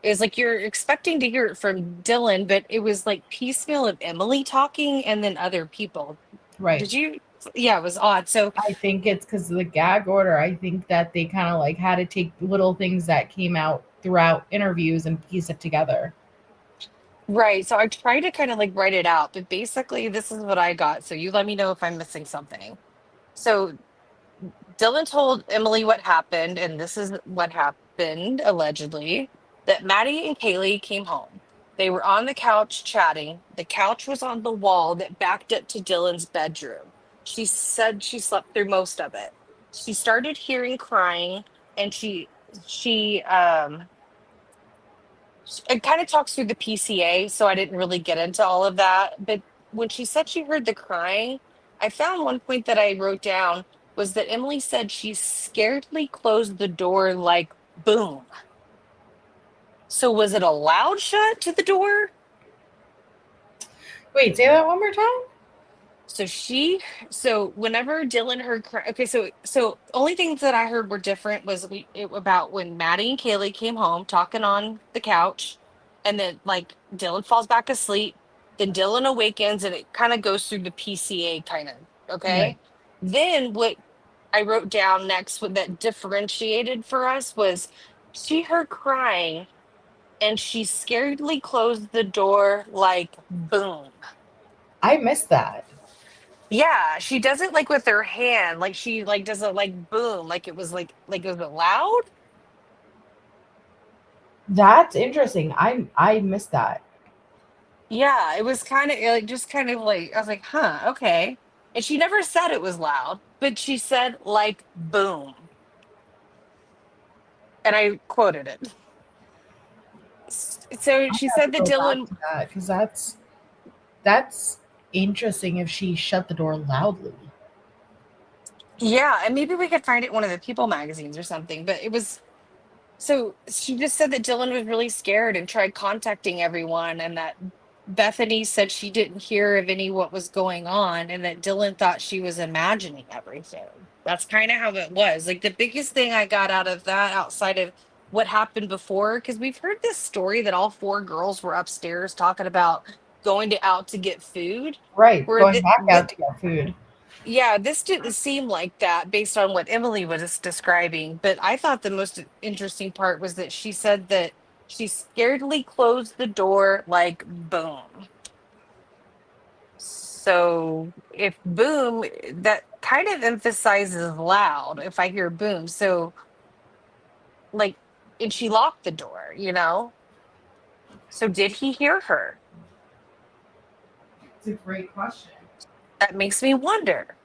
Is like you're expecting to hear it from Dylan, but it was like piecemeal of Emily talking and then other people. Right. Did you? Yeah, it was odd. So I think it's because of the gag order. I think that they kind of like had to take little things that came out throughout interviews and piece it together. right. So I tried to kind of like write it out, but basically this is what I got. So you let me know if I'm missing something. So Dylan told Emily what happened, and this is what happened allegedly, that Maddie and Kaylee came home. They were on the couch chatting. The couch was on the wall that backed up to Dylan's bedroom. She said she slept through most of it. She started hearing crying, and she it kind of talks through the PCA, so I didn't really get into all of that. But when she said she heard the crying, I found one point that I wrote down was that Emily said she scaredly closed the door like boom. So was it a loud shut to the door? Wait, say that one more time. So whenever Dylan heard cry, okay, so only things that I heard were different was about when Maddie and Kaylee came home talking on the couch, and then like Dylan falls back asleep, then Dylan awakens, and it kind of goes through the PCA kind of, Right. okay. Then what I wrote down next, what that differentiated for us was she heard crying and she scaredly closed the door like boom. I missed that. Yeah, she does it like with her hand, like she like does it like boom, like it was loud. That's interesting. I missed that. Yeah, it was kind of like just kind of like I was like, huh, okay. And she never said it was loud, but she said like boom, and I quoted it. So I she have said to that go back Dylan, to that because that's That's interesting if she shut the door loudly. Yeah, and maybe we could find it in one of the People magazines or something. But it was so she just said that Dylan was really scared and tried contacting everyone, and that Bethany said she didn't hear of any what was going on, and that Dylan thought she was imagining everything. That's kind of how it was. Like the biggest thing I got out of that, outside of what happened before, because we've heard this story that all four girls were upstairs talking about going out to get food. Right, Where going back out to get food. yeah, this didn't seem like that based on what Emily was describing. But I thought the most interesting part was that she said that she scaredly closed the door like boom. So if boom, that kind of emphasizes loud if I hear boom. So like, and she locked the door, you know? So did he hear her? It's a great question. That makes me wonder.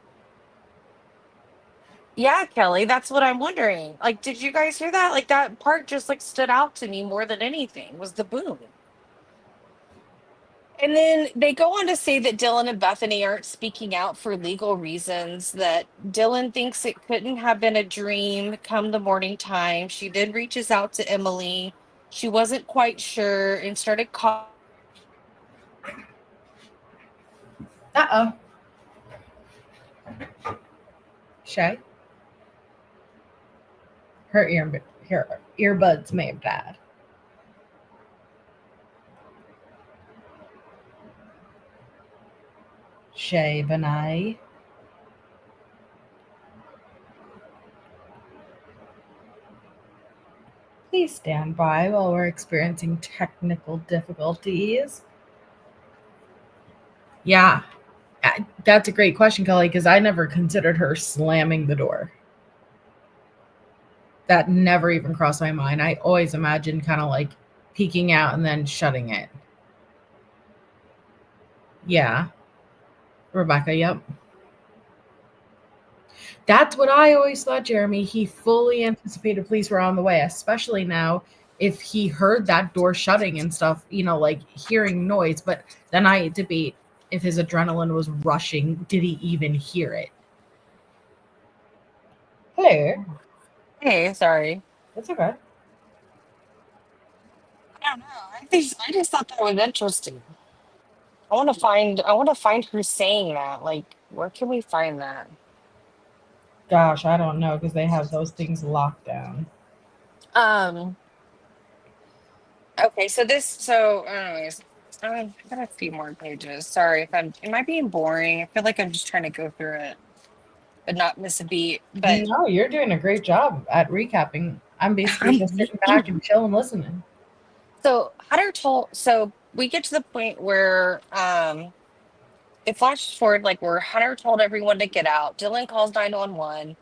Yeah, Kelly, that's what I'm wondering. Like, did you guys hear that? Like, that part just like stood out to me more than anything was the boom. And then they go on to say that Dylan and Bethany aren't speaking out for legal reasons, that Dylan thinks it couldn't have been a dream come the morning time. She then reaches out to Emily. She wasn't quite sure and started calling. Uh-oh. Shay? Her earbuds may have died. Shay Benai. Please stand by while we're experiencing technical difficulties. Yeah, that's a great question, Kelly, because I never considered her slamming the door. That never even crossed my mind. I always imagined kind of like peeking out and then shutting it. Yeah. Rebecca, yep. That's what I always thought, Jeremy. He fully anticipated police were on the way, especially now if he heard that door shutting and stuff, you know, like hearing noise. But then I debate if his adrenaline was rushing, did he even hear it? Hello. Hey, sorry. That's okay. I don't know. I just thought that was interesting. I want to find who's saying that. Like, where can we find that? Gosh, I don't know because they have those things locked down. Okay, anyways, I've got a few more pages. Sorry if am I being boring? I feel like I'm just trying to go through it but not miss a beat. But No, you're doing a great job at recapping. I'm basically just sitting back and chilling, listening. so so we get to the point where it flashes forward like where Hunter told everyone to get out. Dylan calls 911.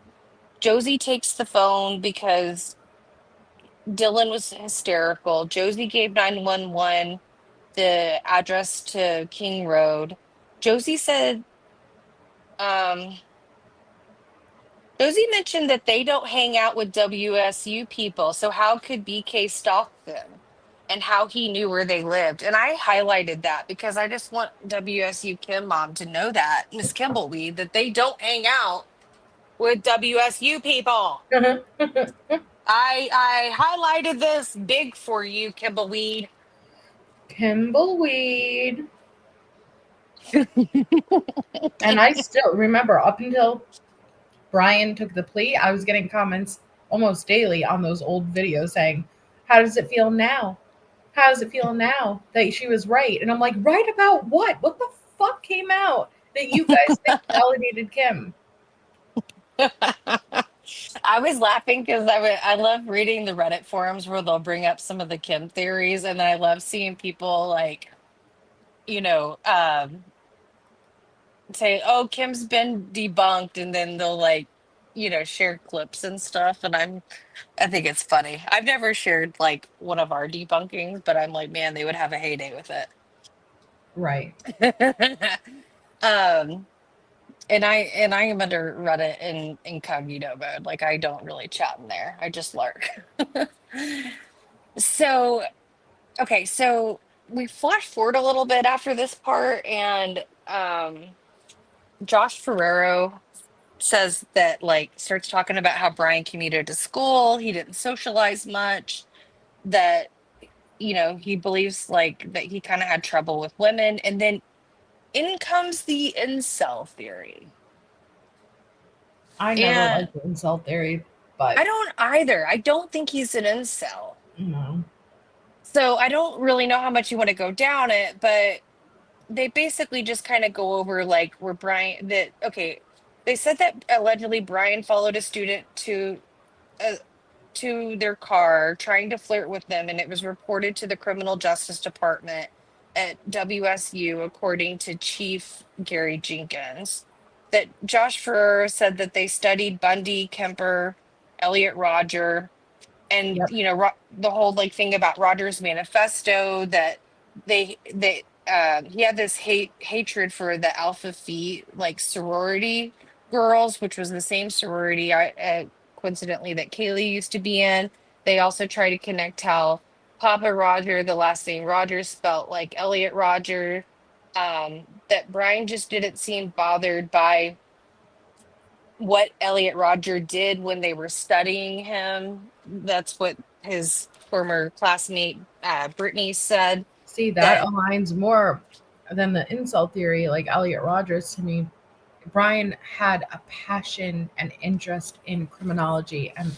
Josie takes the phone because Dylan was hysterical. Josie gave 911 the address to King Road. Josie said, um, Josie mentioned that they don't hang out with WSU people. So how could BK stalk them and how he knew where they lived? And I highlighted that because I just want WSU Kim mom to know that, Miss Kimbleweed, that they don't hang out with WSU people. I highlighted this big for you, Kimbleweed. Kimbleweed. And I still remember up until Bryan took the plea, I was getting comments almost daily on those old videos saying, how does it feel now? How does it feel now that she was right? And I'm like, right about what? What the fuck came out that you guys think validated Kim? I was laughing because I love reading the Reddit forums where they'll bring up some of the Kim theories, and then I love seeing people like, you know, say, "Oh, Kim's been debunked," and then they'll like, you know, share clips and stuff. And I think it's funny. I've never shared like one of our debunkings, but I'm like, man, they would have a heyday with it. Right. And I am under Reddit in incognito mode. Like I don't really chat in there. I just lurk. So okay, so we flash forward a little bit after this part, and Josh Ferrero says that, like, starts talking about how Brian commuted to school, he didn't socialize much, that, you know, he believes like that he kind of had trouble with women, and then in comes the incel theory. I never And liked the incel theory, I but don't either. I don't think he's an incel. no. So I don't really know how much you want to go down it, but they basically just kind of go over like where Brian that okay, they said that allegedly Brian followed a student uh, to their car trying to flirt with them, and it was reported to the criminal justice department at WSU, according to Chief Gary Jenkins. That Josh Ferrer said that they studied Bundy, Kemper, Elliot Rodger, and Yep. you know the whole like thing about Rogers Manifesto, that they he had this hatred for the Alpha Phi like sorority girls, which was the same sorority coincidentally that Kaylee used to be in. They also try to connect how Papa Roger, the last name Rogers, spelt like Elliot Rodger. That Brian just didn't seem bothered by what Elliot Rodger did when they were studying him. That's what his former classmate Brittany said. See, that That aligns more than the incel theory, like Elliot Rogers to me. Brian had a passion and interest in criminology and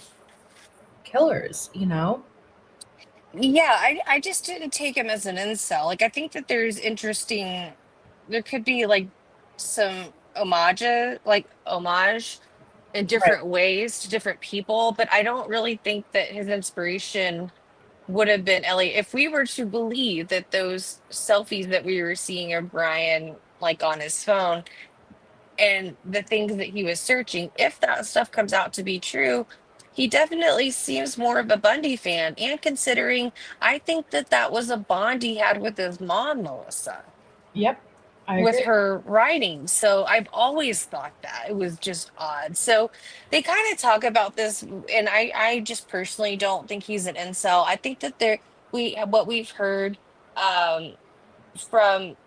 killers, you know? yeah, I just didn't take him as an incel. Like I think that there could be like some homage in Right. different ways to different people, but I don't really think that his inspiration would have been Elliot. If we were to believe that those selfies that we were seeing of Brian, like on his phone, and the things that he was searching, if that stuff comes out to be true, he definitely seems more of a Bundy fan. And considering, I think that that was a bond he had with his mom, Melissa, Yep. I with agree. her writing. So I've always thought that it was just odd. So they kind of talk about this, and I just personally don't think he's an incel. I think that what we've heard um, from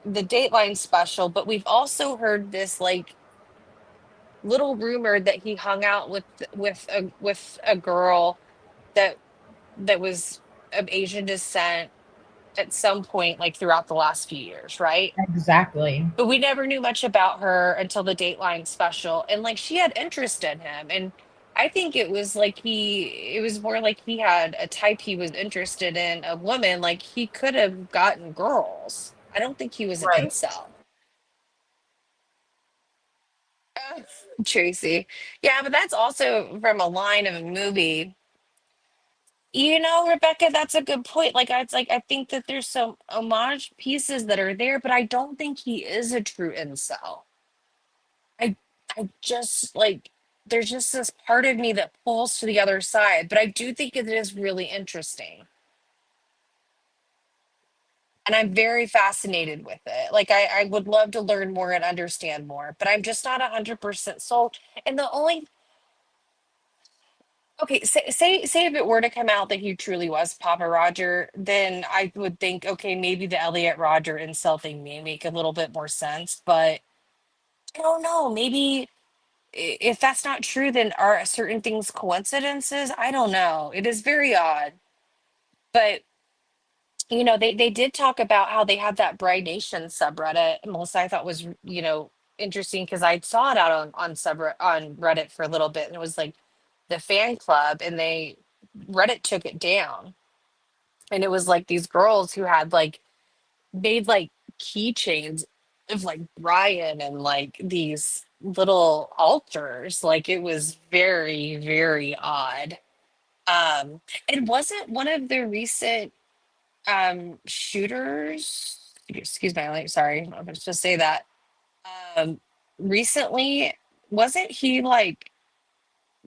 the Dateline special, but we've also heard this like little rumor that he hung out with a girl that was of Asian descent at some point, like throughout the last few years, right? Exactly. But we never knew much about her until the Dateline special, and like she had interest in him, and I think it was more like he had a type he was interested in, a woman. Like he could have gotten girls. I don't think he was an Right. incel. Tracy. Yeah, but that's also from a line of a movie. You know, Rebecca, that's a good point. It's like I think that there's some homage pieces that are there, but I don't think he is a true incel. I I just like there's just this part of me that pulls to the other side, but I do think it is really interesting. And I'm very fascinated with it. Like I would love to learn more and understand more, but I'm just not 100% sold. And the only Okay, say if it were to come out that he truly was Papa Roger, then I would think, okay, maybe the Elliot Roger incel thing may make a little bit more sense. But I don't know. Maybe if that's not true, then are certain things coincidences? I don't know. It is very odd. But they did talk about how they had that Bride Nation subreddit. Melissa, I thought was interesting because I saw it out on Reddit for a little bit, and it was like the fan club, and they Reddit took it down, and it was like these girls who had like made like keychains of like Brian and like these little altars. Like it was very, very odd. And wasn't one of the recent shooters, excuse my language, sorry, I was just say that, um recently, wasn't he like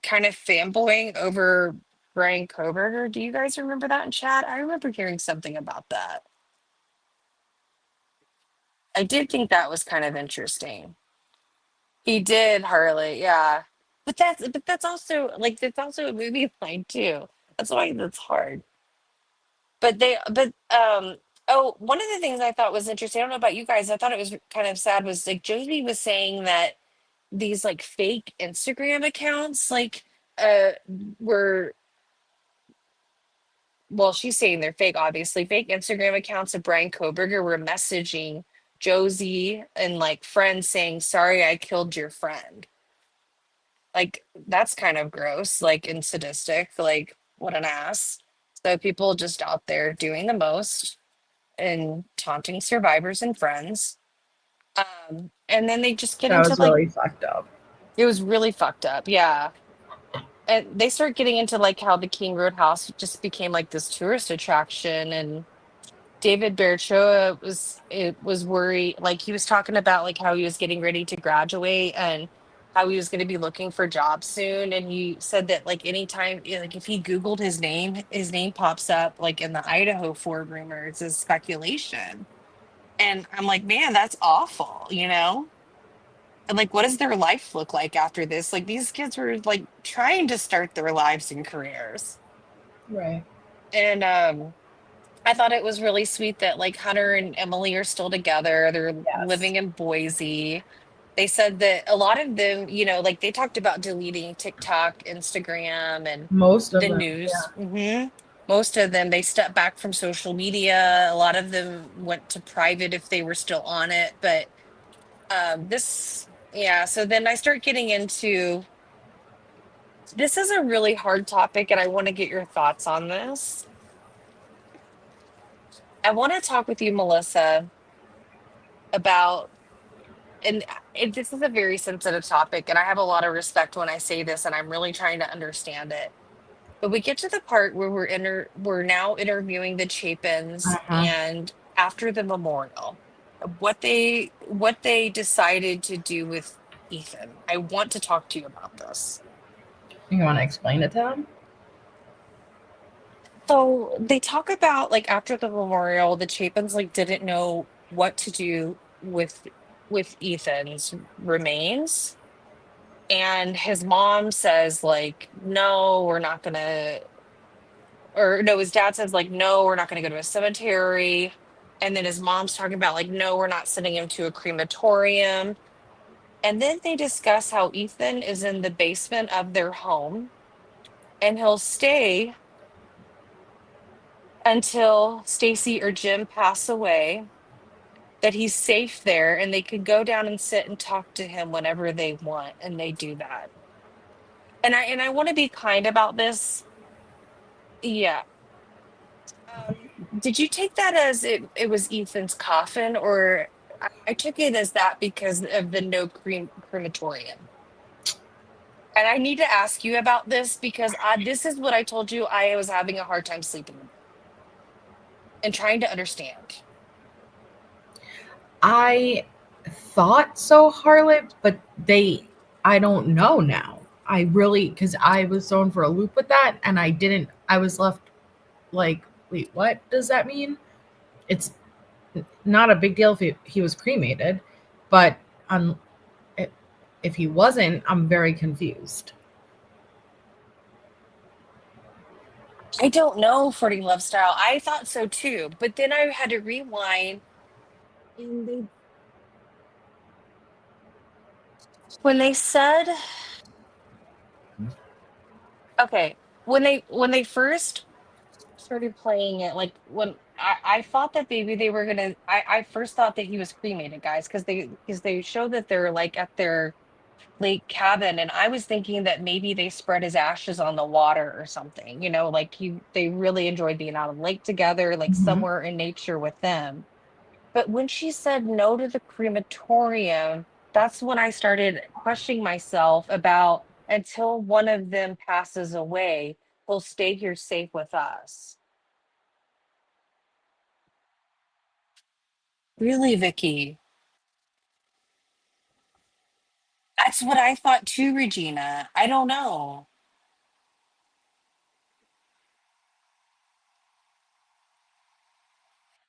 kind of fanboying over Bryan Kohberger? Do you guys remember that in chat? I remember hearing something about that. I did think that was kind of interesting. He did, Harley, yeah. But that's also a movie line too. That's why that's hard. Oh, one of the things I thought was interesting, I don't know about you guys, I thought it was kind of sad, was like Josie was saying that these like fake Instagram accounts uh were, well, she's saying they're fake, obviously. Fake Instagram accounts of Bryan Kohberger were messaging Josie and like friends saying, "Sorry, I killed your friend." Like, that's kind of gross, like, and sadistic. Like, what an ass. So people just out there doing the most and taunting survivors and friends. And then they just get That into was like, really fucked up. it was really fucked up. Yeah. And they start getting into like how the King Road House just became like this tourist attraction. And David Berchoa was worried, like he was talking about like how he was getting ready to graduate and how he was going to be looking for jobs soon. And he said that like anytime, like if he Googled his name pops up like in the Idaho Ford rumors as speculation. And I'm like, man, that's awful, you know? And like, what does their life look like after this? Like, these kids were like trying to start their lives and careers. Right. And I thought it was really sweet that like Hunter and Emily are still together. They're Yes. living in Boise. They said that a lot of them, like they talked about deleting TikTok, Instagram, and Most of the them. news. Most of them, they stepped back from social media. A lot of them went to private if they were still on it. But yeah. So then I start getting into, this is a really hard topic, and I want to get your thoughts on this. I want to talk with you, Melissa, about, and this is a very sensitive topic, and I have a lot of respect when I say this, and I'm really trying to understand it. But we get to the part where we're now interviewing the Chapins, Uh-huh. and after the memorial, what they decided to do with Ethan. I want to talk to you about this. You want to explain it to them? So they talk about like after the memorial, the Chapins like didn't know what to do with Ethan's remains. And his mom says like, no, we're not gonna, or no, his dad says like, no, we're not gonna go to a cemetery. And then his mom's talking about like, no, we're not sending him to a crematorium. And then they discuss how Ethan is in the basement of their home and he'll stay until Stacy or Jim pass away, that he's safe there and they could go down and sit and talk to him whenever they want, and they do that. And I want to be kind about this. Yeah. Did you take that as it was Ethan's coffin, or I took it as that because of the no crematorium? And I need to ask you about this because this is what I told you I was having a hard time sleeping about and trying to understand. I thought so, Harlot, but I don't know now. I really, because I was thrown for a loop with that and I was left like, wait, what does that mean? It's not a big deal if he was cremated, but um, if he wasn't, I'm very confused. I don't know, 40 Love Style. I thought so too, but then I had to rewind. And when they said, okay, when they first started playing it, like when I thought that maybe they were gonna, I first thought that he was cremated, guys, because they show that they're like at their lake cabin, and I was thinking that maybe they spread his ashes on the water or something, like they really enjoyed being out on the lake together, like Mhm. somewhere in nature with them. But when she said no to the crematorium, that's when I started questioning myself about, until one of them passes away, he'll stay here safe with us. Really, Vicky? That's what I thought too, Regina. I don't know.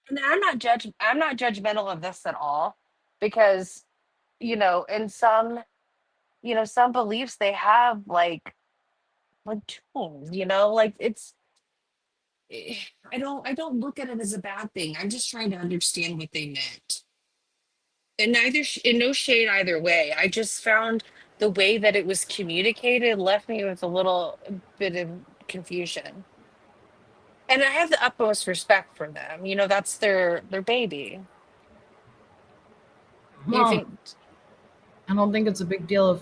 And I'm not judgmental of this at all, because in some beliefs they have like tombs, like it's, I don't look at it as a bad thing. I'm just trying to understand what they meant. And no shade either way. I just found the way that it was communicated left me with a little bit of confusion. And I have the utmost respect for them. That's their baby. You Well, think I don't think it's a big deal if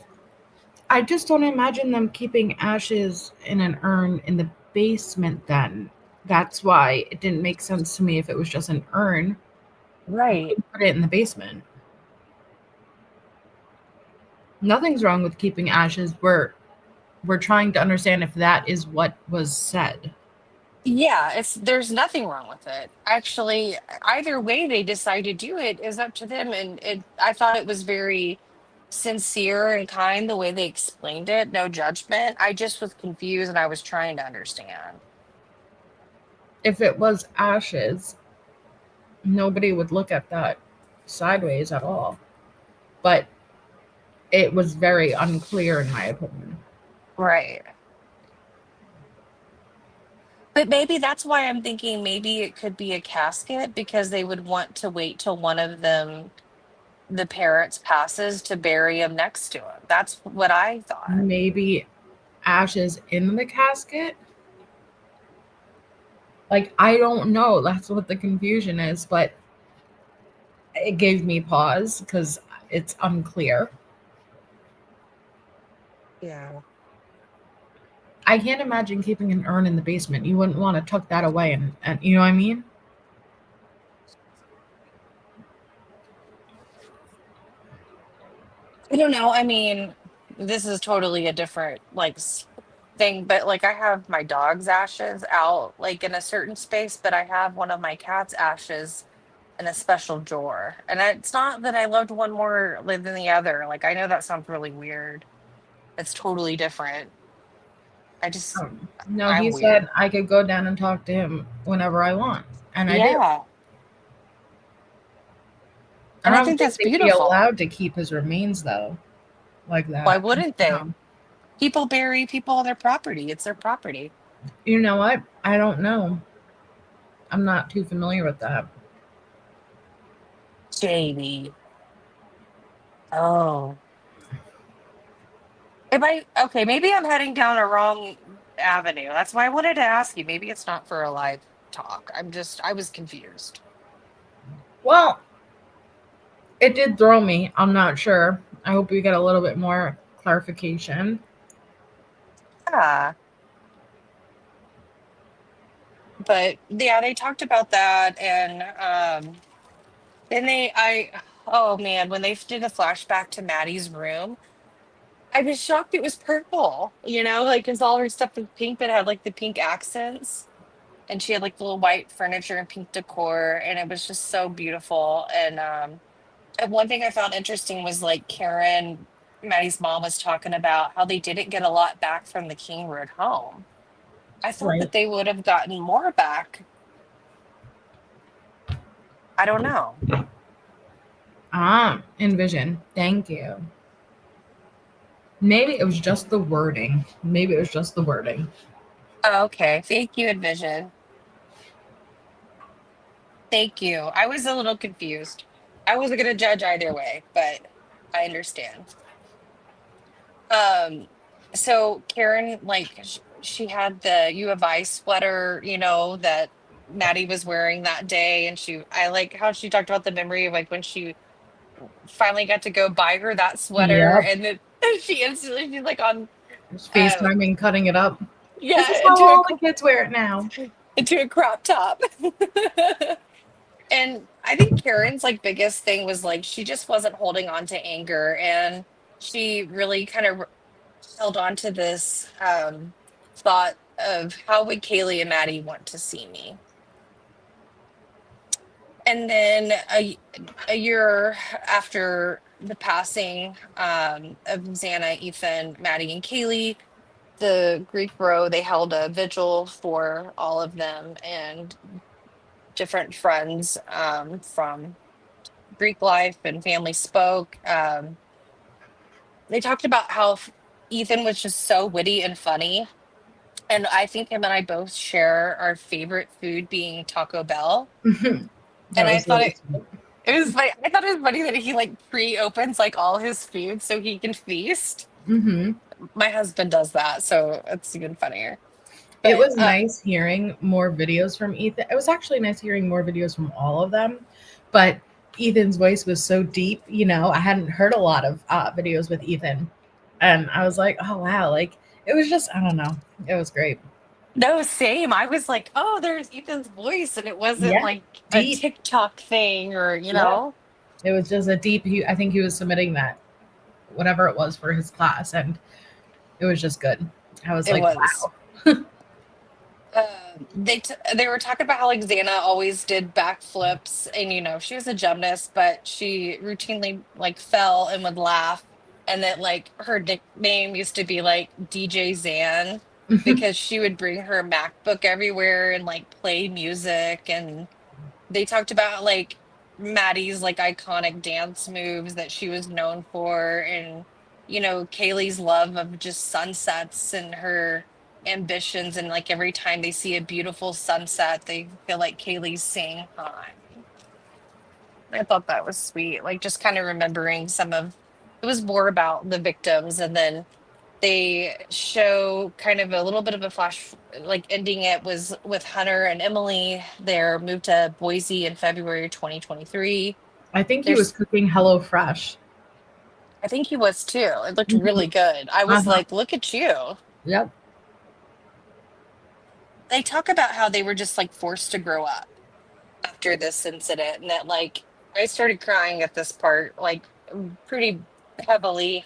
I just don't imagine them keeping ashes in an urn in the basement then. That's why it didn't make sense to me if it was just an urn. right. Put it in the basement. Nothing's wrong with keeping ashes. We're trying to understand if that is what was said. Yeah, there's nothing wrong with it. Actually, either way they decide to do it is up to them. And I thought it was very sincere and kind the way they explained it. No judgment. I just was confused and I was trying to understand. If it was ashes, nobody would look at that sideways at all. But it was very unclear in my opinion. Right. But maybe that's why I'm thinking maybe it could be a casket because they would want to wait till one of them, the parents, passes to bury him next to him. That's what I thought. Maybe ashes in the casket. Like, I don't know. That's what the confusion is, but it gave me pause because it's unclear. Yeah. I can't imagine keeping an urn in the basement. You wouldn't want to tuck that away and you know what I mean? I don't know. I mean, this is totally a different thing, but like I have my dog's ashes out like in a certain space, but I have one of my cat's ashes in a special drawer. And it's not that I loved one more than the other. Like I know that sounds really weird. It's totally different. I just No, he I'm weird. said I could go down and talk to him whenever I want. And I do. Yeah. I And I don't think think that's they'd be beautiful. allowed to keep his remains though, like Why that. wouldn't they? No. People bury people on their property. It's their property. You know what? I don't know. I'm not too familiar with that. Jamie. Oh. Okay, maybe I'm heading down a wrong avenue. That's why I wanted to ask you. Maybe it's not for a live talk. I was confused. Well, it did throw me. I'm not sure. I hope we get a little bit more clarification. Yeah. But yeah, they talked about that and then oh man, when they did a flashback to Maddie's room, I was shocked it was purple, like because all her stuff was pink but had like the pink accents. And she had like little white furniture and pink decor, and it was just so beautiful. And one thing I found interesting was like Karen, Maddie's mom, was talking about how they didn't get a lot back from the King Road home. I thought Right. that they would have gotten more back. I don't know. Envision. Thank you. Maybe it was just the wording. Maybe it was just the wording. Oh, okay. Thank you, Envision. Thank you. I was a little confused. I wasn't going to judge either way, but I understand. Um, so Karen, like, she had the U of I sweater, that Maddie was wearing that day, and I like how she talked about the memory of like when she finally got to go buy her that sweater, Yep. and then she's like on, Just uh, FaceTiming, cutting it up. This is yeah, how all the kids wear it now. into a crop top. And I think Karen's like biggest thing was like she just wasn't holding on to anger, and she really kind of held on to this thought of how would Kaylee and Maddie want to see me. And then a year after the passing of Xana, Ethan, Maddie, and Kaylee, the Greek Row, they held a vigil for all of them, and different friends from Greek life and family spoke. They talked about how Ethan was just so witty and funny, And I think him and I both share our favorite food being Taco Bell. And That was really sweet. it was funny. I thought it was funny that he like pre-opens like all his food so he can feast. Mm-hmm. My husband does that, so it's even funnier. It But was nice hearing more videos from Ethan. It was actually nice hearing more videos from all of them, but Ethan's voice was so deep. I hadn't heard a lot of videos with Ethan, and I was like, oh wow, like it was just, I don't know, it was great. no, same. I was like, oh, there's Ethan's voice, and it wasn't Yeah, like a deep. TikTok thing or Yeah, it was just a deep. I think he was submitting that, whatever it was, for his class, and it was just good. I was It like, was. wow. They were talking about how like Xana always did backflips, and she was a gymnast, but she routinely like fell and would laugh, and that like her nickname used to be like DJ Zan because she would bring her MacBook everywhere and like play music. And they talked about like Maddie's like iconic dance moves that she was known for, and Kaylee's love of just sunsets and her ambitions, and like every time they see a beautiful sunset they feel like Kaylee's saying hi. I thought that was sweet, like just kind of remembering some of it. Was more about the victims, and then they show kind of a little bit of a flash, like ending it was with Hunter and Emily. They're moved to Boise in February 2023. I think he was There's, cooking Hello Fresh. I think he was too. It looked really good. I was Uh-huh. like, look at you. Yep. They talk about how they were just like forced to grow up after this incident, and that like I started crying at this part, like pretty heavily.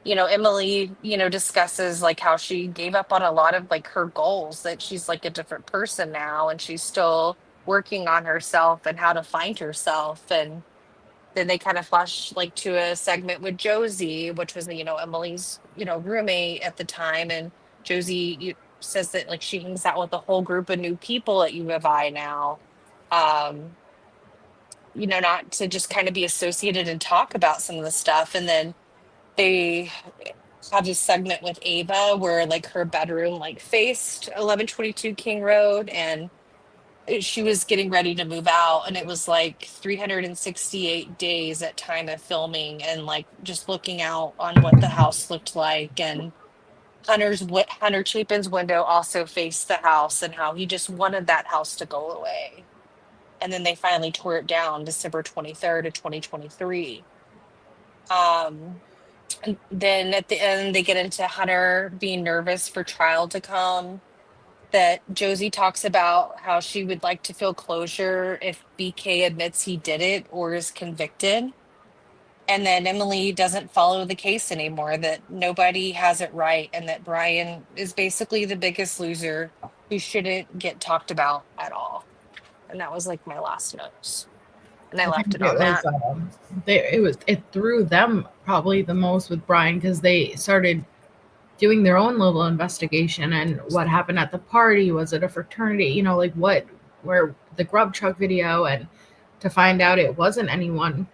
Emily, discusses like how she gave up on a lot of like her goals, that she's like a different person now and she's still working on herself and how to find herself. And then they kind of flash like to a segment with Josie, which was, Emily's, roommate at the time. And Josie says that like she hangs out with a whole group of new people at U of I now. Um, not to just kind of be associated and talk about some of the stuff. And then they have this segment with Ava where like her bedroom like faced 1122 King Road, and she was getting ready to move out, and it was like 368 days at time of filming, and like just looking out on what the house looked like. And Hunter Chapin's window also faced the house, and how he just wanted that house to go away. And then they finally tore it down December 23rd of 2023. And then at the end, they get into Hunter being nervous for trial to come. That Josie talks about how she would like to feel closure if BK admits he did it or is convicted. And then Emily doesn't follow the case anymore, that nobody has it right, and that Bryan is basically the biggest loser who shouldn't get talked about at all. And that was like my last notes. And I I left think it on that. it threw them probably the most with Bryan, because they started doing their own little investigation and what happened at the party. Was it a fraternity? Like where the grub truck video, and to find out it wasn't anyone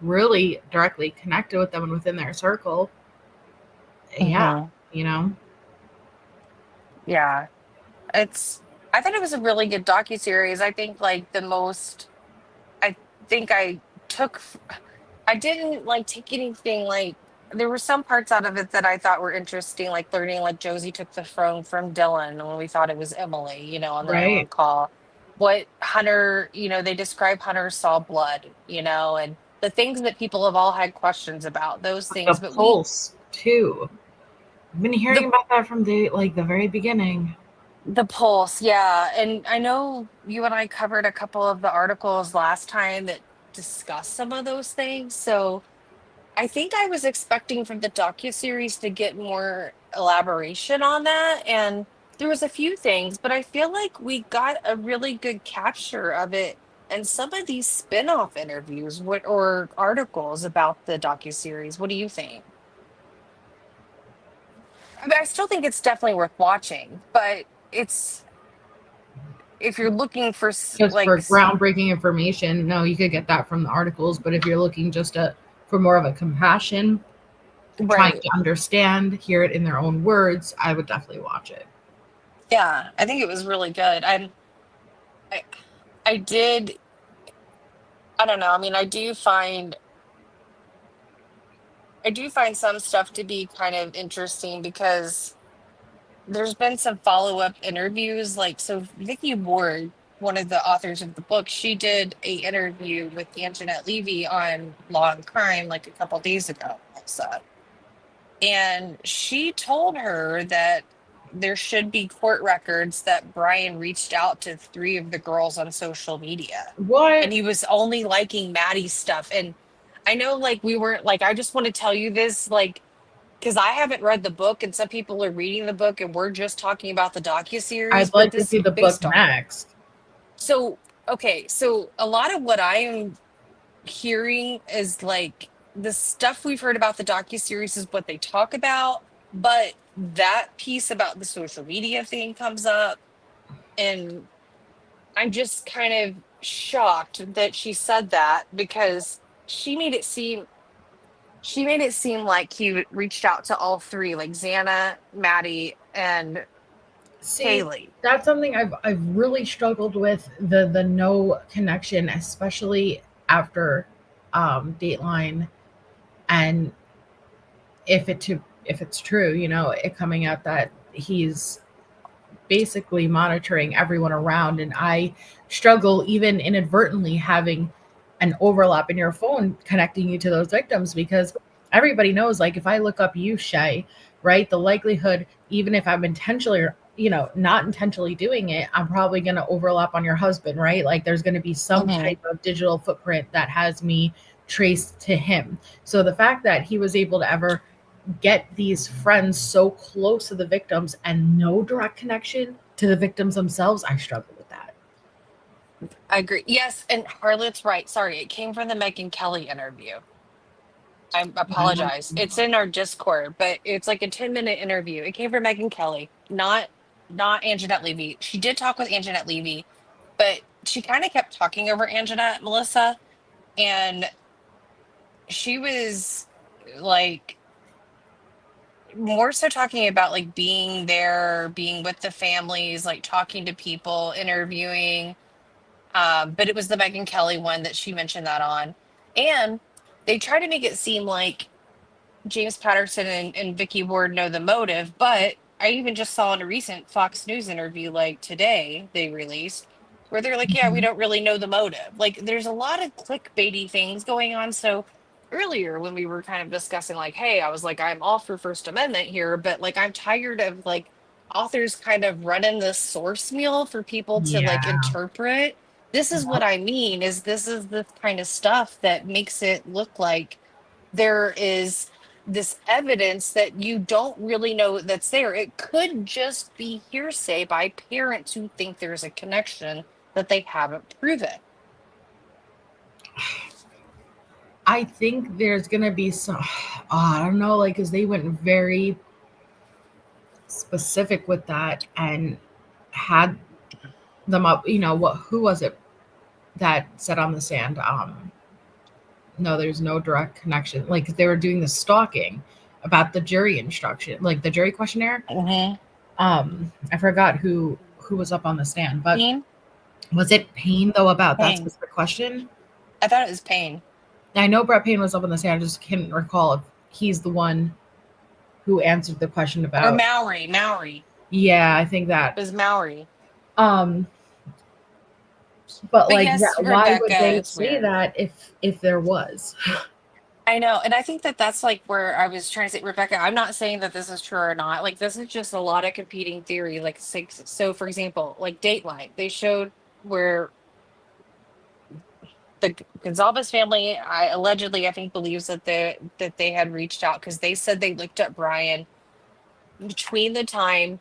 really directly connected with them and within their circle. Yeah, Yeah. I thought it was a really good docuseries. I think like I think I didn't like take anything, like there were some parts out of it that I thought were interesting, like learning like Josie took the phone from Dylan when we thought it was Emily, on their own right. call. What Hunter, they describe Hunter saw blood, and the things that people have all had questions about, those The things. But pulse too. I've been hearing about that from the very beginning. the pulse, yeah. And I know you and I covered a couple of the articles last time that discussed some of those things. So I think I was expecting from the docuseries to get more elaboration on that. And there was a few things, but I feel like we got a really good capture of it. And some of these spin-off interviews or articles about the docuseries. What do you think? I mean, I still think it's definitely worth watching, but if you're looking for Just for groundbreaking information, no, you could get that from the articles. But if you're looking just for more of a compassion, trying right. to understand, hear it in their own words, I would definitely watch it. Yeah, I think it was really good. I, I did, I don't know. I mean, I do find some stuff to be kind of interesting because there's been some follow-up interviews. Like, so Vicky Ward, one of the authors of the book, she did a interview with Anjanette Levy on Law and Crime like a couple days ago. Also. And she told her that there should be court records that Brian reached out to 3 of the girls on social media. And What? he was only liking Maddie's stuff. And I know, like, we weren't like, I just want to tell you this, like, because I haven't read the book and some people are reading the book and we're just talking about the docuseries, I'd but like to this see is the book based on it. next. So, okay, so a lot of what I am hearing is like the stuff we've heard about the docuseries is what they talk about, but that piece about the social media thing comes up, and I'm just kind of shocked that she said that because she made it seem like he reached out to all 3, like Xana, Maddie, and See, Kaylee. that's something I've really struggled with, the no connection, especially after Dateline, and if it's true, it coming out that he's basically monitoring everyone around, and I struggle even inadvertently having an overlap in your phone connecting you to those victims, because everybody knows, like, if I look up you, Shay, right, the likelihood, even if I'm intentionally or not intentionally doing it, I'm probably going to overlap on your husband, right? Like, there's going to be some type of digital footprint that has me traced to him. So the fact that he was able to ever get these friends so close to the victims and no direct connection to the victims themselves, I struggle with that. I agree. Yes, and Harlot's right. Sorry, it came from the Megyn Kelly interview. I apologize. It's in our Discord, but it's like a 10-minute interview. It came from Megyn Kelly, not Anjanette Levy. She did talk with Anjanette Levy, but she kind of kept talking over Anjanette, Melissa, and she was like more so talking about like being there, being with the families, like talking to people, interviewing. But it was the Megyn Kelly one that she mentioned that on. And they try to make it seem like James Patterson and Vicky Ward know the motive, but I even just saw in a recent Fox News interview, like today, they released, where they're like, yeah, we don't really know the motive. Like, there's a lot of clickbaity things going on. So earlier, when we were kind of discussing, like, hey, I was like, I'm all for First Amendment here, but like, I'm tired of like authors kind of running this source meal for people to like Yeah. interpret. This is what I mean, is this is the kind of stuff that makes it look like there is this evidence that you don't really know that's there. It could just be hearsay by parents who think there's a connection that they haven't proven. I think there's gonna be some, I don't know, like, because they went very specific with that and had them up, who was it that said on the stand, no, there's no direct connection. Like, they were doing the stalking about the jury instruction, like the jury questionnaire. I forgot who was up on the stand, but Payne? Was it Payne though about that Payne. specific question? I thought it was Payne. I know Brett Payne was up on the stand. I just can't recall if he's the one who answered the question about. Or Mowry. Yeah, I think that It was Mowry. But like, yes, yeah, why Rebecca, would they it's say weird. that if there was? I know, and I think that's like where I was trying to say, Rebecca, I'm not saying that this is true or not. Like, this is just a lot of competing theory. Like, so for example, like Dateline, they showed where the Gonzalez family, I think believes that they had reached out because they said they looked up Brian between the time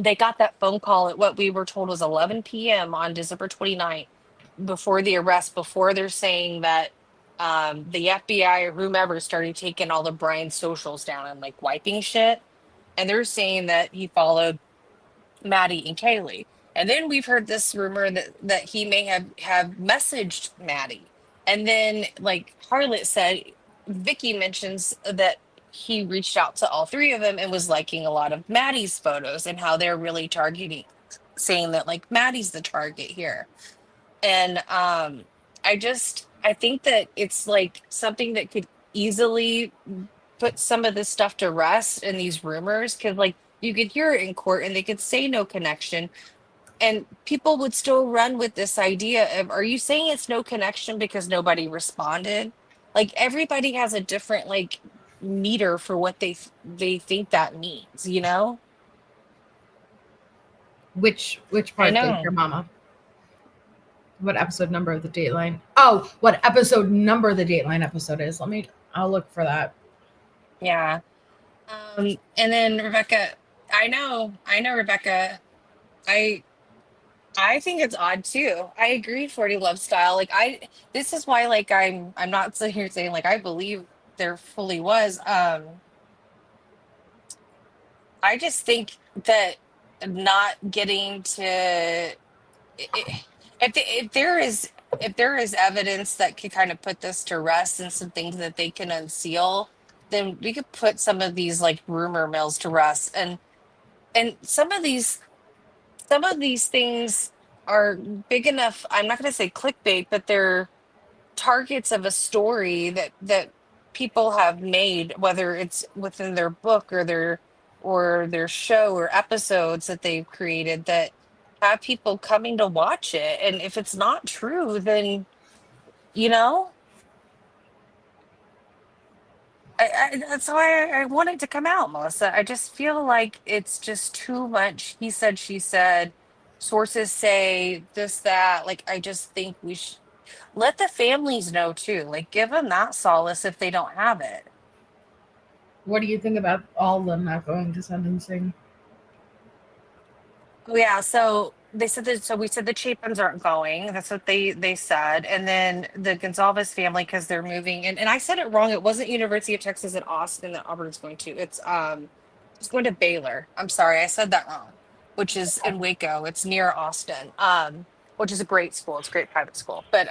they got that phone call at what we were told was 11 p.m. on December 29th, before the arrest, before they're saying that the FBI or whomever started taking all of Brian's socials down and like wiping shit. And they're saying that he followed Maddie and Kaylee. And then we've heard this rumor that he may have messaged Maddie. And then, like Harlot said, Vicky mentions that he reached out to all three of them and was liking a lot of Maddie's photos and how they're really targeting, saying that like Maddie's the target here. And I think that it's like something that could easily put some of this stuff to rest in these rumors, because like you could hear it in court and they could say no connection, and people would still run with this idea of, are you saying it's no connection because nobody responded? Like everybody has a different like meter for what they think that means, you know? Which I part did know. your mama? What episode number of the Dateline? Oh, what episode number the Dateline episode is? I'll look for that. Yeah. And then Rebecca, I know, Rebecca. I think it's odd too. I agree, 40 Love Style. Like this is why like I'm not sitting here saying like I believe there fully was. I just think that not getting to if there is evidence that could kind of put this to rest and some things that they can unseal, then we could put some of these like rumor mills to rest. And some of these things are big enough. I'm not going to say clickbait, but they're targets of a story that people have made, whether it's within their book or their show or episodes that they've created, that have people coming to watch it. And if it's not true, then you know, that's why I wanted to come out, Melissa. I just feel like it's just too much. He said, she said, sources say this, that. Like, I just think we should let the families know too. Like, give them that solace if they don't have it. What do you think about all of them not going to sentencing? Oh, yeah. So they said that. So we said the Chapins aren't going. That's what they said. And then the Gonzalez family, because they're moving. And I said it wrong. It wasn't University of Texas at Austin that Auburn's going to. It's going to Baylor. I'm sorry, I said that wrong. Which is in Waco. It's near Austin. Which is a great school. It's a great private school. But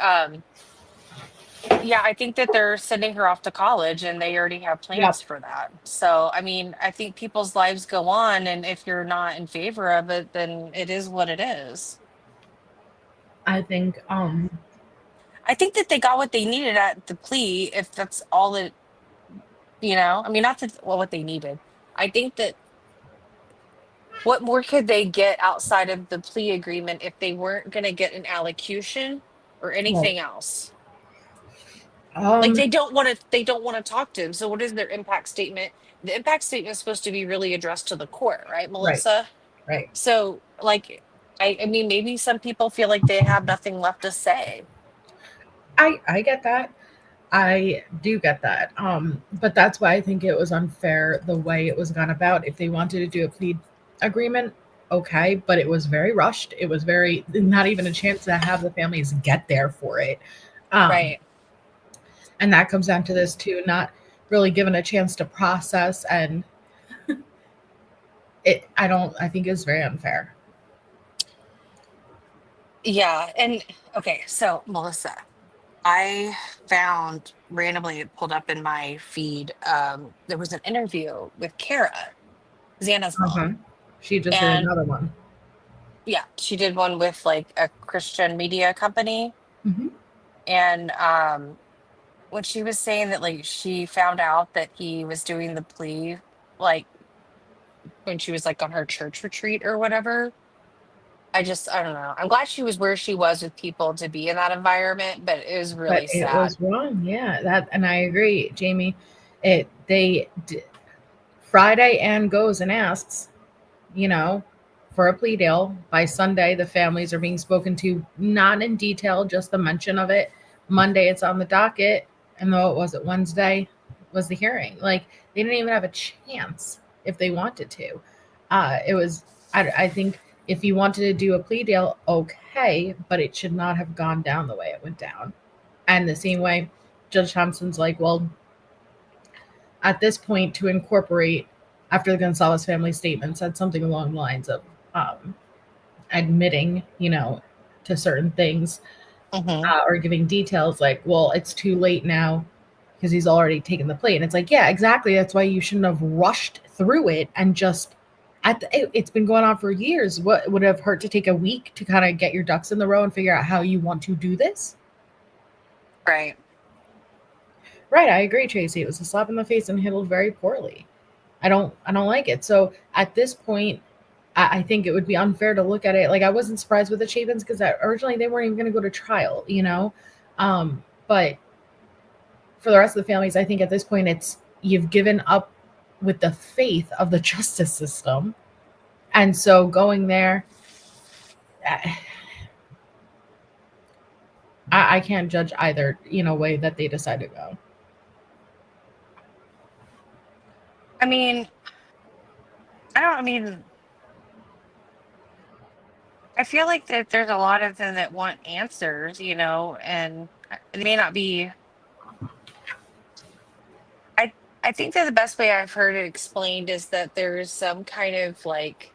yeah, I think that they're sending her off to college and they already have plans for that. So, I mean, I think people's lives go on. And if you're not in favor of it, then it is what it is. I think that they got what they needed at the plea, if that's all that, you know, I mean, not that, well, what they needed. I think that what more could they get outside of the plea agreement if they weren't going to get an allocution or anything else? Like they don't want to talk to him. So what is their impact statement? The impact statement is supposed to be really addressed to the court, right, Melissa? Right. So like, I mean, maybe some people feel like they have nothing left to say. I get that. I do get that. But that's why I think it was unfair the way it was gone about. If they wanted to do a plea agreement, okay, but it was very rushed. It was very not even a chance to have the families get there for it. Right. And that comes down to this too, not really given a chance to process, and I think it's very unfair. Yeah. And okay, so Melissa, I found randomly, it pulled up in my feed, there was an interview with Kara, Xana's mom. She just did another one. Yeah, she did one with like a Christian media company. And when she was saying that like she found out that he was doing the plea like when she was like on her church retreat or whatever, I don't know. I'm glad she was where she was with people to be in that environment, but it was really sad. It was wrong, yeah. And I agree, Jamie. Friday, Anne goes and asks, you know, for a plea deal. By Sunday, the families are being spoken to, not in detail, just the mention of it. Monday, it's on the docket. And though it wasn't Wednesday, was the hearing. Like, they didn't even have a chance if they wanted to. I think if you wanted to do a plea deal, okay, but it should not have gone down the way it went down. And the same way, Judge Thompson's like, well, at this point, to incorporate, after the Gonzalez family statement, said something along the lines of admitting, you know, to certain things, or giving details like, well, it's too late now because he's already taken the plea. And it's like, yeah, exactly. That's why you shouldn't have rushed through it and just it's been going on for years. What would have hurt to take a week to kind of get your ducks in the row and figure out how you want to do this? Right. Right, I agree, Tracy. It was a slap in the face and handled very poorly. I don't like it. So at this point, I think it would be unfair to look at it. Like, I wasn't surprised with the Chapins because originally they weren't even going to go to trial, you know? But for the rest of the families, I think at this point it's you've given up with the faith of the justice system. And so going there, I can't judge either, way that they decide to go. I mean, I feel like that there's a lot of them that want answers, and it may not be. I think that the best way I've heard it explained is that there's some kind of like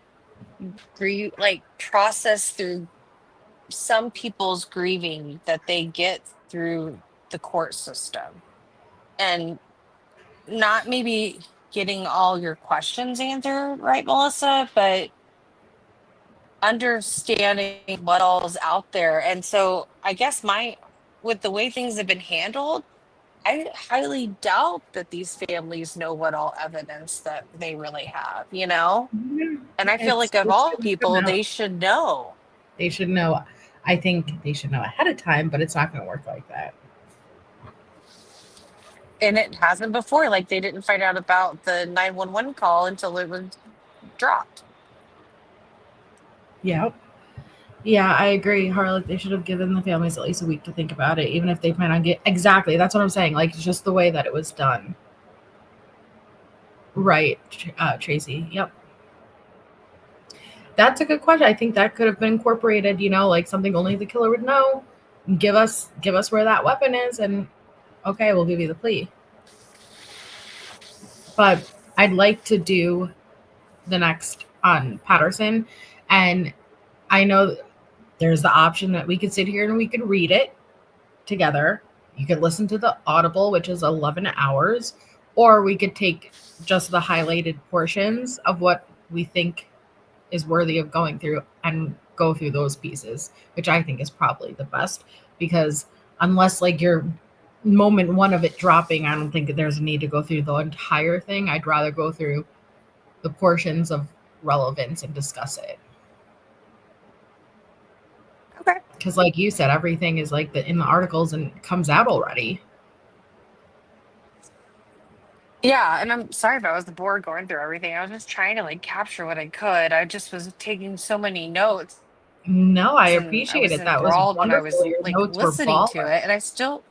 process through some people's grieving that they get through the court system, and not maybe getting all your questions answered, right, Melissa, but understanding what all's out there. And so I guess with the way things have been handled, I highly doubt that these families know what all evidence that they really have, And I feel like of all people, they should know. They should know. I think they should know ahead of time, but it's not going to work like that. And it hasn't before. Like, they didn't find out about the 911 call until it was dropped. Yep. Yeah, I agree, Harlot. They should have given the families at least a week to think about it, even if they plan on exactly. That's what I'm saying. Like, it's just the way that it was done. Right, Tracy. Yep. That's a good question. I think that could have been incorporated, like something only the killer would know. Give us where that weapon is, and okay, we'll give you the plea. But I'd like to do the next on Patterson, and I know there's the option that we could sit here and we could read it together. You could listen to the Audible, which is 11 hours, or we could take just the highlighted portions of what we think is worthy of going through and go through those pieces, which I think is probably the best, because unless like you're moment one of it dropping, I don't think there's a need to go through the entire thing. I'd rather go through the portions of relevance and discuss it. Okay. Because like you said, everything is like in the articles and comes out already. Yeah, and I'm sorry if I was bored going through everything. I was just trying to like capture what I could. I just was taking so many notes. No, I appreciate it. That was wonderful. When I was Your like notes listening were to it, and I still.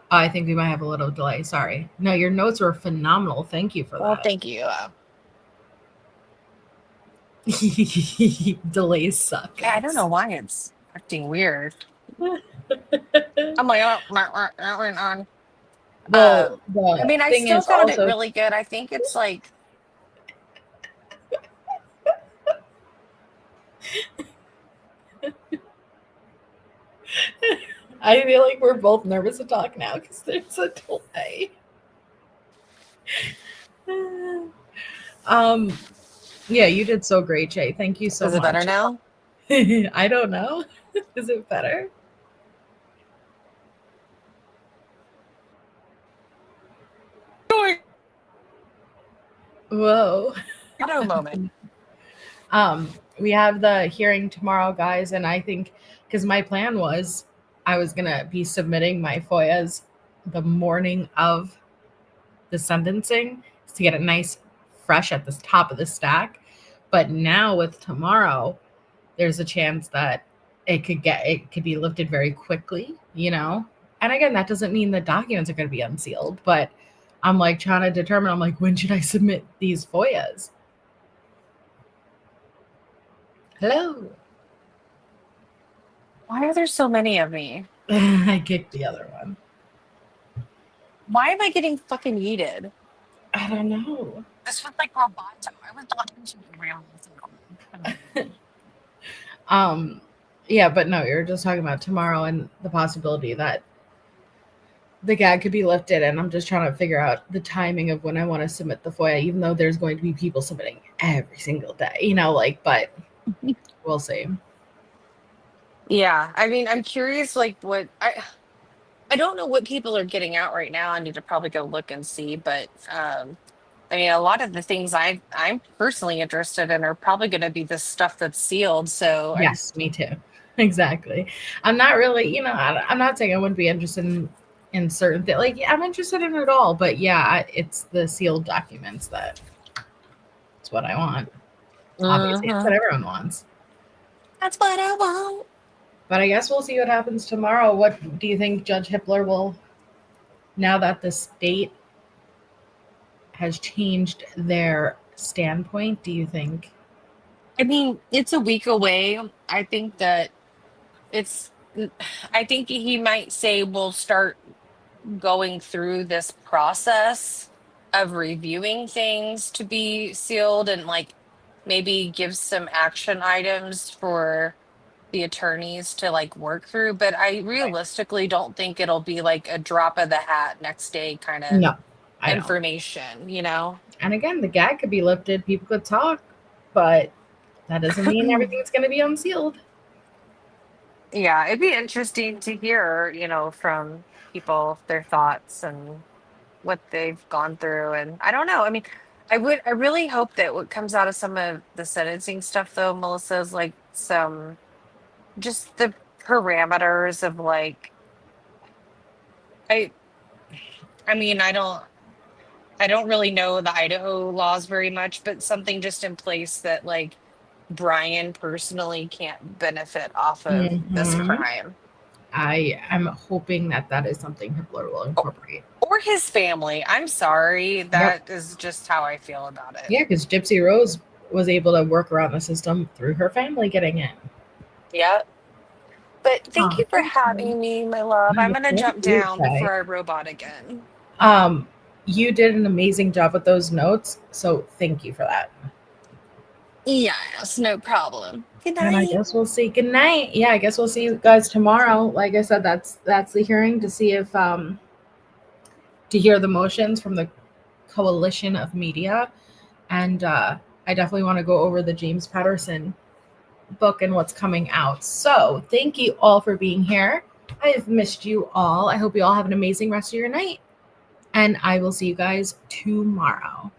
I think we might have a little delay. Sorry. No, your notes were phenomenal. Thank you for that. Well, thank you. Delays suck. Yeah, I don't know why it's acting weird. I'm like, that went on. Well, I mean, I still found it really good. I think it's like. I feel like we're both nervous to talk now because there's a delay. Yeah, you did so great, Jay. Thank you so much. Is it better now? I don't know. Is it better? Whoa. No moment. We have the hearing tomorrow, guys, and I think because my plan was I was gonna be submitting my FOIAs the morning of the sentencing to get it nice fresh at the top of the stack. But now with tomorrow, there's a chance that it could be lifted very quickly, And again, that doesn't mean the documents are going to be unsealed, but I'm like trying to determine, when should I submit these FOIAs? Hello. Why are there so many of me? I kicked the other one. Why am I getting fucking yeeted? I don't know. This was like Roboto. I was not into real. Yeah, but no, you're just talking about tomorrow and the possibility that the gag could be lifted, and I'm just trying to figure out the timing of when I want to submit the FOIA, even though there's going to be people submitting every single day, but we'll see. Yeah, I mean, I'm curious, like what I don't know what people are getting out right now. I need to probably go look and see, but I mean, a lot of the things I'm personally interested in are probably going to be the stuff that's sealed. So Yes, me too. Exactly. I'm not really, I'm not saying I wouldn't be interested in certain things. Like, I'm interested in it all, but yeah, it's the sealed documents that's what I want. Obviously, it's what everyone wants. That's what I want. But I guess we'll see what happens tomorrow. What do you think Judge Hippler will, now that the state has changed their standpoint, do you think? I mean, it's a week away. I think that it's, I think he might say we'll start going through this process of reviewing things to be sealed and like maybe give some action items for the attorneys to like work through. But I realistically don't think it'll be like a drop of the hat next day kind of No, I don't. information, And again, the gag could be lifted, people could talk, but that doesn't mean everything's going to be unsealed. Yeah, it'd be interesting to hear, from people their thoughts and what they've gone through. And I don't know. I mean, I really hope that what comes out of some of the sentencing stuff though, Melissa, is like some just the parameters of like I I mean, I don't really know the Idaho laws very much, but something just in place that like Bryan personally can't benefit off of this crime. I am hoping that is something Hippler will incorporate. Or his family. I'm sorry. That is just how I feel about it. Yeah, because Gypsy Rose was able to work around the system through her family getting in. Yeah. But thank you for having me, my love. I'm going to jump down before I robot again. You did an amazing job with those notes, so thank you for that. Yes, no problem. Good night. And I guess we'll see. Good night. Yeah, I guess we'll see you guys tomorrow. Like I said, that's the hearing to see if to hear the motions from the coalition of media. And I definitely want to go over the James Patterson book and what's coming out. So thank you all for being here. I have missed you all. I hope you all have an amazing rest of your night. And I will see you guys tomorrow.